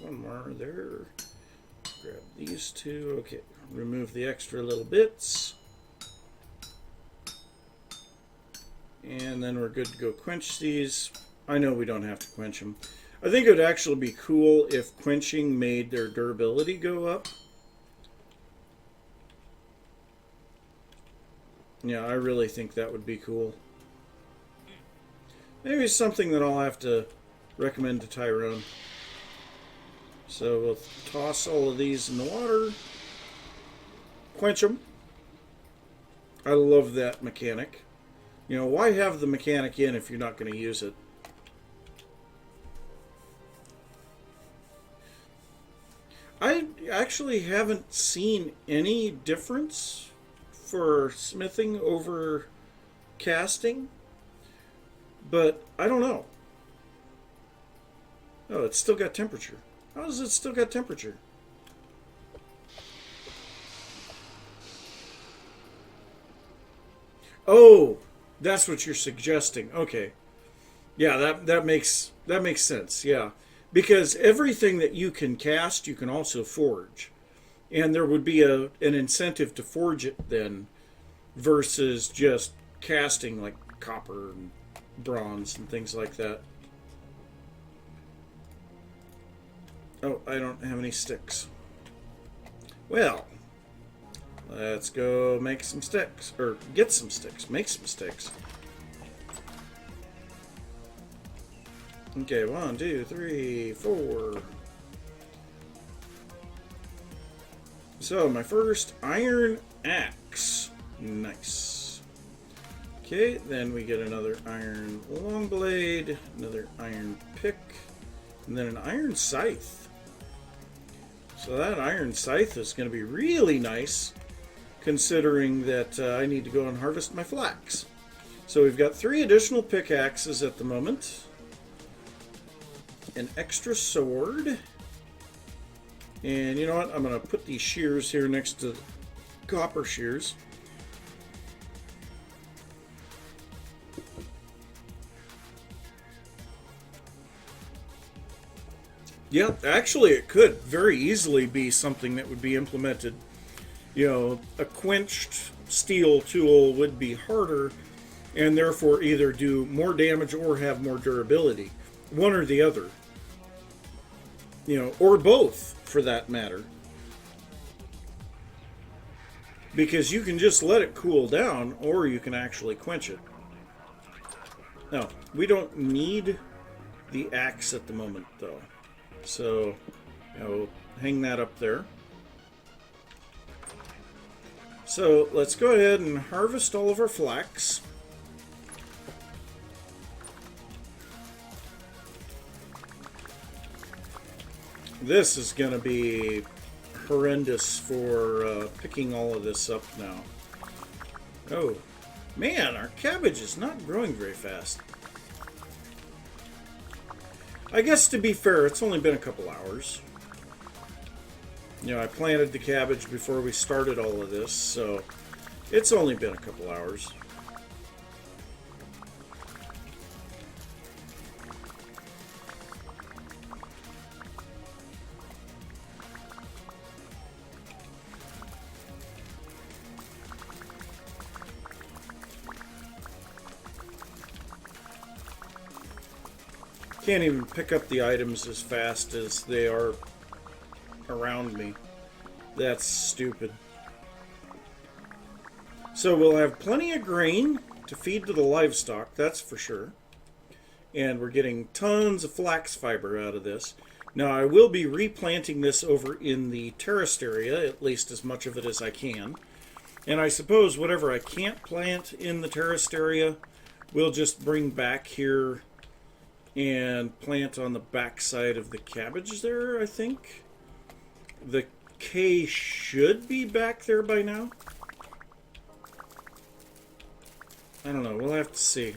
One more there. Grab these two. Okay, remove the extra little bits. And then we're good to go quench these. I know we don't have to quench them. I think it would actually be cool if quenching made their durability go up. Yeah, I really think that would be cool. Maybe it's something that I'll have to recommend to Tyrone. So we'll toss all of these in the water. Quench them. I love that mechanic. You know, why have the mechanic in if you're not going to use it? I actually haven't seen any difference for smithing over casting, but I don't know. Oh, it's still got temperature. How does it still got temperature? Oh, that's what you're suggesting. Okay. Yeah, that makes sense. Yeah. Because everything that you can cast, you can also forge. And there would be an incentive to forge it then versus just casting like copper and bronze and things like that. Oh, I don't have any sticks. Well, let's go make some sticks. Or get some sticks. Make some sticks. Okay, 1, 2, 3, 4. So, my first iron axe. Nice. Okay, then we get another iron long blade, another iron pick, and then an iron scythe. So that iron scythe is going to be really nice, considering that I need to go and harvest my flax. So we've got 3 additional pickaxes at the moment. An extra sword. And you know what? I'm going to put these shears here next to copper shears. Yeah, actually it could very easily be something that would be implemented. You know, a quenched steel tool would be harder and therefore either do more damage or have more durability. One or the other. You know, or both for that matter. Because you can just let it cool down or you can actually quench it. No, we don't need the axe at the moment though. So, you know, hang that up there. So let's go ahead and harvest all of our flax. This is going to be horrendous for picking all of this up now. Oh, man, our cabbage is not growing very fast. I guess to be fair, it's only been a couple hours. You know, I planted the cabbage before we started all of this, so it's only been a couple hours. Can't even pick up the items as fast as they are around me. That's stupid. So we'll have plenty of grain to feed to the livestock, that's for sure. And we're getting tons of flax fiber out of this. Now I will be replanting this over in the terraced area, at least as much of it as I can. And I suppose whatever I can't plant in the terraced area, we'll just bring back here and plant on the back side of the cabbage there, I think. The K should be back there by now. I don't know, we'll have to see.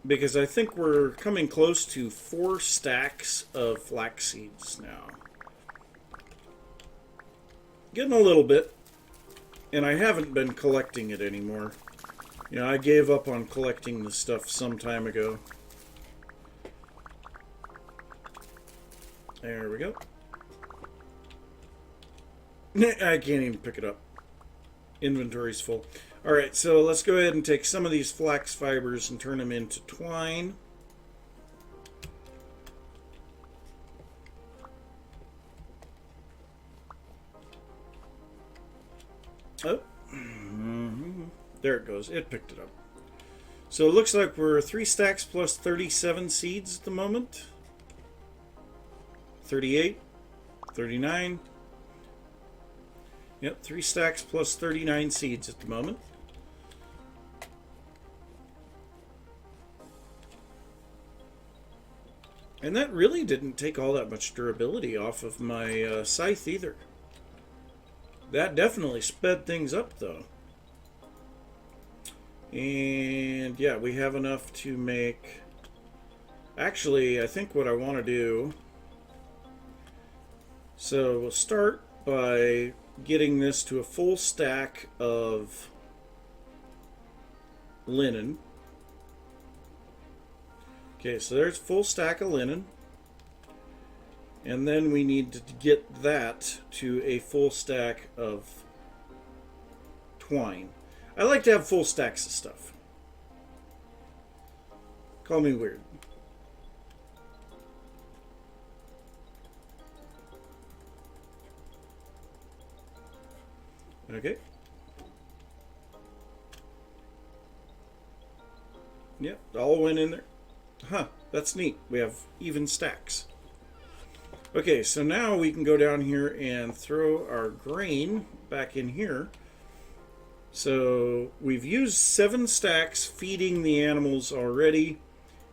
Because I think we're coming close to 4 stacks of flax seeds now. Getting a little bit, and I haven't been collecting it anymore. You know, I gave up on collecting this stuff some time ago. There we go. I can't even pick it up. Inventory's full. Alright, so let's go ahead and take some of these flax fibers and turn them into twine. Oh. There it goes. It picked it up. So it looks like we're 3 stacks plus 37 seeds at the moment. 38, 39. Yep, 3 stacks plus 39 seeds at the moment. And that really didn't take all that much durability off of my scythe either. That definitely sped things up though. And yeah, we have enough to make... Actually, I think what I want to do... So we'll start by getting this to a full stack of linen. Okay, so there's a full stack of linen. And then we need to get that to a full stack of twine. I like to have full stacks of stuff. Call me weird. Okay. Yep, all went in there. Huh, that's neat. We have even stacks. Okay, so now we can go down here and throw our grain back in here. So we've used 7 stacks feeding the animals already,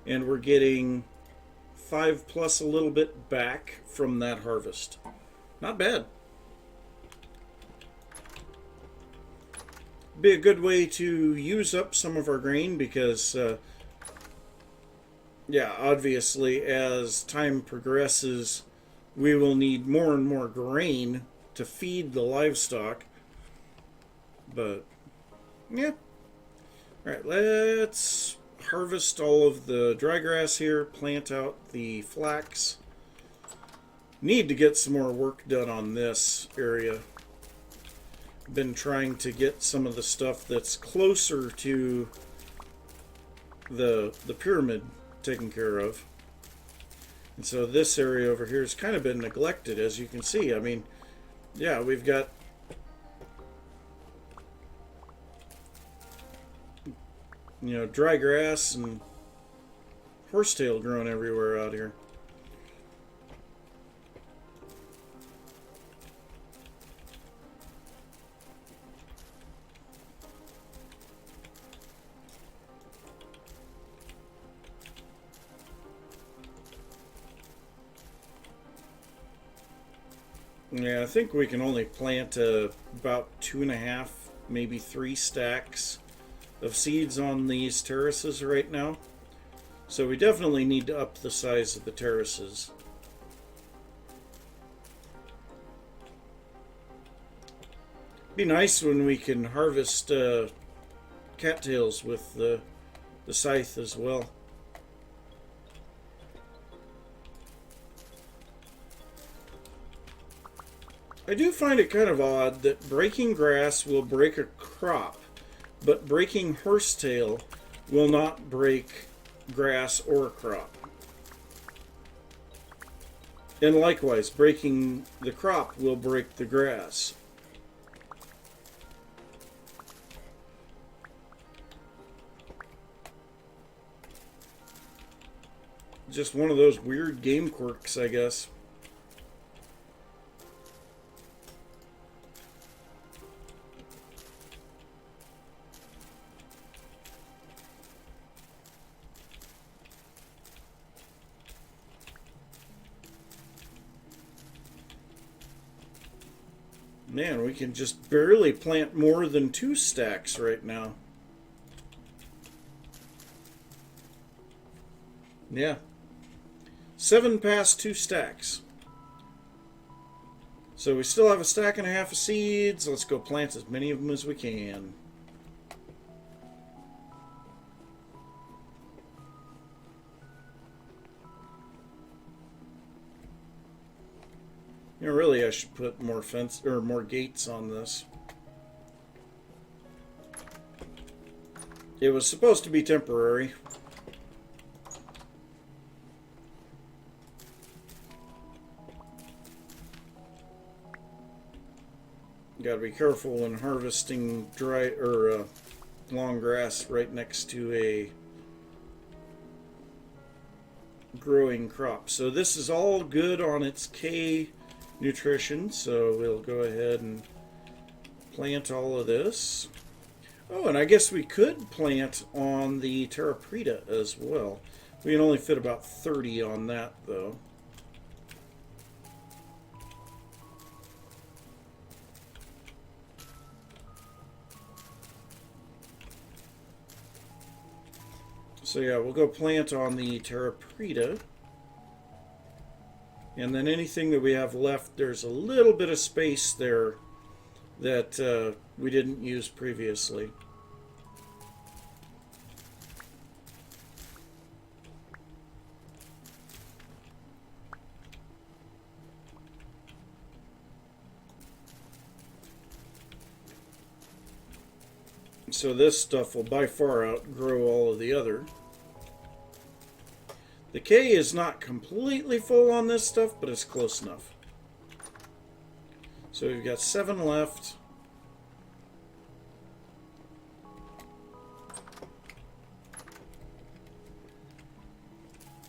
and we're getting 5 plus a little bit back from that harvest. Not bad. Be a good way to use up some of our grain because, yeah, obviously as time progresses, we will need more and more grain to feed the livestock. But, yeah. Alright, let's harvest all of the dry grass here, plant out the flax. Need to get some more work done on this area. Been trying to get some of the stuff that's closer to the pyramid taken care of. And so this area over here has kind of been neglected, as you can see. I mean, yeah, we've got dry grass and horsetail growing everywhere out here. Yeah, I think we can only plant about 2.5, maybe 3 stacks of seeds on these terraces right now. So we definitely need to up the size of the terraces. Be nice when we can harvest cattails with the scythe as well. I do find it kind of odd that breaking grass will break a crop, but breaking horsetail will not break grass or crop. And likewise, breaking the crop will break the grass. Just one of those weird game quirks, I guess. Man, we can just barely plant more than 2 stacks right now. Yeah. 7 past 2 stacks. So we still have a stack and a half of seeds. Let's go plant as many of them as we can. You know, really, I should put more fence or more gates on this. It was supposed to be temporary. Got to be careful when harvesting dry or long grass right next to a growing crop. So this is all good on its K nutrition, so we'll go ahead and plant all of this. Oh, and I guess we could plant on the Terra Preta as well. We can only fit about 30 on that, though. So yeah, we'll go plant on the Terra Preta. And then anything that we have left, there's a little bit of space there that we didn't use previously. So this stuff will by far outgrow all of the other. The K is not completely full on this stuff, but it's close enough. So we've got 7 left.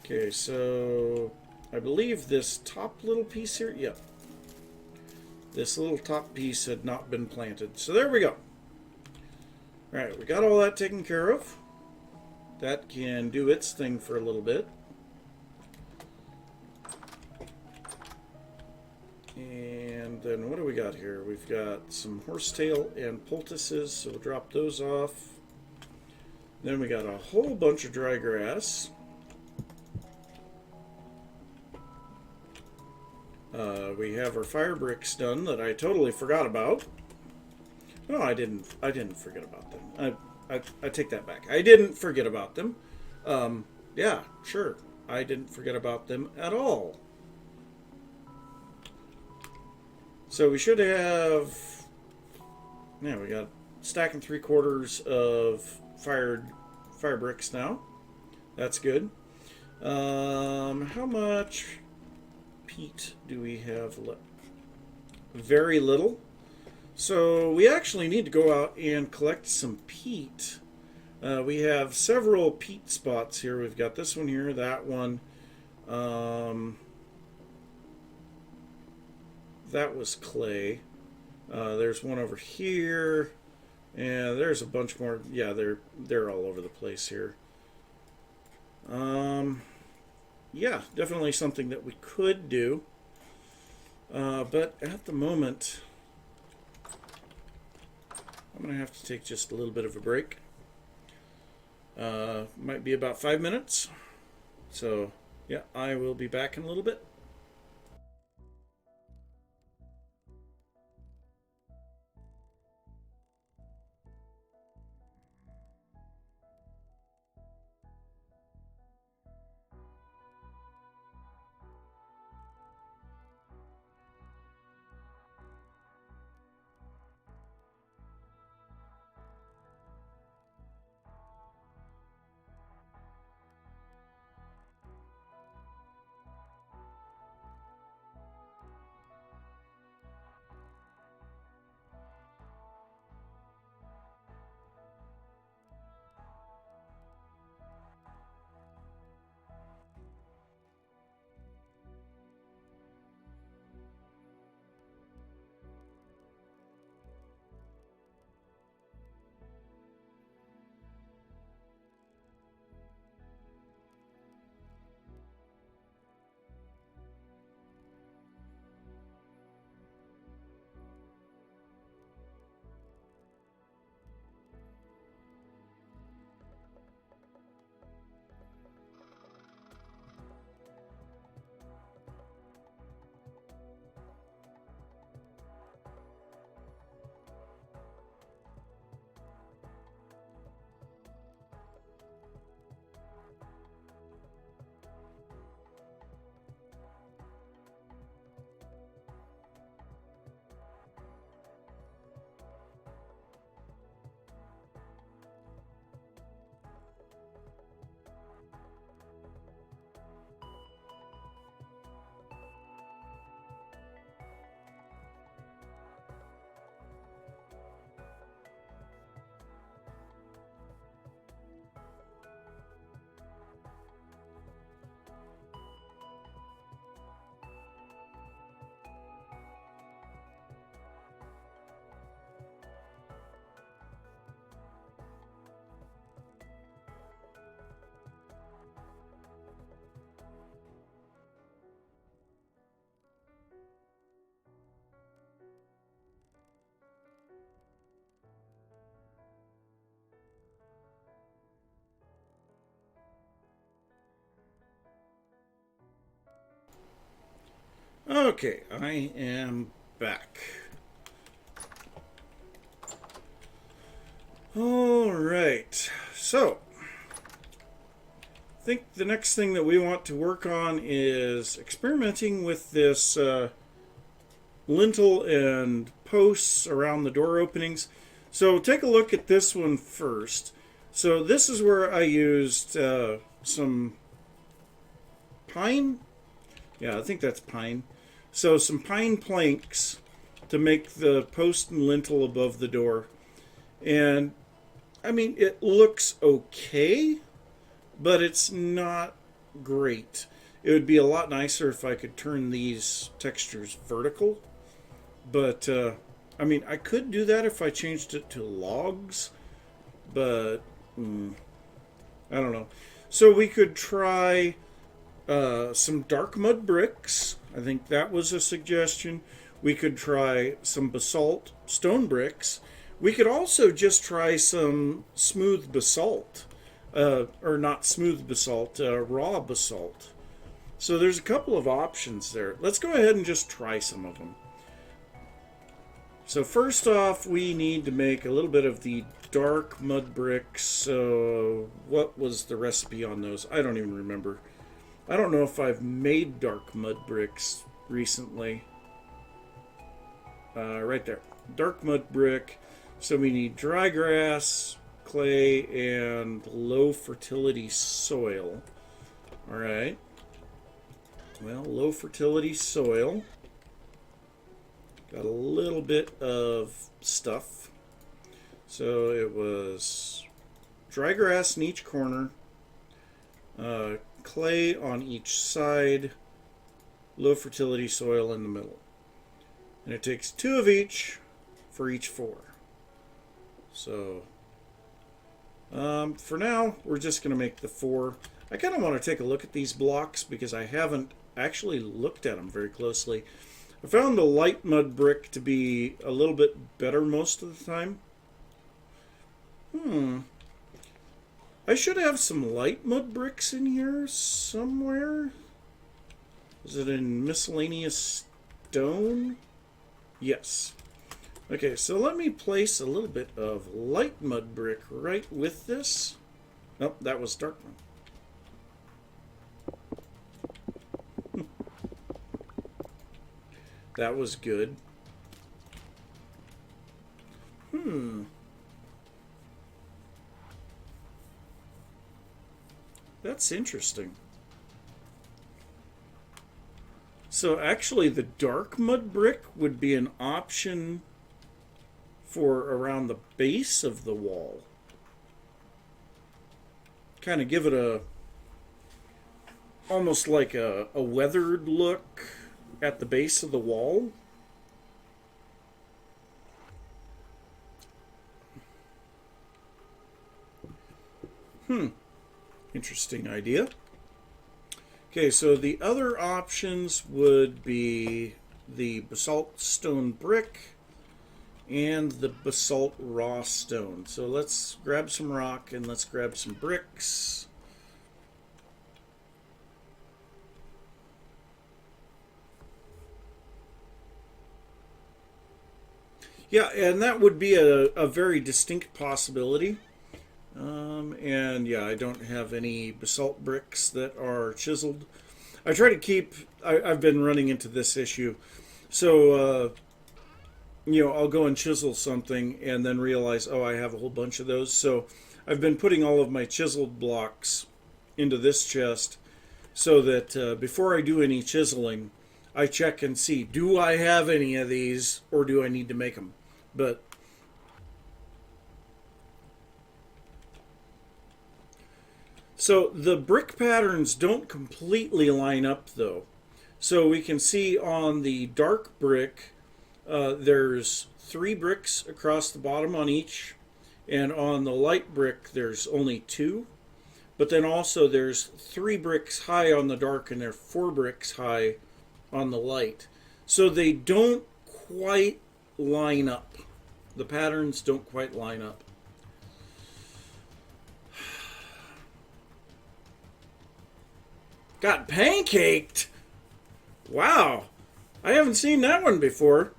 Okay, so I believe this top little piece here, yep. This little top piece had not been planted. So there we go. Alright, we got all that taken care of. That can do its thing for a little bit. And then what do we got here? We've got some horsetail and poultices, so we'll drop those off. Then we got a whole bunch of dry grass. We have our fire bricks done that I totally forgot about. No, I didn't forget about them. I take that back. I didn't forget about them. Yeah, sure. I didn't forget about them at all. So we should have, yeah, we got stack and 3/4 of fire bricks now. That's good. How much peat do we have left? Very little. So we actually need to go out and collect some peat. We have several peat spots here. We've got this one here, that one. That was clay. There's one over here, and there's a bunch more. Yeah, they're all over the place here. Yeah, definitely something that we could do. But at the moment, I'm going to have to take just a little bit of a break. Might be about 5 minutes. So, yeah, I will be back in a little bit. Okay, I am back. All right, so I think the next thing that we want to work on is experimenting with this lintel and posts around the door openings. So take a look at this one first. So this is where I used some pine. Yeah, I think that's pine. So some pine planks to make the post and lintel above the door. And I mean, it looks okay, but it's not great. It would be a lot nicer if I could turn these textures vertical. But, I mean, I could do that if I changed it to logs, but I don't know. So we could try some dark mud bricks. I think that was a suggestion. We could try some basalt stone bricks. We could also just try some smooth basalt. Or not smooth basalt, raw basalt. So there's a couple of options there. Let's go ahead and just try some of them. So first off, we need to make a little bit of the dark mud bricks. So what was the recipe on those? I don't even remember. I don't know if I've made dark mud bricks recently. Right there. Dark mud brick. So we need dry grass, clay, and low fertility soil. Alright. Well, low fertility soil. Got a little bit of stuff. So it was dry grass in each corner, clay on each side, low fertility soil in the middle. And it takes 2 of each for each 4. So for now, we're just going to make the 4. I kind of want to take a look at these blocks because I haven't actually looked at them very closely. I found the light mud brick to be a little bit better most of the time. I should have some light mud bricks in here somewhere. Is it in miscellaneous stone? Yes. Okay, so let me place a little bit of light mud brick right with this. Nope, that was dark mud. That was good. That's interesting. So actually the dark mud brick would be an option for around the base of the wall. Kind of give it a almost like a weathered look at the base of the wall. Interesting idea. Okay, so the other options would be the basalt stone brick and the basalt raw stone. So let's grab some rock and let's grab some bricks. Yeah, and that would be a very distinct possibility. And yeah, I don't have any basalt bricks that are chiseled. I try to keep, I've been running into this issue. So, you know, I'll go and chisel something and then realize, oh, I have a whole bunch of those. So I've been putting all of my chiseled blocks into this chest so that before I do any chiseling, I check and see, do I have any of these or do I need to make them? But so the brick patterns don't completely line up though. So we can see on the dark brick, there's 3 bricks across the bottom on each. And on the light brick, there's only 2. But then also there's 3 bricks high on the dark and there are 4 bricks high on the light. So they don't quite line up. The patterns don't quite line up. Got pancaked? Wow. I haven't seen that one before.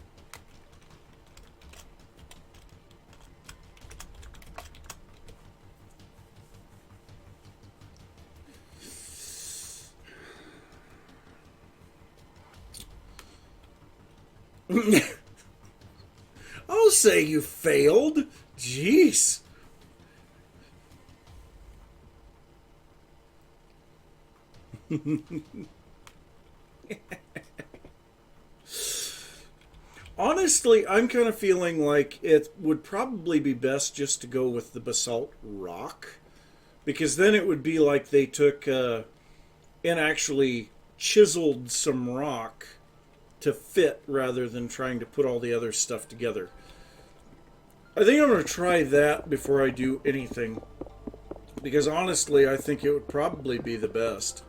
I'll say you failed. Jeez. Honestly, I'm kind of feeling like it would probably be best just to go with the basalt rock, because then it would be like they took and actually chiseled some rock to fit rather than trying to put all the other stuff together. I think I'm going to try that before I do anything, because honestly, I think it would probably be the best.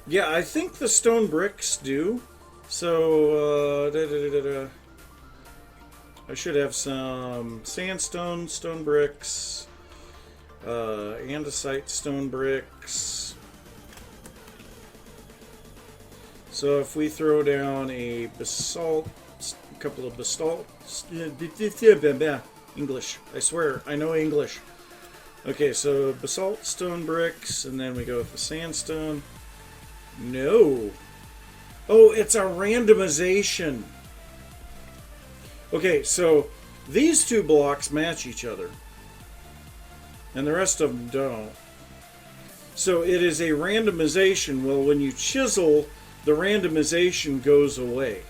Yeah, I think the stone bricks do. So, I should have some sandstone, stone bricks, andesite stone bricks. So if we throw down a basalt, a couple of basalt, English, I swear, I know English. Okay, so basalt stone bricks, and then we go with the sandstone. No. Oh, it's a randomization. Okay, so these 2 blocks match each other, and the rest of them don't. So it is a randomization. Well, when you chisel, the randomization goes away.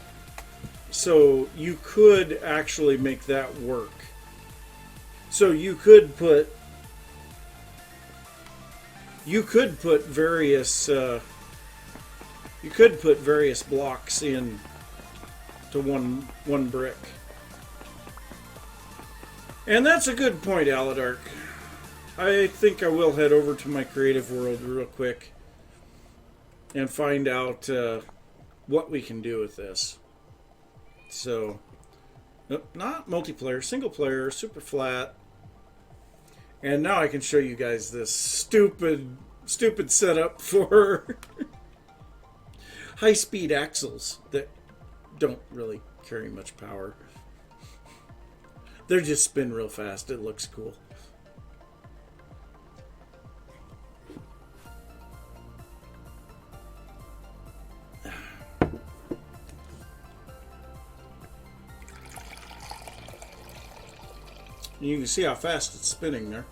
So you could actually make that work. So you could put various various blocks in to one brick. And that's a good point, Aladark. I think I will head over to my creative world real quick and find out what we can do with this. So, nope, not multiplayer, single player, super flat. And now I can show you guys this stupid setup for high-speed axles that don't really carry much power. They just spin real fast. It looks cool. You can see how fast it's spinning there.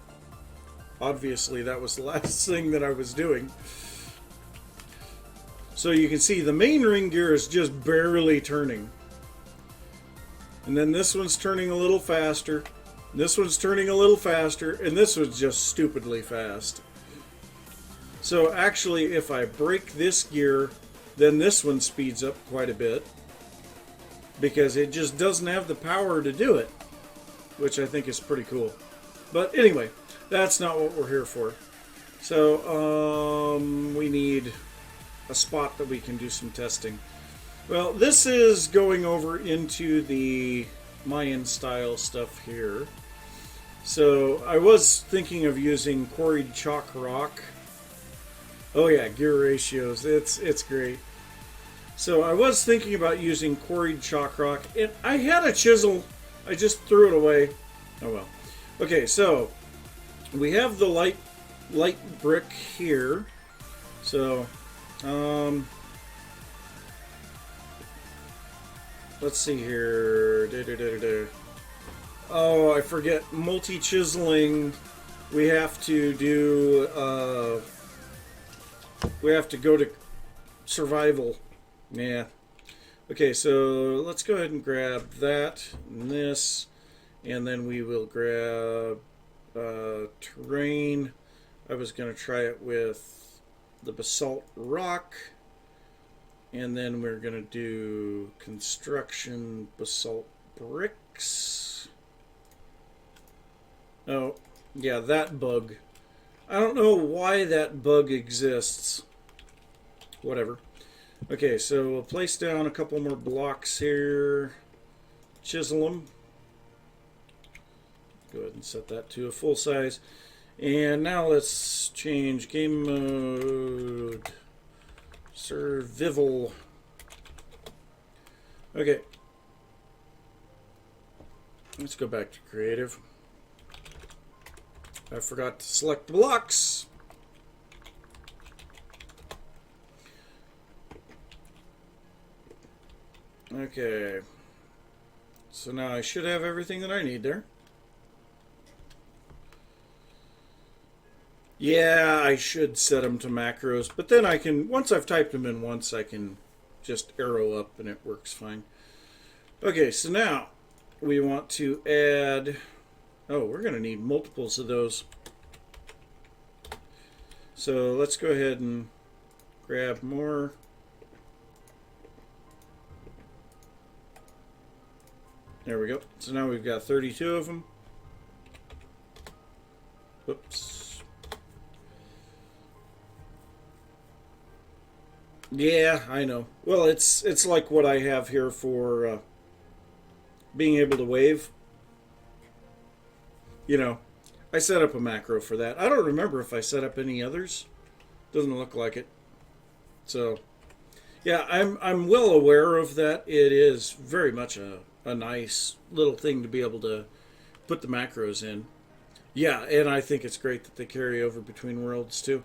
Obviously, that was the last thing that I was doing. So you can see the main ring gear is just barely turning. And then this one's turning a little faster. This one's turning a little faster. And this one's just stupidly fast. So actually, if I break this gear, then this one speeds up quite a bit. Because it just doesn't have the power to do it. Which I think is pretty cool. But anyway, that's not what we're here for. So, we need a spot that we can do some testing. Well, this is going over into the Mayan style stuff here. So, I was thinking of using quarried chalk rock. Oh yeah, gear ratios. It's great. So, I was thinking about using quarried chalk rock. And I had a chisel. I just threw it away. Oh well. Okay, so we have the light brick here. So, let's see here. Oh, I forget. Multi-chiseling. We have to do. We have to go to survival. Yeah. Okay, so let's go ahead and grab that and this, and then we will grab terrain. I was going to try it with the basalt rock, and then we're going to do construction basalt bricks. Oh, yeah, that bug. I don't know why that bug exists. Whatever. Okay, so we'll place down a couple more blocks here. Chisel them. Go ahead and set that to a full size. And now let's change game mode. Survival. Okay. Let's go back to creative. I forgot to select the blocks. Okay, so now I should have everything that I need there. Yeah, I should set them to macros, but then I can, once I've typed them in once, I can just arrow up and it works fine. Okay, so now we want to add, oh, we're going to need multiples of those. So let's go ahead and grab more. There we go. So now we've got 32 of them. Whoops. Yeah, I know. Well, it's like what I have here for being able to wave. You know, I set up a macro for that. I don't remember if I set up any others. Doesn't look like it. So, yeah, I'm well aware of that. It is very much a nice little thing to be able to put the macros in. Yeah, and I think it's great that they carry over between worlds too.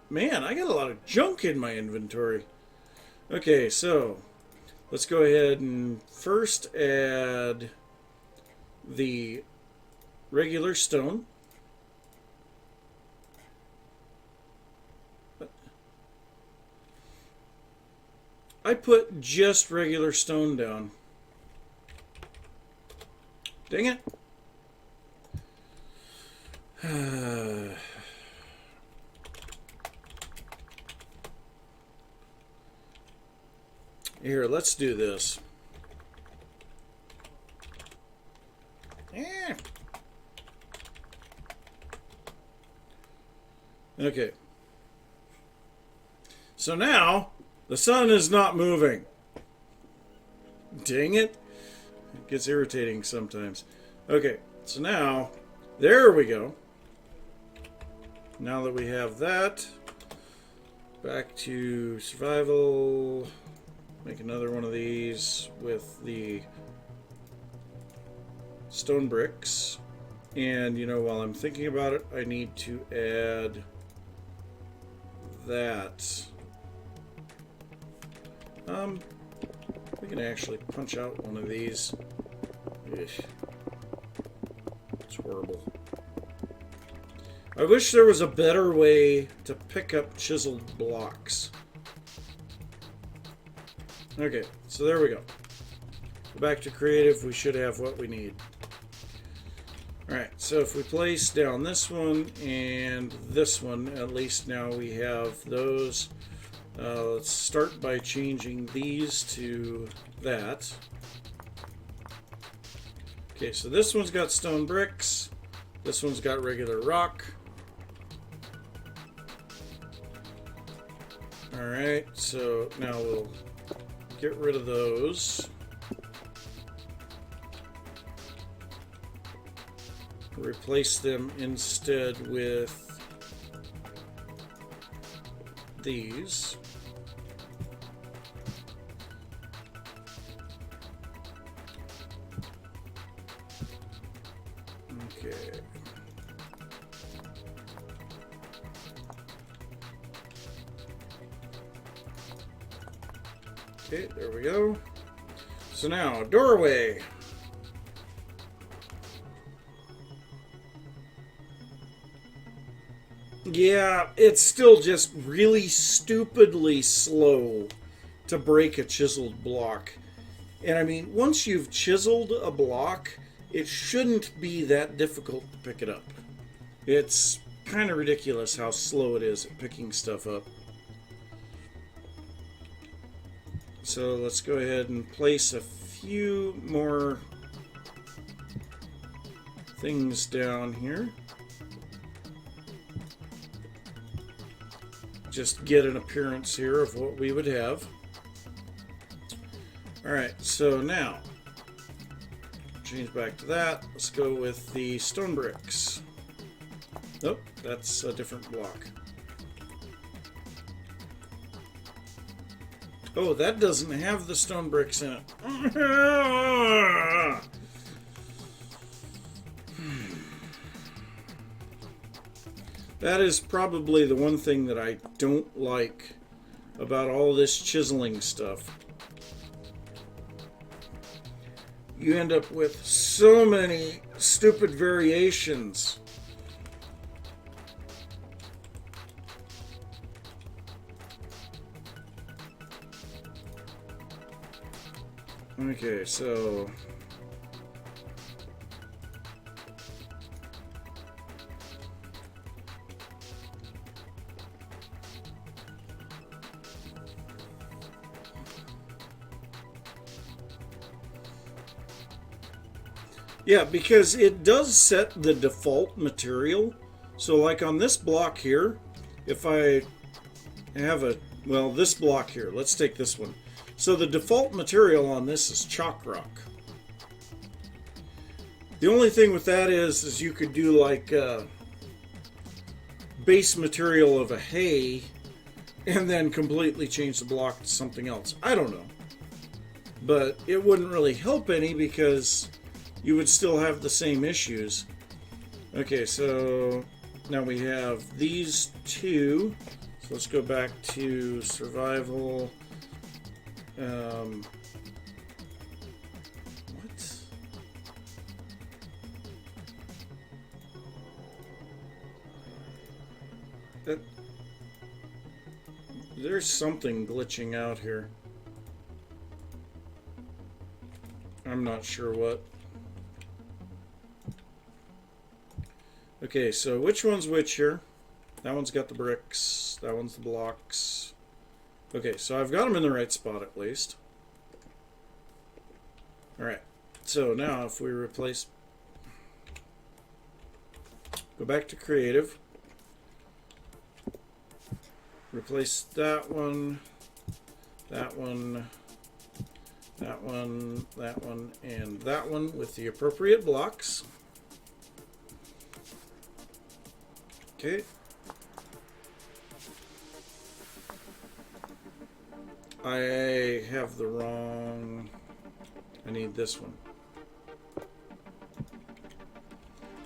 Man, I got a lot of junk in my inventory. Okay, so let's go ahead and first add the regular stone. I put just regular stone down. Dang it. Here, let's do this. Okay. So now, the sun is not moving. Dang it. It gets irritating sometimes. Okay, so now, there we go. Now that we have that, back to survival. Make another one of these with the stone bricks. And, you know, while I'm thinking about it, I need to add that. We can actually punch out one of these. Eesh. It's horrible. I wish there was a better way to pick up chiseled blocks. Okay, so there we go. Go back to creative, we should have what we need. Alright, so if we place down this one and this one, at least now we have those. Let's start by changing these to that. Okay, so this one's got stone bricks. This one's got regular rock. Alright, so now we'll get rid of those. Replace them instead with these. Okay. Okay, there we go. So now, doorway. Yeah, it's still just really stupidly slow to break a chiseled block. And I mean, once you've chiseled a block, it shouldn't be that difficult to pick it up. It's kind of ridiculous how slow it is at picking stuff up. So let's go ahead and place a few more things down here. Just get an appearance here of what we would have. Alright, so now, change back to that. Let's go with the stone bricks. Nope, that's a different block. Oh, that doesn't have the stone bricks in it. That is probably the one thing that I don't like about all this chiseling stuff. You end up with so many stupid variations. Okay, so yeah, because it does set the default material. So like on this block here, if I have a, well, this block here, let's take this one. So the default material on this is chalk rock. The only thing with that is you could do like base material of a hay and then completely change the block to something else. I don't know. But it wouldn't really help any because you would still have the same issues. Okay, so now we have these two. So let's go back to survival. What? There's something glitching out here. I'm not sure what. Okay, so which one's which here? That one's got the bricks. That one's the blocks. Okay, so I've got them in the right spot at least. Alright, so now if we replace... Go back to creative. replace that one, that one, that one, that one, and that one with the appropriate blocks. Okay. I have the wrong... I need this one.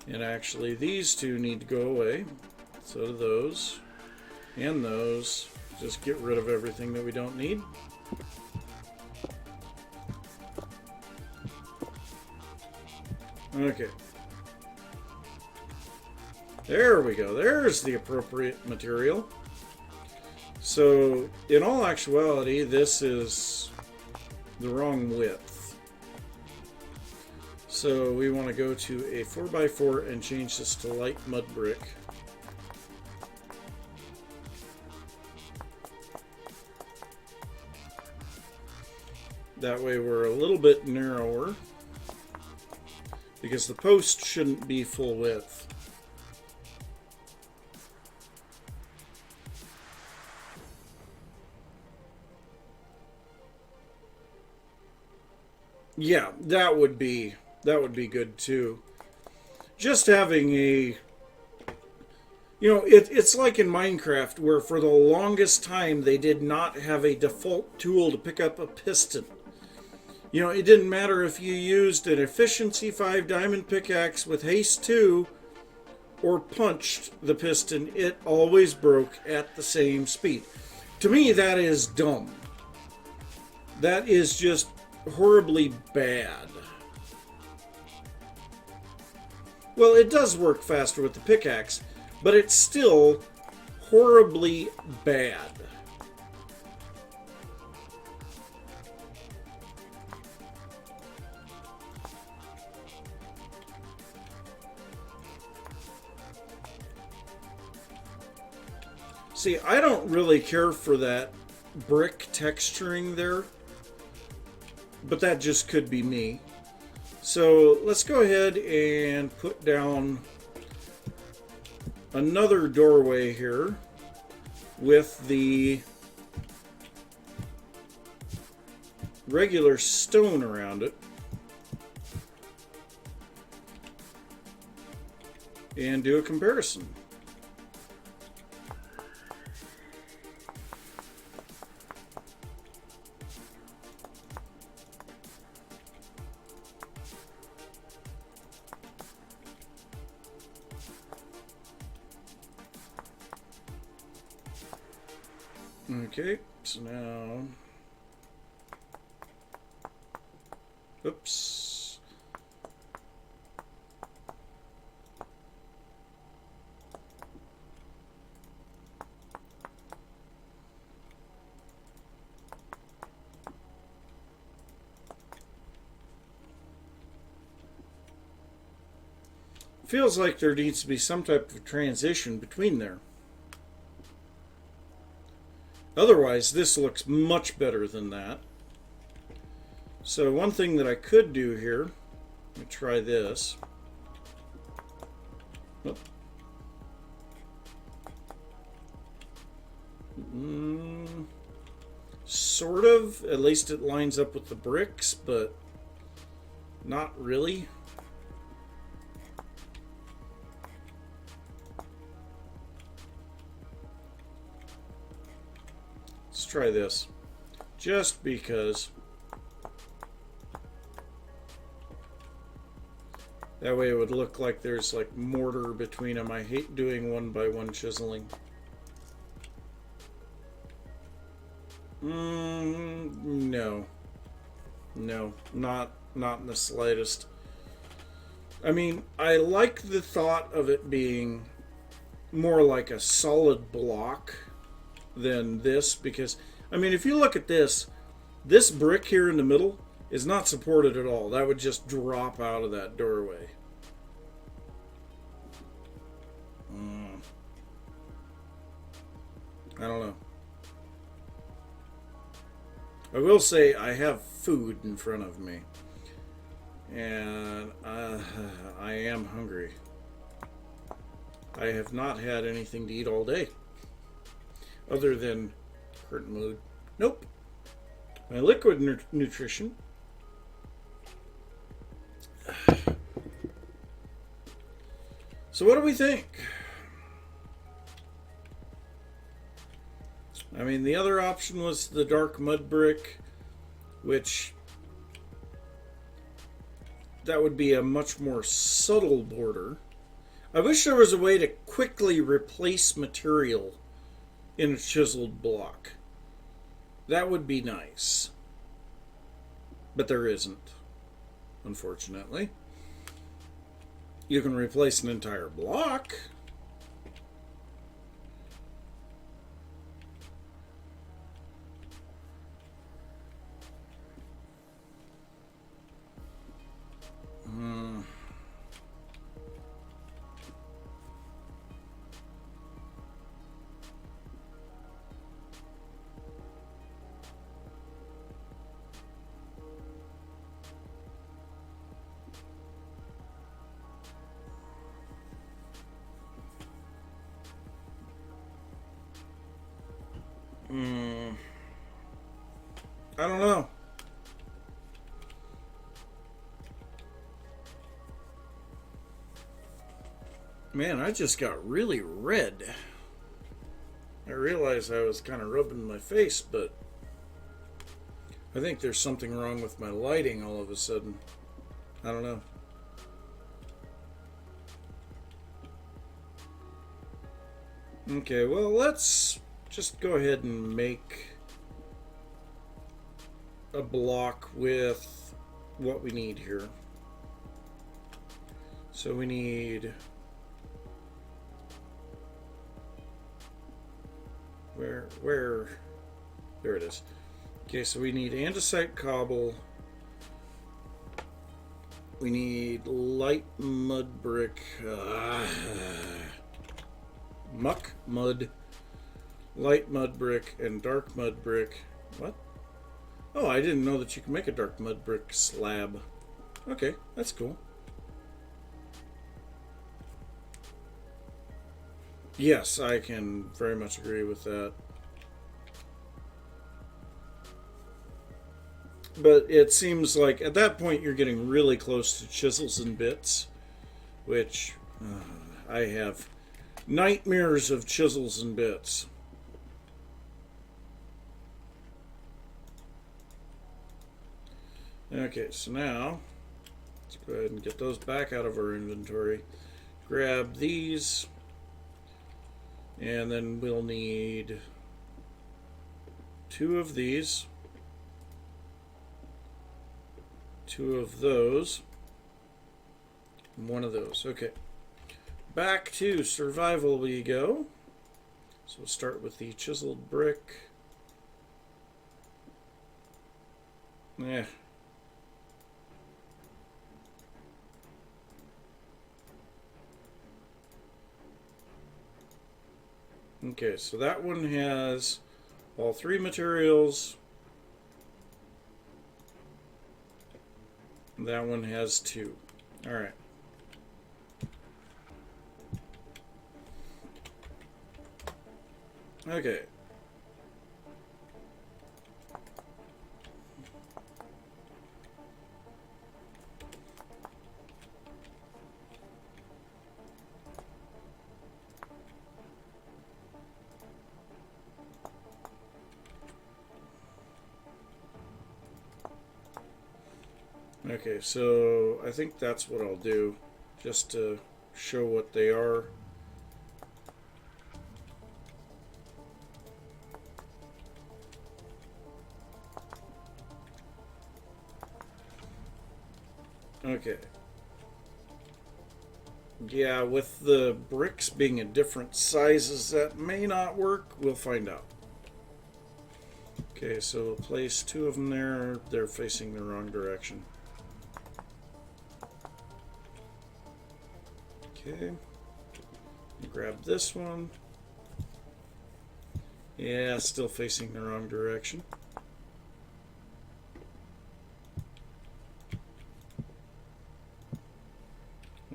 And actually, these two need to go away. So do those. And those. Just get rid of everything that we don't need. Okay. There we go. There's the appropriate material. So, in all actuality, this is the wrong width. So, we want to go to a 4x4 and change this to light mud brick. That way we're a little bit narrower, because the post shouldn't be full width. Yeah, that would be good too. Just having a, it's like in Minecraft, where for the longest time they did not have a default tool to pick up a piston. It didn't matter if you used an efficiency 5 diamond pickaxe with haste 2 or punched the piston, it always broke at the same speed. To me, that is dumb. That is just horribly bad. Well, it does work faster with the pickaxe, but it's still horribly bad. See, I don't really care for that brick texturing there, but that just could be me. So let's go ahead and put down another doorway here with the regular stone around it. And do a comparison. Okay, so now, oops. Feels like there needs to be some type of transition between there. Otherwise, this looks much better than that. So one thing that I could do here, let me try this. Oh. Sort of, at least it lines up with the bricks, but not really. Let's try this, just because. That way it would look like there's like mortar between them. I hate doing one by one chiseling. No. No, not in the slightest. I mean, I like the thought of it being more like a solid block than this, because, I mean, if you look at this brick here in the middle is not supported at all. That would just drop out of that doorway. I don't know. I will say I have food in front of me, and I am hungry. I have not had anything to eat all day. other than current mood. Nope. My liquid nutrition. So what do we think? I mean, the other option was the dark mud brick, which that would be a much more subtle border. I wish there was a way to quickly replace material in a chiseled block. That would be nice. But there isn't, unfortunately. You can replace an entire block. I don't know. Man, I just got really red. I realized I was kind of rubbing my face, but I think there's something wrong with my lighting all of a sudden. I don't know. Okay, well, let's just go ahead and make a block with what we need here. So we need... Where? There it is. Okay, so we need andesite cobble. We need light mud brick. Muck mud. Light mud brick and dark mud brick. What? Oh, I didn't know that you can make a dark mud brick slab. Okay, that's cool. Yes, I can very much agree with that. But it seems like at that point you're getting really close to chisels and bits, which I have nightmares of chisels and bits. Okay, so now let's go ahead and get those back out of our inventory. Grab these. And then we'll need 2 of these, 2 of those, and 1 of those. Okay. Back to survival we go. So we'll start with the chiseled brick. Yeah. Okay, so that one has all 3 materials. That one has 2. All right. Okay. Okay, so I think that's what I'll do, just to show what they are. Okay. Yeah, with the bricks being in different sizes, that may not work. We'll find out. Okay, so we'll place 2 of them there. They're facing the wrong direction. Okay, grab this one. Yeah, still facing the wrong direction.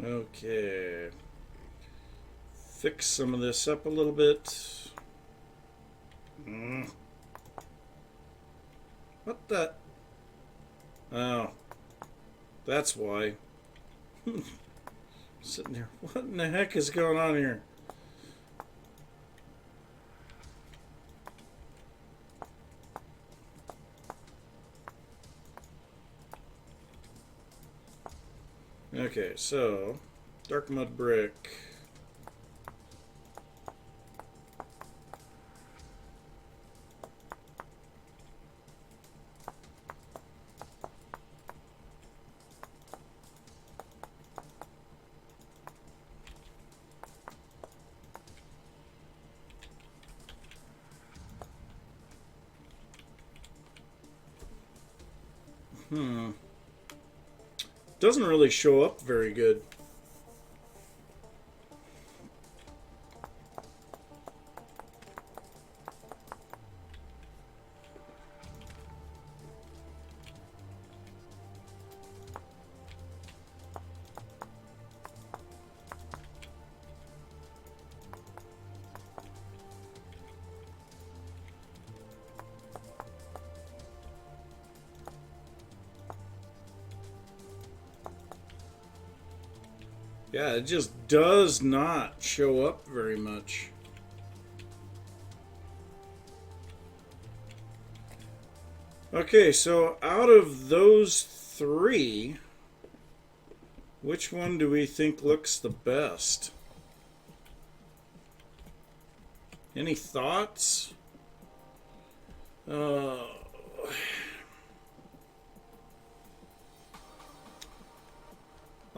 Okay, fix some of this up a little bit. Mm. What the? Oh, that's why. Sitting there. What in the heck is going on here? Okay, so dark mud brick. Doesn't really show up very good. Yeah, it just does not show up very much. Okay, so out of those three, which one do we think looks the best? Any thoughts?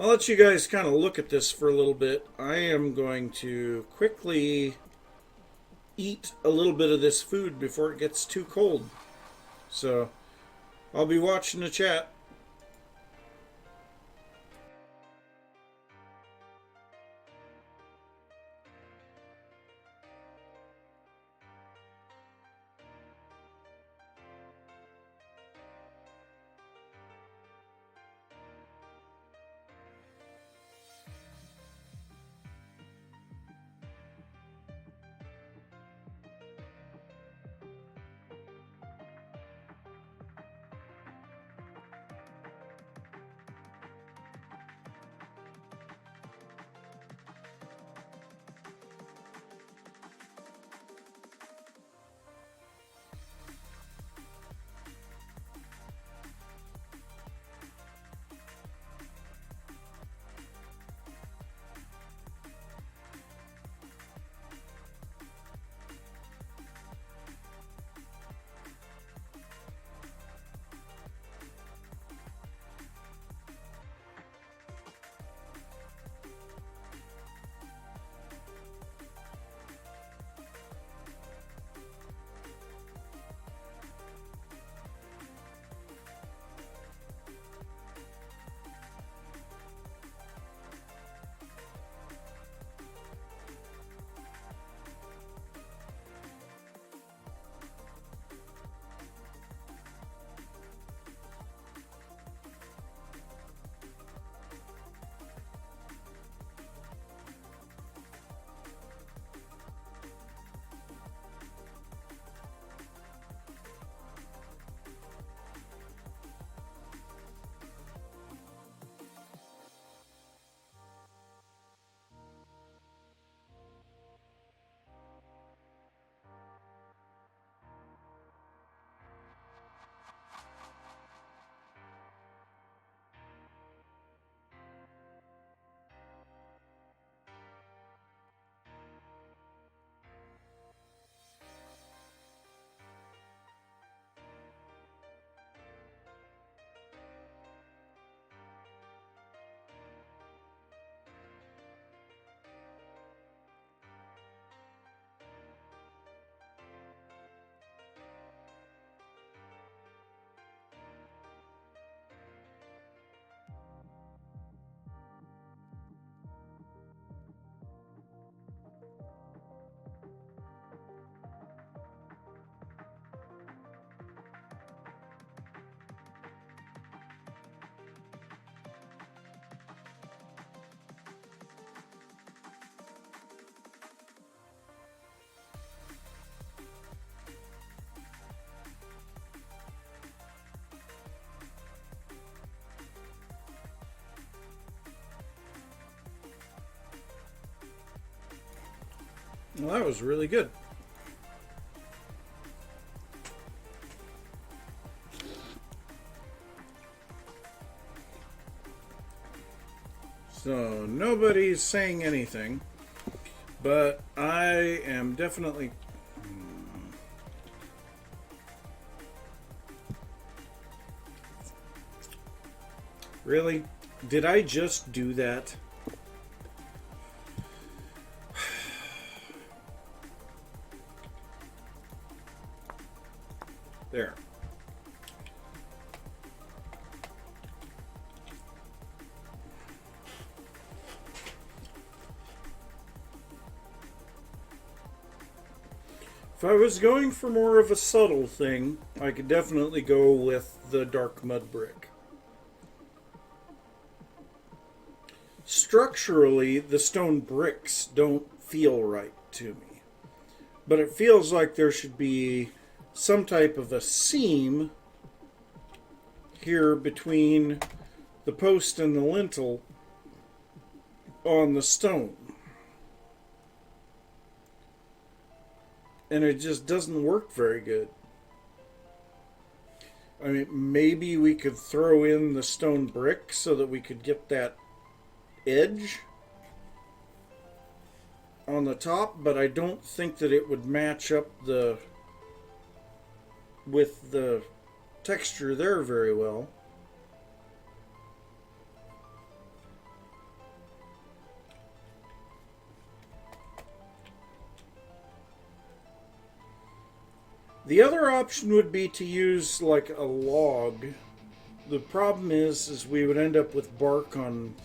I'll let you guys kind of look at this for a little bit. I am going to quickly eat a little bit of this food before it gets too cold. So I'll be watching the chat. Well, that was really good. So nobody's saying anything, but I am definitely... Really? Did I just do that? There. If I was going for more of a subtle thing, I could definitely go with the dark mud brick. Structurally, the stone bricks don't feel right to me. But it feels like there should be some type of a seam here between the post and the lintel on the stone. And it just doesn't work very good. I mean, maybe we could throw in the stone brick so that we could get that edge on the top, but I don't think that it would match up with the texture there very well. The other option would be to use like a log. The problem is we would end up with bark on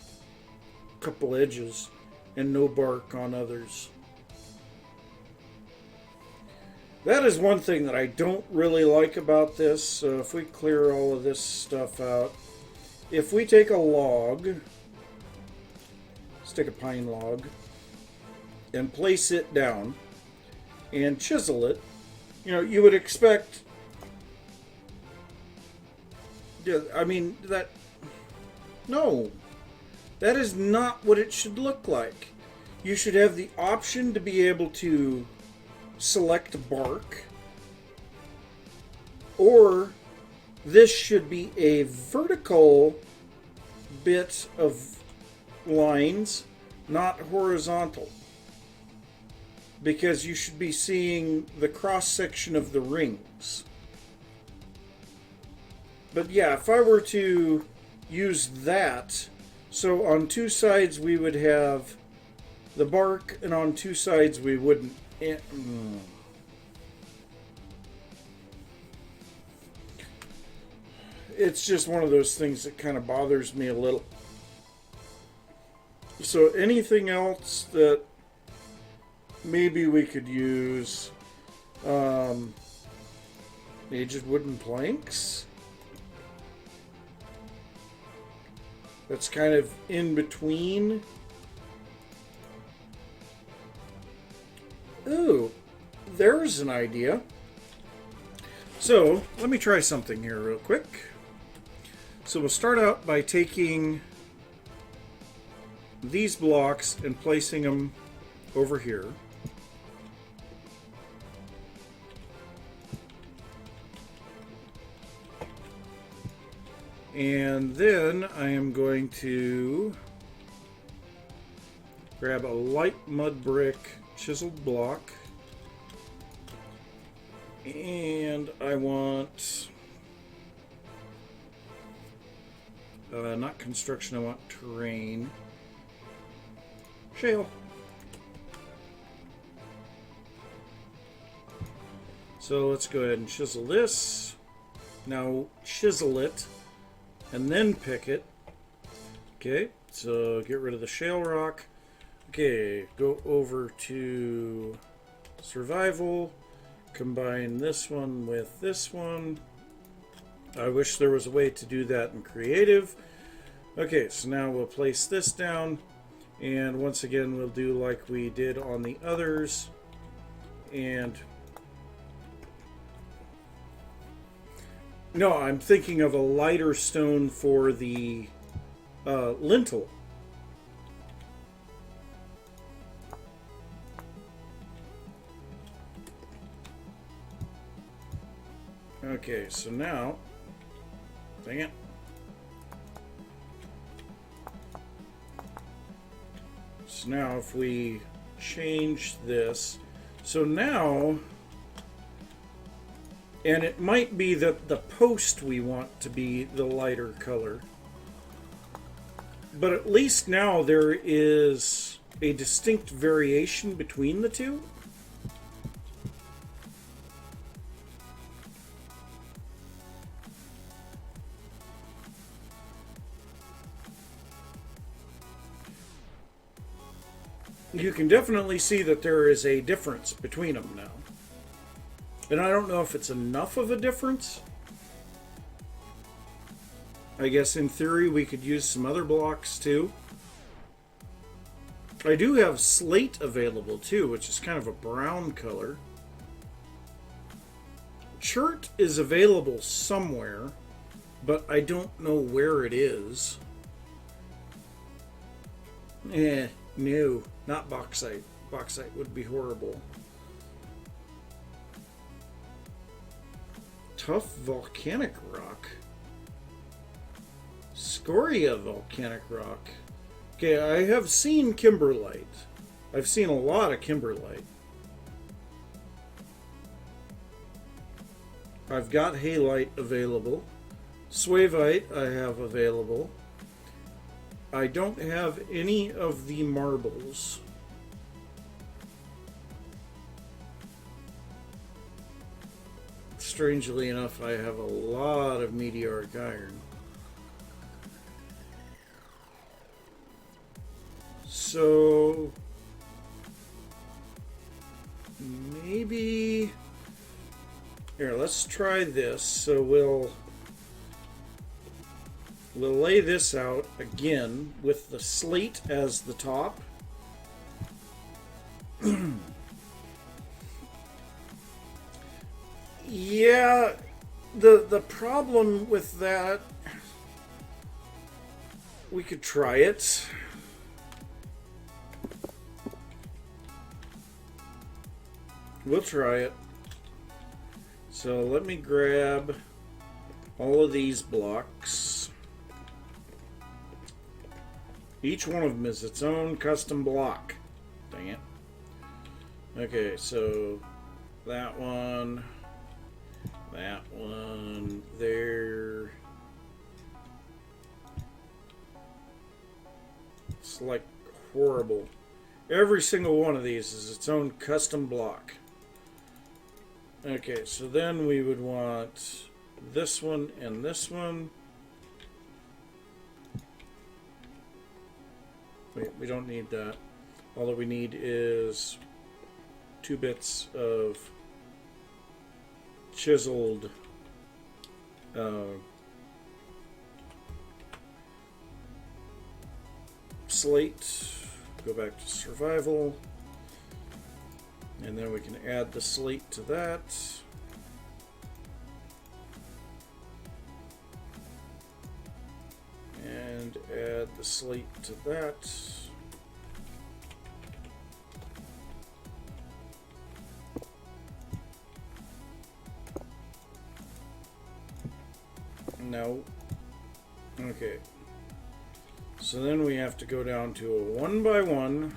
a couple edges and no bark on others. That is one thing that I don't really like about this. So if we clear all of this stuff out, if we take a log, let's take a pine log, and place it down and chisel it, you know, you would expect, I mean, no, that is not what it should look like. You should have the option to be able to select bark, or this should be a vertical bit of lines, not horizontal. Because you should be seeing the cross section of the rings. But yeah, if I were to use that, so on two sides we would have the bark, and on two sides we wouldn't. It's just one of those things that kind of bothers me a little. So anything else that maybe we could use aged wooden planks. That's kind of in between. Ooh, there's an idea. So let me try something here real quick. So we'll start out by taking these blocks and placing them over here. And then I am going to grab a light mud brick chiseled block, and I want not construction, I want terrain. Shale. So let's go ahead and chisel this. Now chisel it and then pick it. Okay, so get rid of the shale rock. Okay, go over to survival, combine this one with this one. I wish there was a way to do that in creative. Okay, so now we'll place this down, and once again we'll do like we did on the others, and no, I'm thinking of a lighter stone for the lintel. Okay, so now, dang it. So now if we change this, so now, and it might be that the post we want to be the lighter color, but at least now there is a distinct variation between the two. You can definitely see that there is a difference between them now. And I don't know if it's enough of a difference. I guess in theory we could use some other blocks too. I do have slate available too, which is kind of a brown color. Chert is available somewhere, but I don't know where it is. No, not bauxite. Bauxite would be horrible. Tough volcanic rock. Scoria volcanic rock. Okay, I have seen kimberlite. I've seen a lot of kimberlite. I've got halite available. Suavite I have available. I don't have any of the marbles. Strangely enough, I have a lot of meteoric iron. So maybe here, let's try this. So we'll lay this out again with the slate as the top. Yeah, the problem with that, we could try it. We'll try it. So let me grab all of these blocks. Each one of them is its own custom block. Dang it. Okay, so that one there. It's like horrible. Every single one of these is its own custom block. Okay, so then we would want this one and this one. Wait, we don't need that. All that we need is 2 bits of chiseled slate. Go back to survival. And then we can add the slate to that. And add the slate to that. No. Okay. So then we have to go down to a 1 by 1.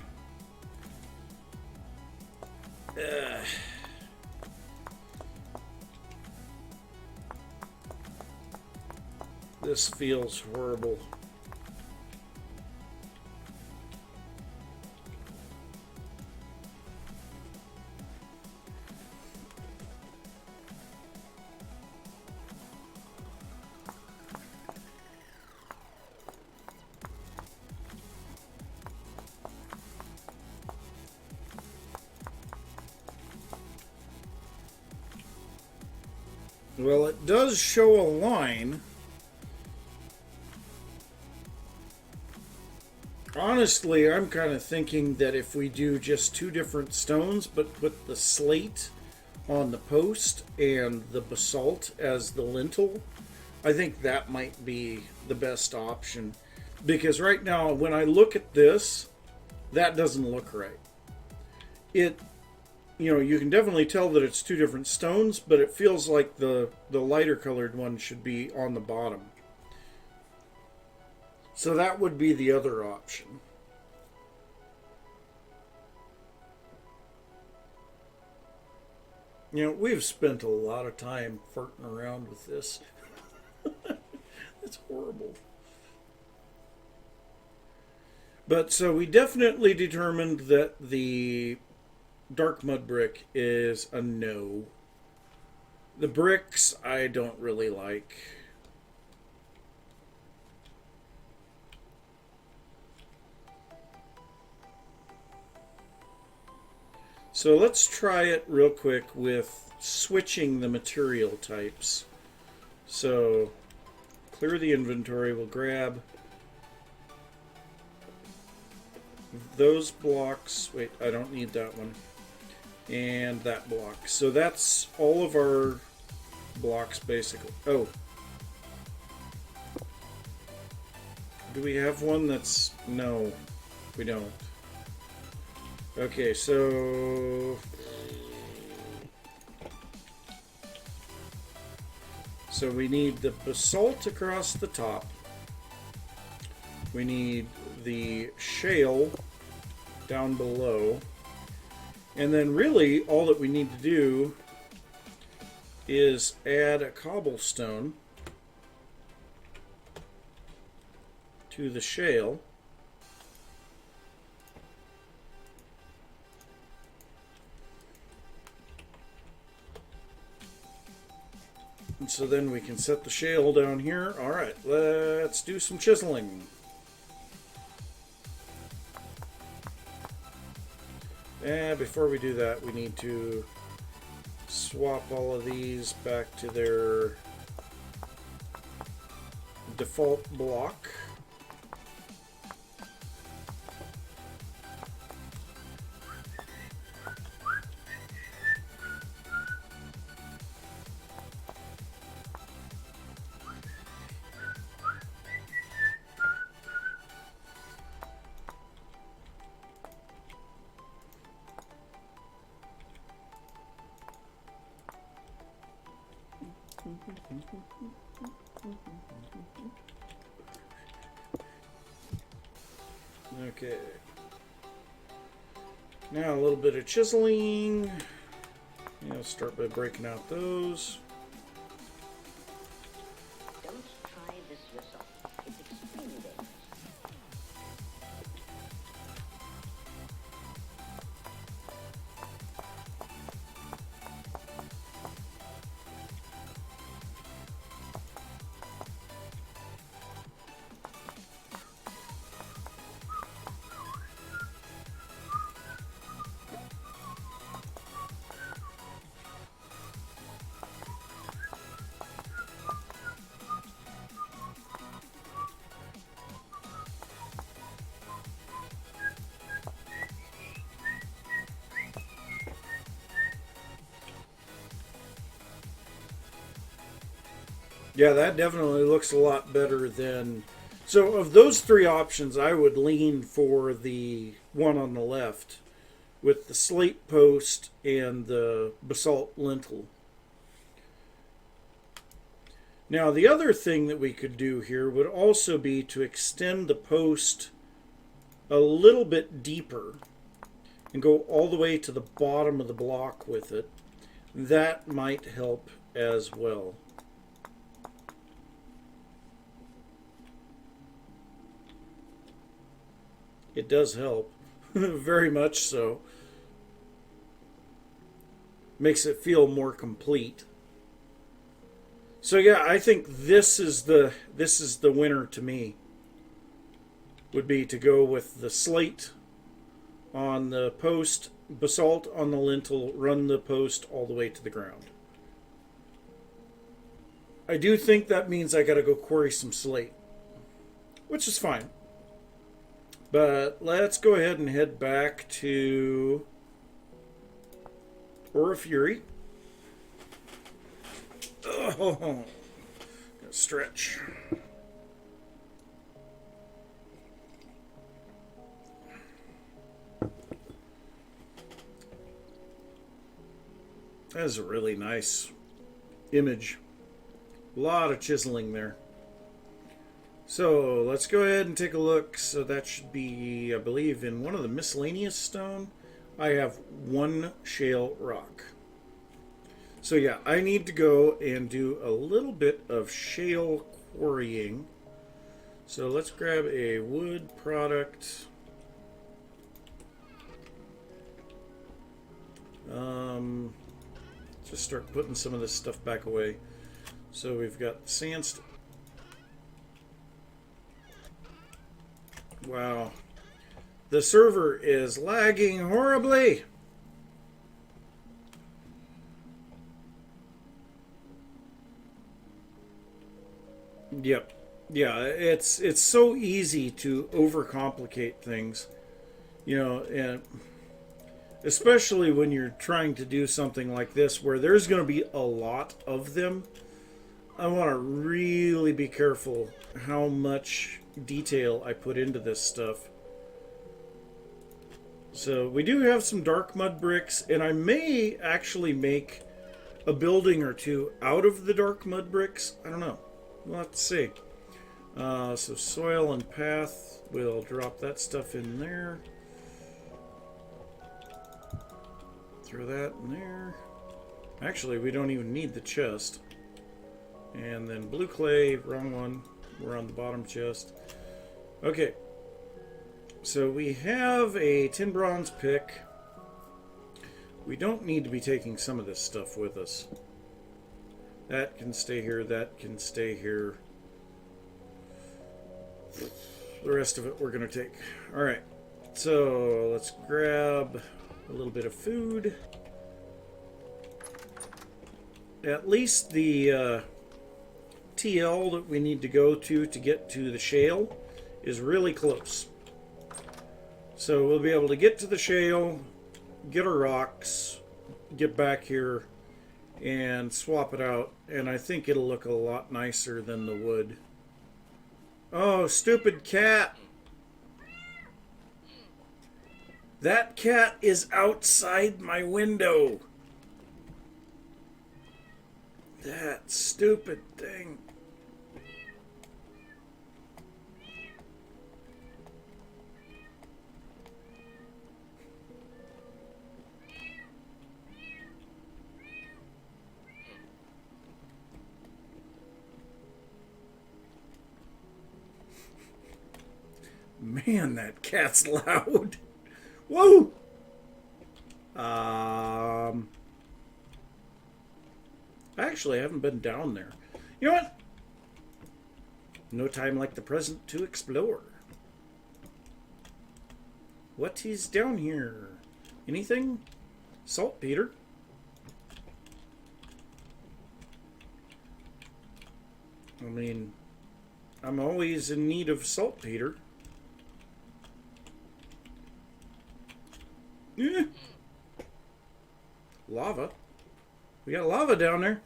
This feels horrible. Well, it does show a line. Honestly, I'm kind of thinking that if we do just 2 different stones, but put the slate on the post and the basalt as the lintel, I think that might be the best option. Because right now, when I look at this, that doesn't look right. you know, you can definitely tell that it's two different stones, but it feels like the lighter colored one should be on the bottom. So that would be the other option. You know, we've spent a lot of time farting around with this. It's horrible. But so we definitely determined that the dark mud brick is a no. The bricks I don't really like. So let's try it real quick with switching the material types. So clear the inventory. We'll grab those blocks. Wait, I don't need that one. And that block. So that's all of our blocks basically. Oh. Do we have one that's... No, we don't. Okay, so we need the basalt across the top. We need the shale down below. And then really all that we need to do is add a cobblestone to the shale. And so then we can set the shale down here. Alright, let's do some chiseling. And before we do that, we need to swap all of these back to their default block. Okay. Now a little bit of chiseling. I'll start by breaking out those. Don't try this yourself. It's extremely dangerous. Yeah, that definitely looks a lot better than... So of those three options, I would lean for the one on the left with the slate post and the basalt lintel. Now the other thing that we could do here would also be to extend the post a little bit deeper and go all the way to the bottom of the block with it. That might help as well. It does help, very much so. Makes it feel more complete. So yeah, I think this is the winner to me. Would be to go with the slate on the post, basalt on the lintel, run the post all the way to the ground. I do think that means I gotta go quarry some slate, which is fine. But let's go ahead and head back to Aura Fury. Oh, gotta stretch. That is a really nice image. A lot of chiseling there. So let's go ahead and take a look. So that should be, I believe, in one of the miscellaneous stone. I have one shale rock. So yeah, I need to go and do a little bit of shale quarrying. So let's grab a wood product. Just start putting some of this stuff back away. So we've got sandstone. Wow. The server is lagging horribly. Yep. Yeah, it's so easy to overcomplicate things. You know, and especially when you're trying to do something like this where there's going to be a lot of them. I want to really be careful how much detail I put into this stuff. So we do have some dark mud bricks, and I may actually make a building or two out of the dark mud bricks. I don't know. We'll have to see. So soil and path, we'll drop that stuff in there. Throw that in there. Actually, we don't even need the chest. And then blue clay, wrong one. We're on the bottom chest. Okay. So we have a tin bronze pick. We don't need to be taking some of this stuff with us. That can stay here, that can stay here. The rest of it we're going to take. Alright. So let's grab a little bit of food. At least the TL that we need to go to get to the shale is really close. So we'll be able to get to the shale, get our rocks, get back here, and swap it out. And I think it'll look a lot nicer than the wood. Oh, stupid cat! That cat is outside my window. That stupid thing. Man, that cat's loud. Whoa! Actually, I haven't been down there. You know what? No time like the present to explore. What is down here? Anything? Saltpeter? I mean, I'm always in need of saltpeter. Yeah. Lava. We got lava down there.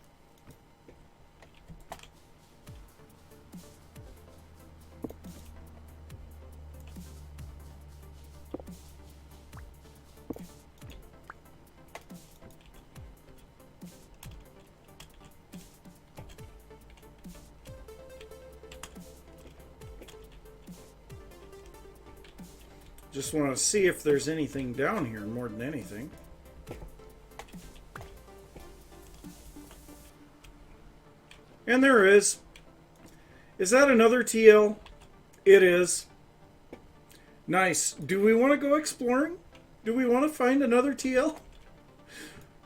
Just want to see if there's anything down here more than anything. And there is. Is that another TL? It is. Nice. Do we want to go exploring? Do we want to find another TL?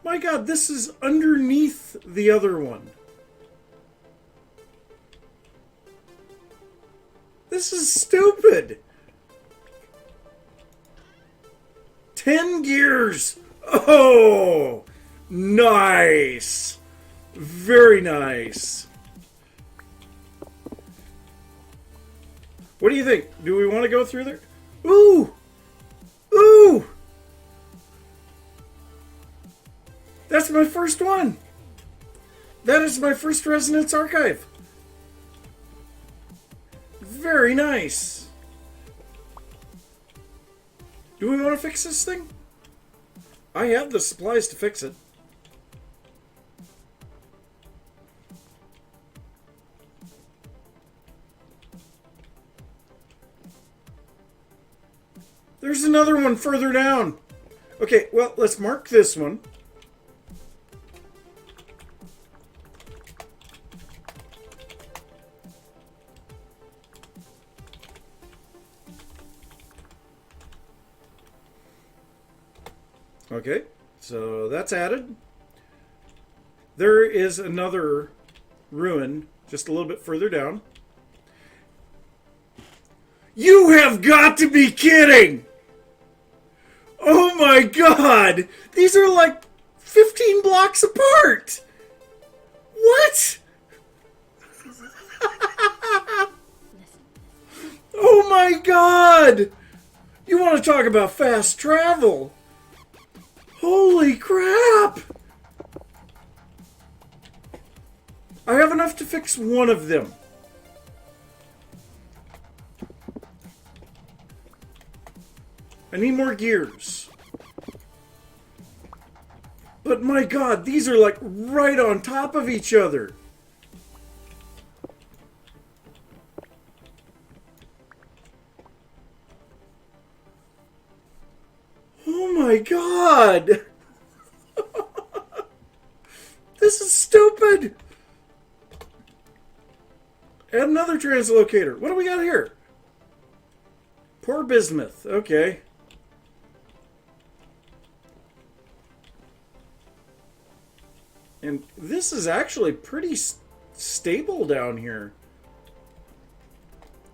My God, this is underneath the other one. This is stupid. 10 gears. Oh, nice. Very nice. What do you think? Do we want to go through there? Ooh. Ooh. That's my first one. That is my first Resonance Archive. Very nice. Do we want to fix this thing? I have the supplies to fix it. There's another one further down. Okay, well, let's mark this one. Okay, so that's added. There is another ruin just a little bit further down. You have got to be kidding! Oh my god! These are like 15 blocks apart! What? Oh my god! You want to talk about fast travel? Holy crap! I have enough to fix one of them. I need more gears. But my god, these are like right on top of each other. Oh my god! This is stupid! Add another translocator. What do we got here? Poor bismuth. Okay. And this is actually pretty stable down here.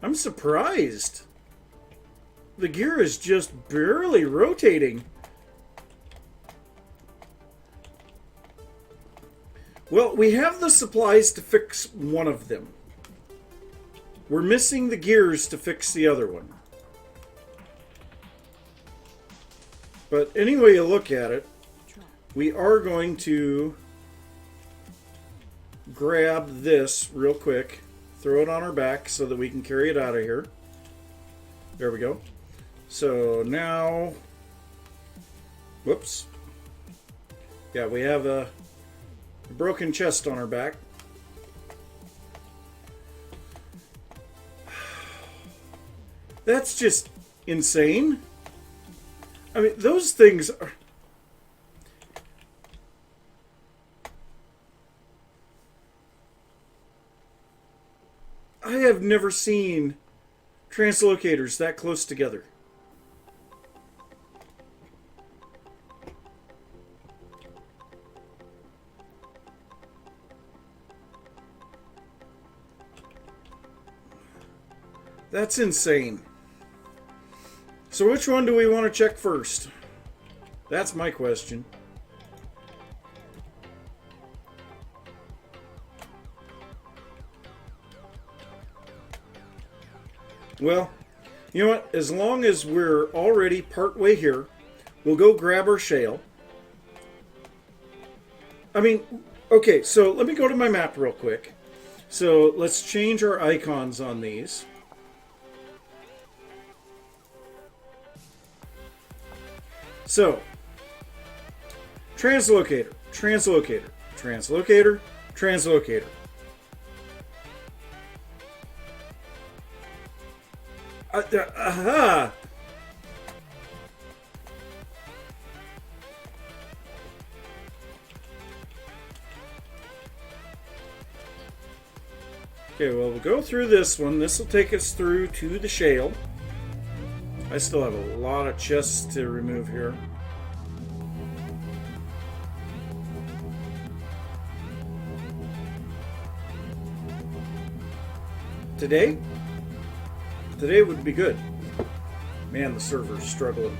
I'm surprised. The gear is just barely rotating. Well, we have the supplies to fix one of them. We're missing the gears to fix the other one. But any way you look at it, we are going to grab this real quick, throw it on our back so that we can carry it out of here. There we go. So now, whoops. Yeah, we have a broken chest on our back. That's just insane. I mean, those things are... I have never seen translocators that close together. That's insane. So which one do we want to check first? That's my question. Well, you know what? As long as we're already partway here, we'll go grab our shale. I mean, okay, so let me go to my map real quick. So let's change our icons on these. So, translocator, translocator, translocator, translocator. Aha! Okay, well, we'll go through this one. This will take us through to the shale. I still have a lot of chests to remove here. Today? Today would be good. Man, the server's struggling.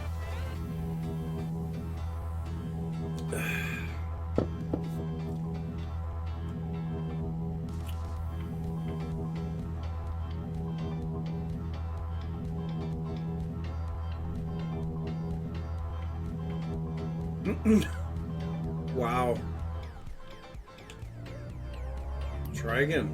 Wow. Try again.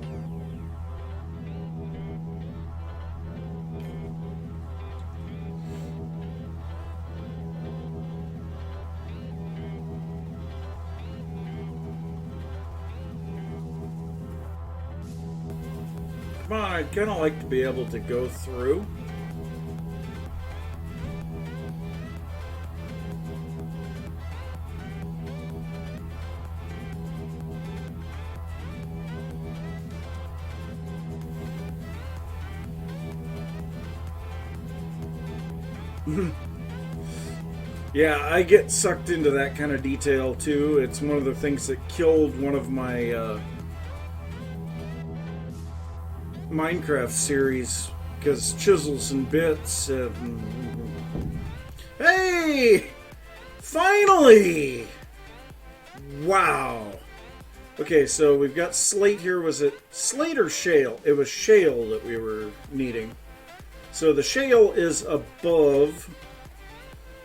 Come on, I'd kind of like to be able to go through. Yeah, I get sucked into that kind of detail too. It's one of the things that killed one of my Minecraft series because chisels and bits. Hey! Finally! Wow. Okay, so we've got slate here. Was it slate or shale? It was shale that we were needing. So the shale is above.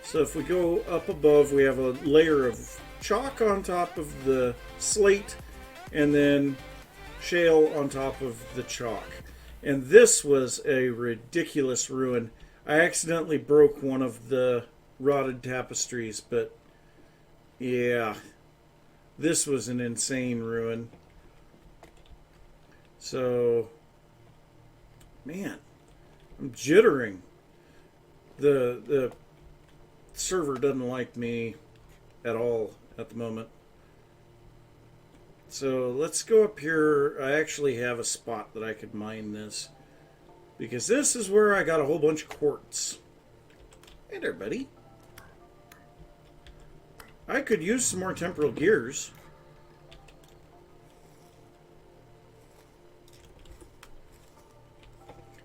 So if we go up above, we have a layer of chalk on top of the slate, and then shale on top of the chalk. And this was a ridiculous ruin. I accidentally broke one of the rotted tapestries, but yeah, this was an insane ruin. So, man, I'm jittering. The server doesn't like me at all at the moment. So let's go up here. I actually have a spot that I could mine this, because this is where I got a whole bunch of quartz. Hey there, buddy. I could use some more temporal gears.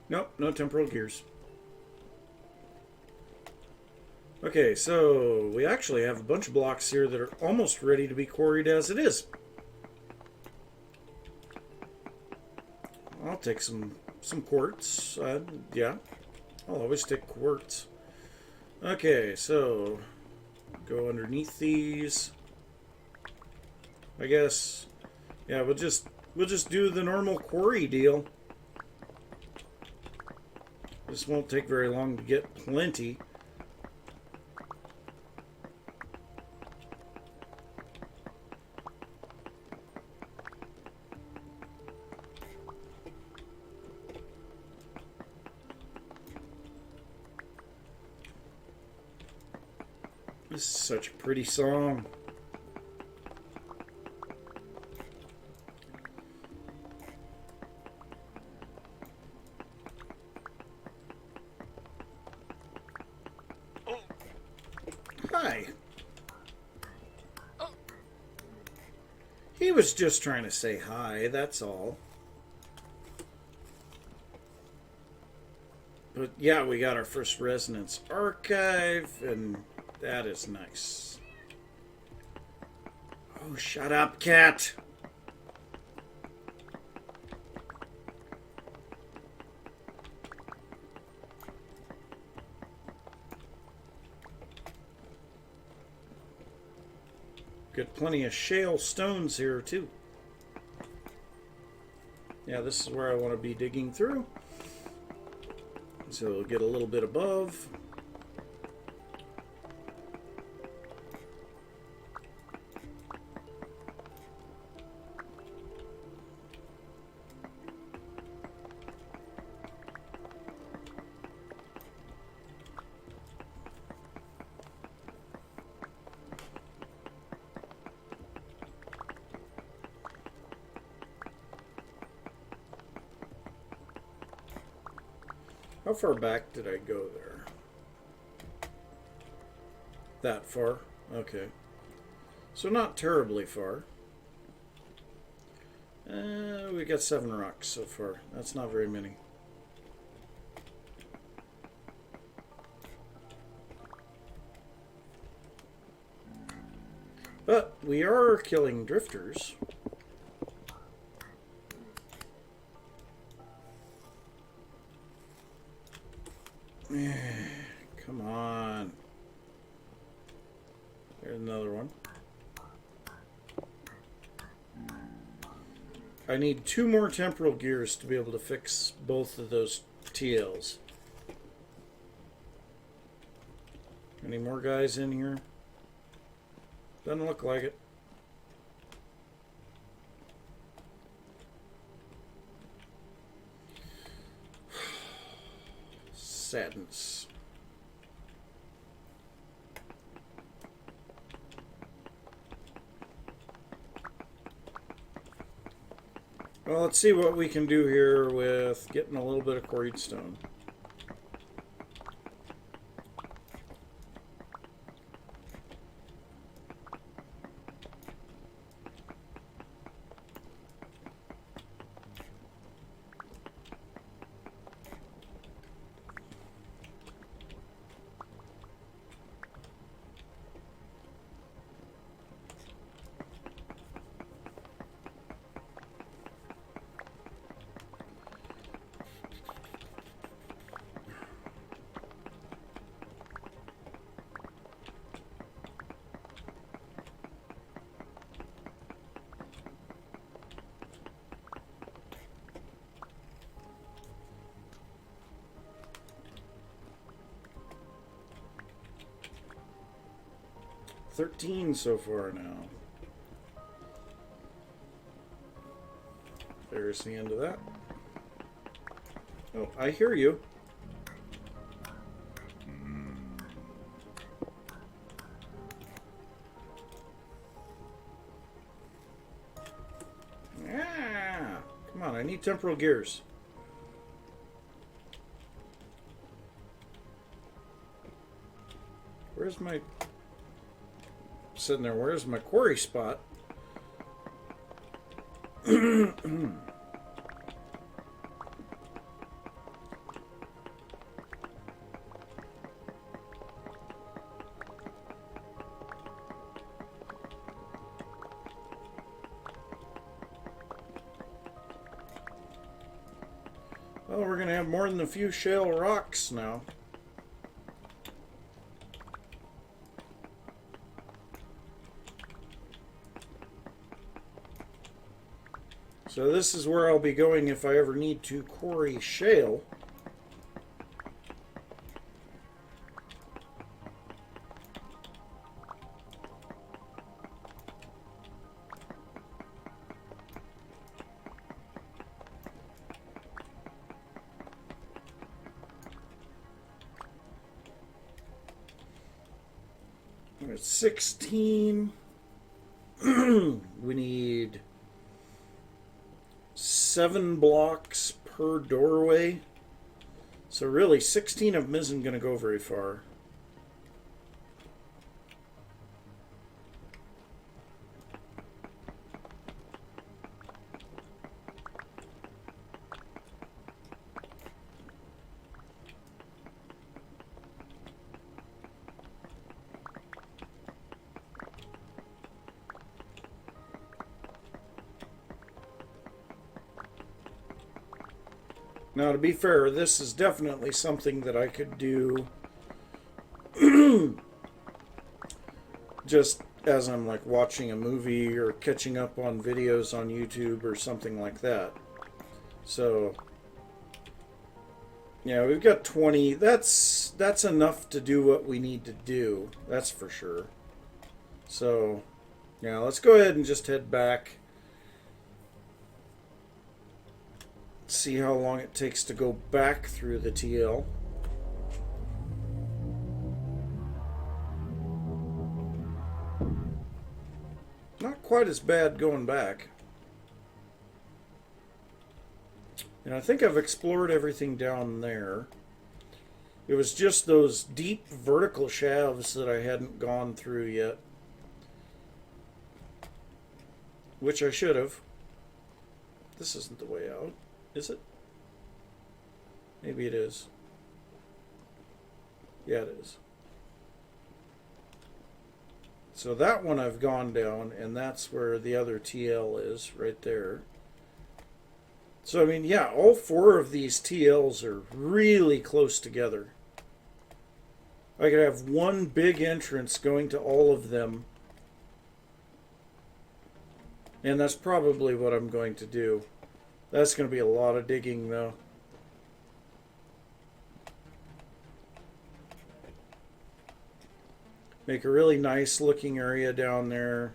Nope, no temporal gears. Okay, so we actually have a bunch of blocks here that are almost ready to be quarried as it is. I'll take some quartz. Yeah, I'll always take quartz. Okay, so go underneath these. I guess. Yeah, we'll just do the normal quarry deal. This won't take very long to get plenty. This is such a pretty song. Hi. He was just trying to say hi, that's all. But yeah, we got our first resonance archive, and that is nice. Oh, shut up, cat. Got plenty of shale stones here, too. Yeah, this is where I want to be digging through. So get a little bit above. How far back did I go there? That far? Okay. So not terribly far. We got 7 rocks so far. That's not very many. But we are killing drifters. Come on. There's another one. I need 2 more temporal gears to be able to fix both of those TLs. Any more guys in here? Doesn't look like it. Sadness. Well, let's see what we can do here with getting a little bit of quarried stone. 13 so far now. There's the end of that. Oh, I hear you. Ah, come on, I need temporal gears. Where's my... Sitting there, where's my quarry spot? Well, we're going to have more than a few shale rocks now. So this is where I'll be going if I ever need to quarry shale. We're at 16. We need 7 blocks per doorway. So really 16 of them isn't going to go very far. Now, to be fair, this is definitely something that I could do just as I'm like watching a movie or catching up on videos on YouTube or something like that. So, yeah, we've got 20. That's enough to do what we need to do. That's for sure. So, yeah, let's go ahead and just head back. See how long it takes to go back through the TL. Not quite as bad going back. And I think I've explored everything down there. It was just those deep vertical shafts that I hadn't gone through yet. Which I should have. This isn't the way out. Is it? Maybe it is. Yeah, it is. So that one I've gone down, and that's where the other TL is, right there. So, I mean, yeah, all 4 of these TLs are really close together. I could have one big entrance going to all of them. And that's probably what I'm going to do. That's going to be a lot of digging, though. Make a really nice looking area down there.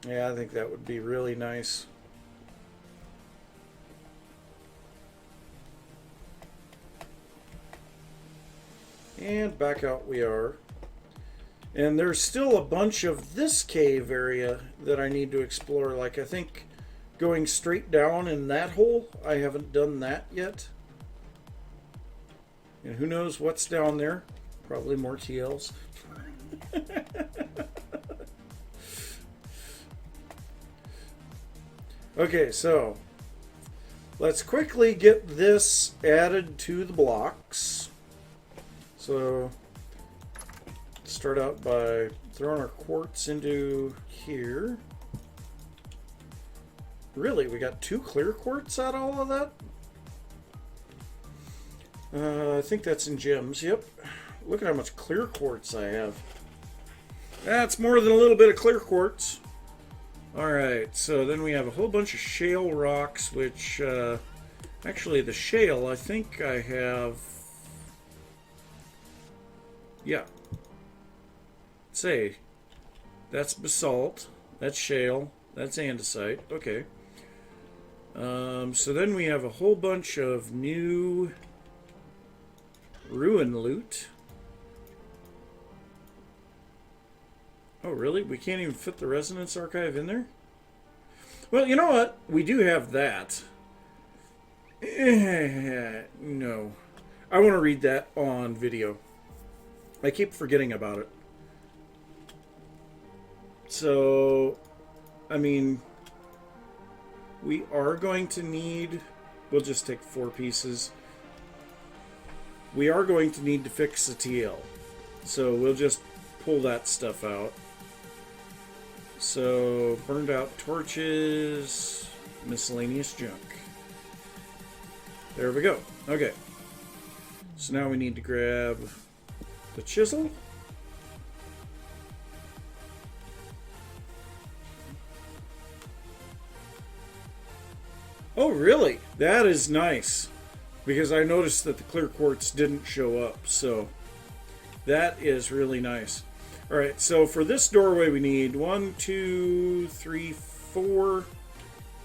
Yeah, I think that would be really nice. And back out we are. And there's still a bunch of this cave area that I need to explore. Like, I think going straight down in that hole, I haven't done that yet. And who knows what's down there? Probably more TLs. Okay, so let's quickly get this added to the blocks. So start out by throwing our quartz into here. Really, we got 2 clear quartz out of all of that? I think that's in gems. Yep. Look at how much clear quartz I have. That's more than a little bit of clear quartz. Alright, so then we have a whole bunch of shale rocks, which, actually the shale, I think I have... Yeah, say, that's basalt, that's shale, that's andesite. Okay. So then we have a whole bunch of new ruin loot. Oh, really? We can't even fit the resonance archive in there? Well, you know what? We do have that. No. I want to read that on video. I keep forgetting about it. So, I mean, we are going to need... We'll just take 4 pieces. We are going to need to fix the TL. So we'll just pull that stuff out. So, burned out torches, miscellaneous junk. There we go. Okay. So now we need to grab the chisel. Oh, really? That is nice. Because I noticed that the clear quartz didn't show up. So, that is really nice. Alright, so for this doorway we need 1, 2, 3, 4.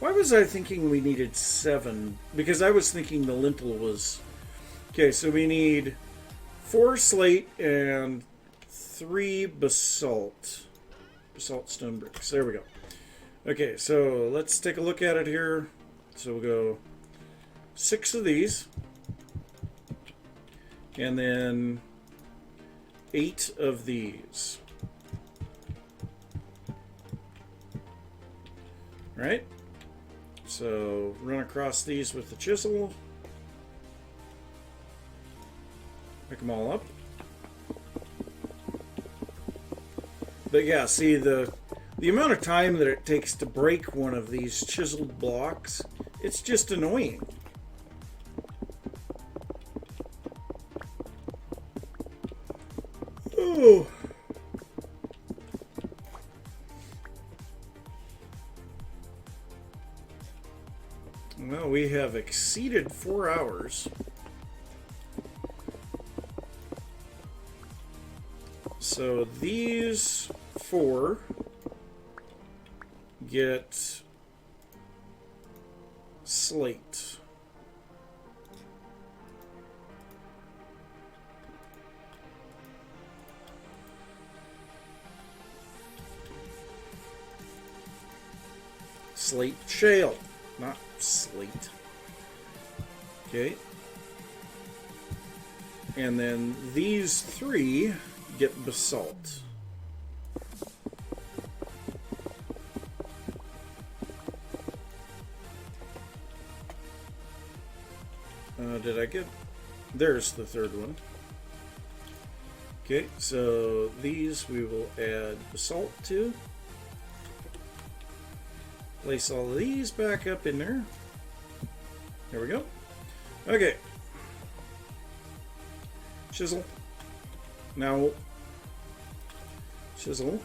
Why was I thinking we needed 7? Because I was thinking the lintel was... Okay, so we need 4 slate and 3 basalt. Basalt stone bricks. There we go. Okay, so let's take a look at it here. So we'll go 6 of these. And then 8 of these. Right? So run across these with the chisel. Pick them all up. But yeah, see the amount of time that it takes to break one of these chiseled blocks, it's just annoying. Oh. Well, we have exceeded 4 hours. So these 4 get slate. Slate shale, not slate. Okay. And then these 3 get basalt. Did I get... There's the 3rd one. Okay, so these we will add basalt to. Place all of these back up in there. There we go. Okay. Chisel. Now, chisel.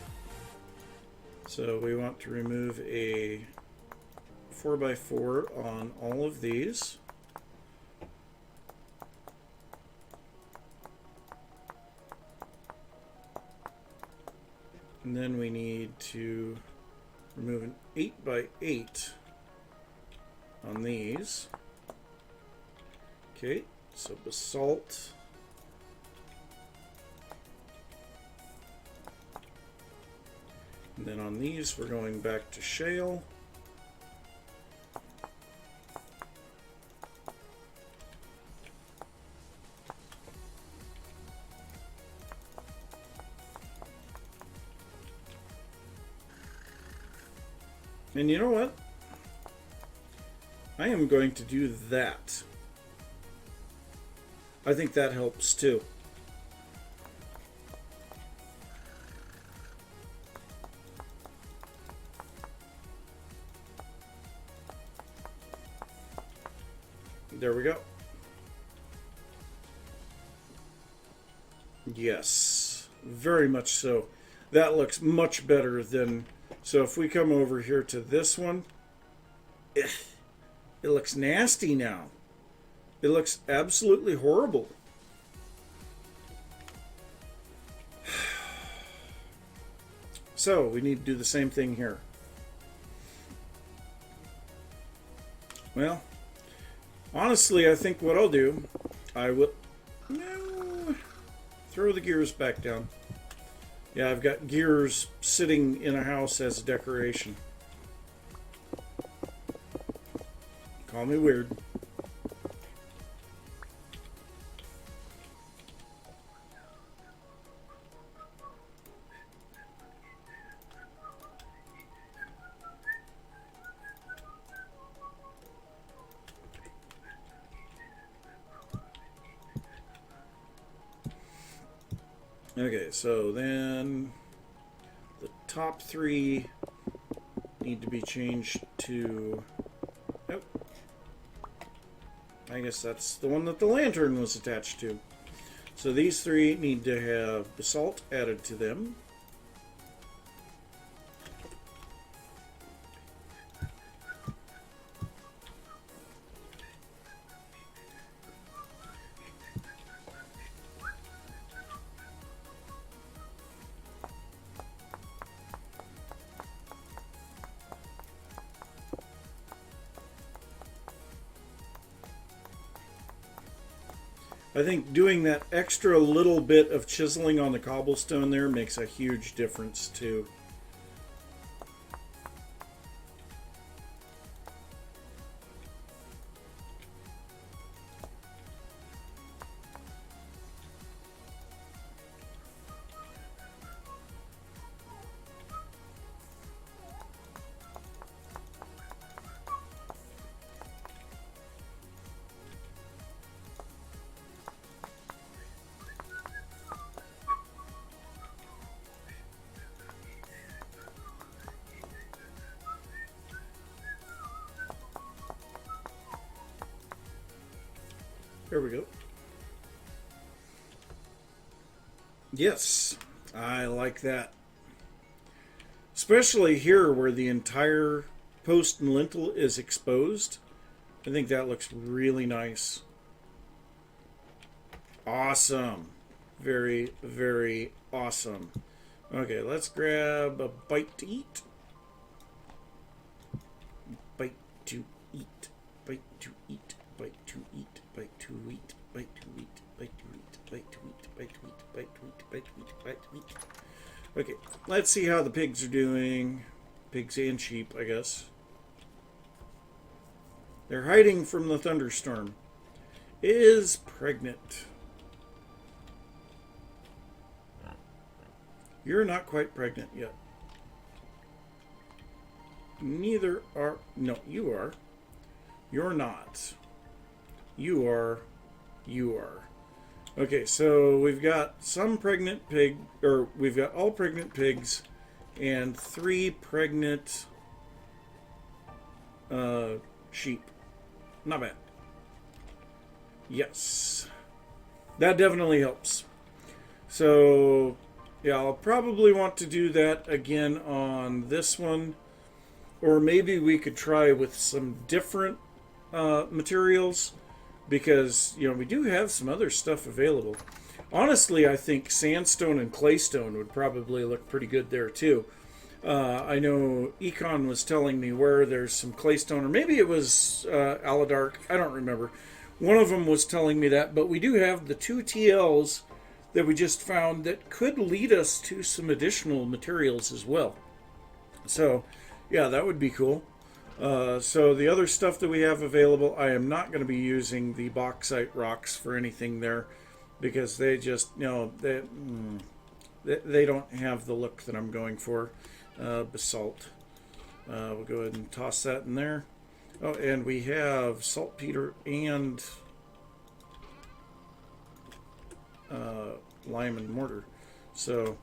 So we want to remove a 4x4 on all of these. And then we need to remove an 8x8 on these. Okay, so basalt. And then on these, we're going back to shale. And you know what? I am going to do that. I think that helps too. There we go. Yes, very much so. That looks much better than... So if we come over here to this one, it looks nasty now. It looks absolutely horrible. So we need to do the same thing here. Well, honestly, I think what I'll do, I will throw the gears back down. Yeah, I've got gears sitting in a house as a decoration. Call me weird. Okay, so then the top three need to be changed to... Oh, I guess that's the one that the lantern was attached to. So these three need to have basalt added to them. I think doing that extra little bit of chiseling on the cobblestone there makes a huge difference too. There we go. Yes, I like that. Especially here where the entire post and lintel is exposed. I think that looks really nice. Awesome. Very, very awesome. Okay, let's grab a bite to eat. Bite to eat. Bite to eat. Bite to eat. Bite to eat. Bite to eat. Bite to eat. Bite to eat. Bite to eat. Bite to eat. Bite to eat. Bite to eat. Okay, let's see how the pigs are doing. Pigs and sheep, I guess. They're hiding from the thunderstorm. Is pregnant. You're not quite pregnant yet. Neither are... No, you are. You're not. You are. You are. Okay, so we've got some pregnant pig... Or we've got all pregnant pigs and 3 pregnant sheep. Not bad. Yes. That definitely helps. So... yeah, I'll probably want to do that again on this one. Or maybe we could try with some different materials. Because, you know, we do have some other stuff available. Honestly, I think sandstone and claystone would probably look pretty good there too. I know Econ was telling me where there's some claystone. Or maybe it was Aladark. I don't remember. One of them was telling me that. But we do have the 2 TLs that we just found that could lead us to some additional materials as well. So, yeah, that would be cool. So the other stuff that we have available, I am not going to be using the bauxite rocks for anything there because they just, you know, they don't have the look that I'm going for. Basalt. We'll go ahead and toss that in there. Oh, and we have saltpeter and lime and mortar. So,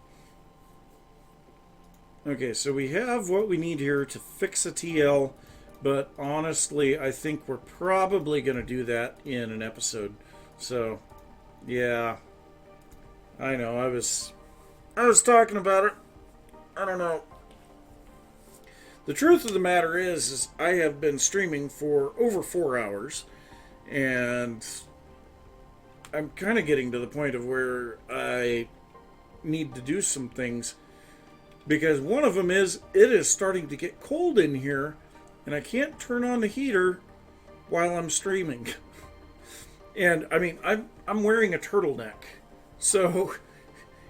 okay, so we have what we need here to fix a TL, but honestly, I think we're probably going to do that in an episode. So, yeah, I know, I was talking about it. I don't know. The truth of the matter is I have been streaming for over 4 hours, and I'm kind of getting to the point of where I need to do some things. Because one of them is, it is starting to get cold in here, and I can't turn on the heater while I'm streaming. And I mean, I'm wearing a turtleneck, so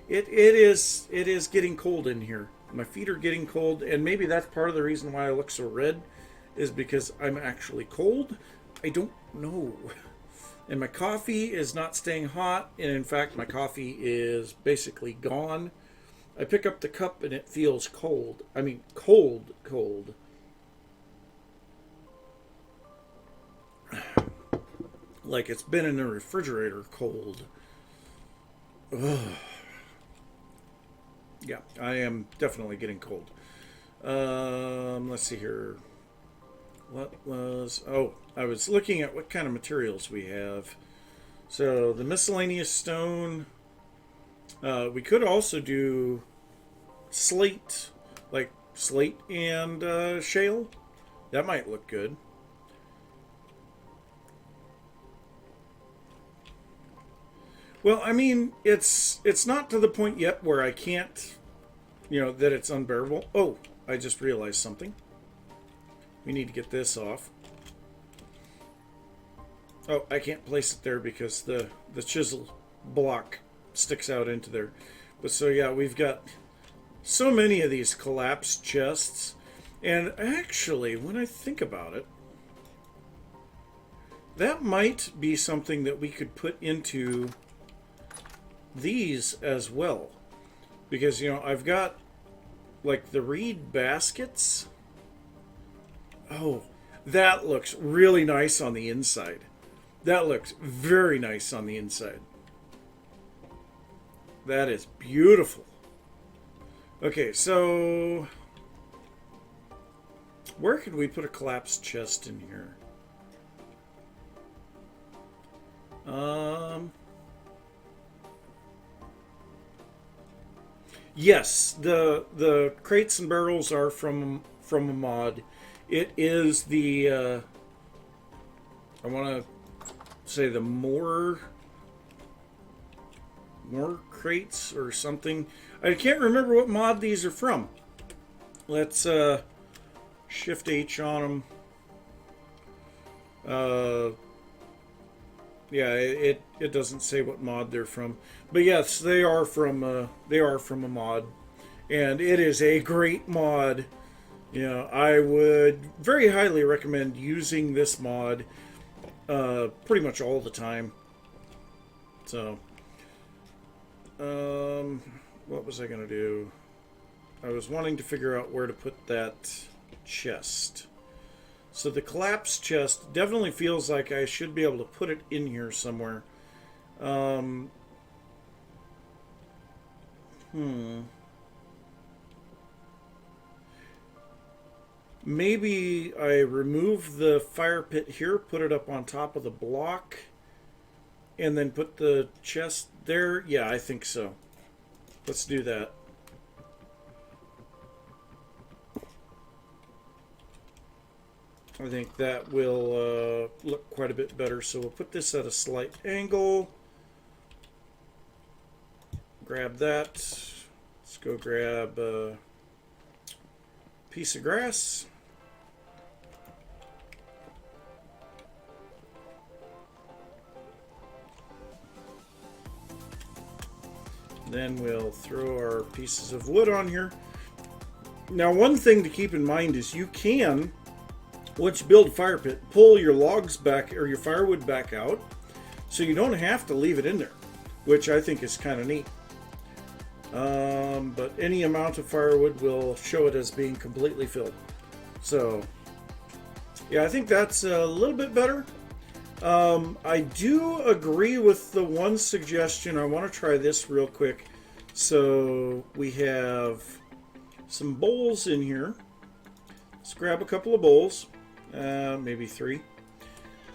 it is getting cold in here. My feet are getting cold, and maybe that's part of the reason why I look so red, is because I'm actually cold. I don't know. And my coffee is not staying hot, and in fact, my coffee is basically gone. I pick up the cup and it feels cold. I mean, cold, cold. Like it's been in the refrigerator cold. Ugh. Yeah, I am definitely getting cold. Let's see here. What was... Oh, I was looking at what kind of materials we have. So, the miscellaneous stone. We could also do slate. Like slate and shale. That might look good. Well, I mean, it's not to the point yet where I can't, that it's unbearable. Oh, I just realized something. We need to get this off. Oh, I can't place it there because the chisel block sticks out into there. But so yeah, we've got so many of these collapsed chests. And actually, when I think about it, that might be something that we could put into these as well. Because, I've got like the reed baskets. Oh, that looks really nice on the inside. That looks very nice on the inside. That is beautiful. Okay, so where could we put a collapsed chest in here? Yes, the crates and barrels are from a mod. It is the I want to say the more crates or something. I can't remember what mod these are from. Let's shift H on them. Yeah, it doesn't say what mod they're from, but yes, they are from a mod, and it is a great mod. I would very highly recommend using this mod pretty much all the time. So, what was I gonna do? I was wanting to figure out where to put that chest. So the collapsed chest definitely feels like I should be able to put it in here somewhere. Maybe I remove the fire pit here, put it up on top of the block, and then put the chest there. Yeah, I think so. Let's do that. I think that will look quite a bit better. So we'll put this at a slight angle. Grab that. Let's go grab a piece of grass. Then we'll throw our pieces of wood on here. Now, one thing to keep in mind is you can, once you build a fire pit, pull your logs back or your firewood back out, so you don't have to leave it in there, which I think is kind of neat. But any amount of firewood will show it as being completely filled. So, yeah, I think that's a little bit better. I do agree with the one suggestion. I want to try this real quick. So we have some bowls in here. Let's grab a couple of bowls, maybe 3.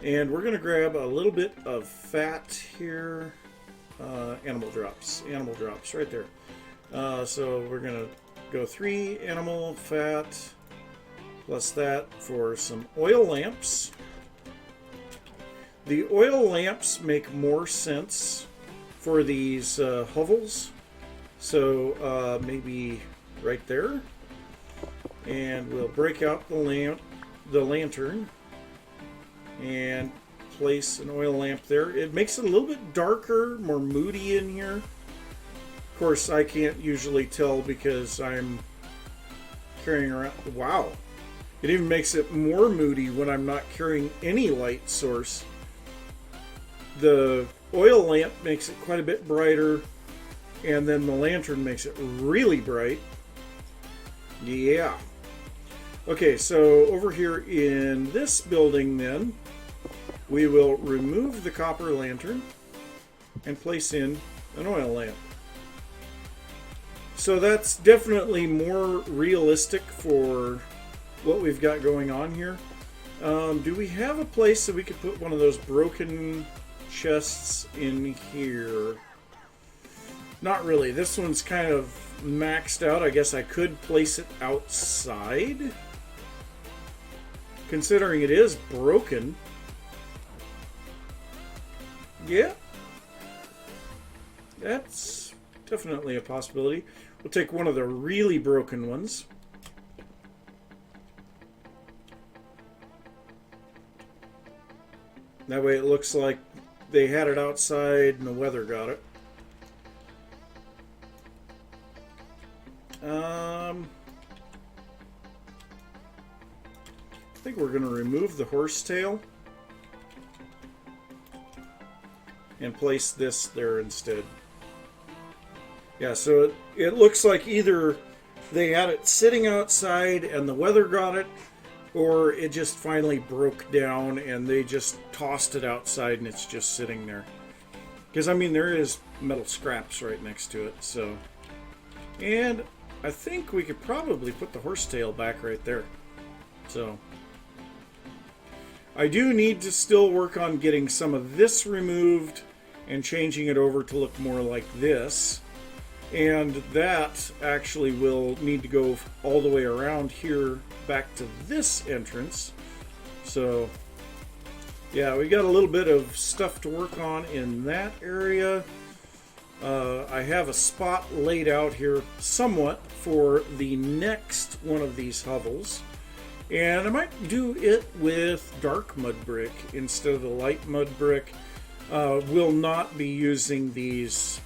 And we're going to grab a little bit of fat here. Animal drops right there. So we're going to go 3 animal fat plus that for some oil lamps. The oil lamps make more sense for these hovels. So maybe right there. And we'll break out the lantern and place an oil lamp there. It makes it a little bit darker, more moody in here. Of course, I can't usually tell because I'm carrying around... Wow! It even makes it more moody when I'm not carrying any light source. The oil lamp makes it quite a bit brighter, and then the lantern makes it really bright. Yeah. Okay, so over here in this building then, we will remove the copper lantern and place in an oil lamp. So that's definitely more realistic for what we've got going on here. Do we have a place that we could put one of those broken chests in here? Not really. This one's kind of maxed out. I guess I could place it outside, considering it is broken. Yeah, that's definitely a possibility. We'll take one of the really broken ones. That way it looks like they had it outside and the weather got it. I think we're going to remove the horse tail and place this there instead. Yeah, so it looks like either they had it sitting outside and the weather got it, or it just finally broke down and they just tossed it outside and it's just sitting there. Because, I mean, there is metal scraps right next to it, so... And I think we could probably put the horsetail back right there. So... I do need to still work on getting some of this removed and changing it over to look more like this. And that actually will need to go all the way around here back to this entrance. So, yeah, we got a little bit of stuff to work on in that area. I have a spot laid out here somewhat for the next one of these hovels. And I might do it with dark mud brick instead of the light mud brick. Will not be using these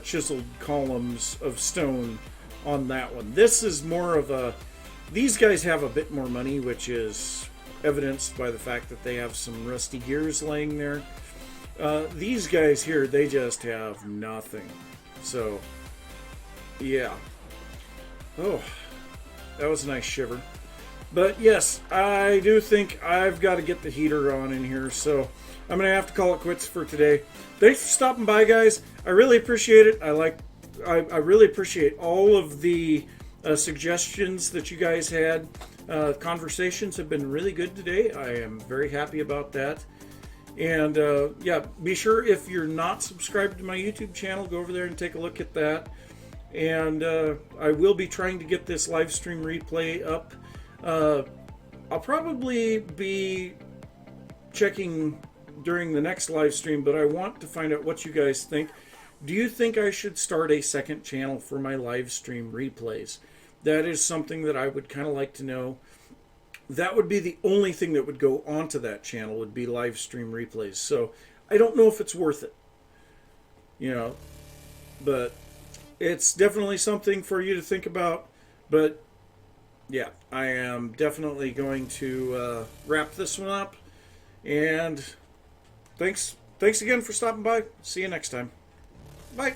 chiseled columns of stone on that one. This is more of a... These guys have a bit more money, which is evidenced by the fact that they have some rusty gears laying there. These guys here, they just have nothing. So, yeah. Oh, that was a nice shiver. But yes, I do think I've got to get the heater on in here, so I'm going to have to call it quits for today. Thanks for stopping by, guys. I really appreciate it. I really appreciate all of the suggestions that you guys had. Conversations have been really good today. I am very happy about that. And yeah, be sure if you're not subscribed to my YouTube channel, go over there and take a look at that. And I will be trying to get this live stream replay up. I'll probably be checking during the next live stream, but I want to find out what you guys think. Do you think I should start a second channel for my live stream replays? That is something that I would kind of like to know. That would be the only thing that would go onto that channel, would be live stream replays. So I don't know if it's worth it, you know, but it's definitely something for you to think about. But yeah, I am definitely going to wrap this one up. And thanks again for stopping by. See you next time. Bye.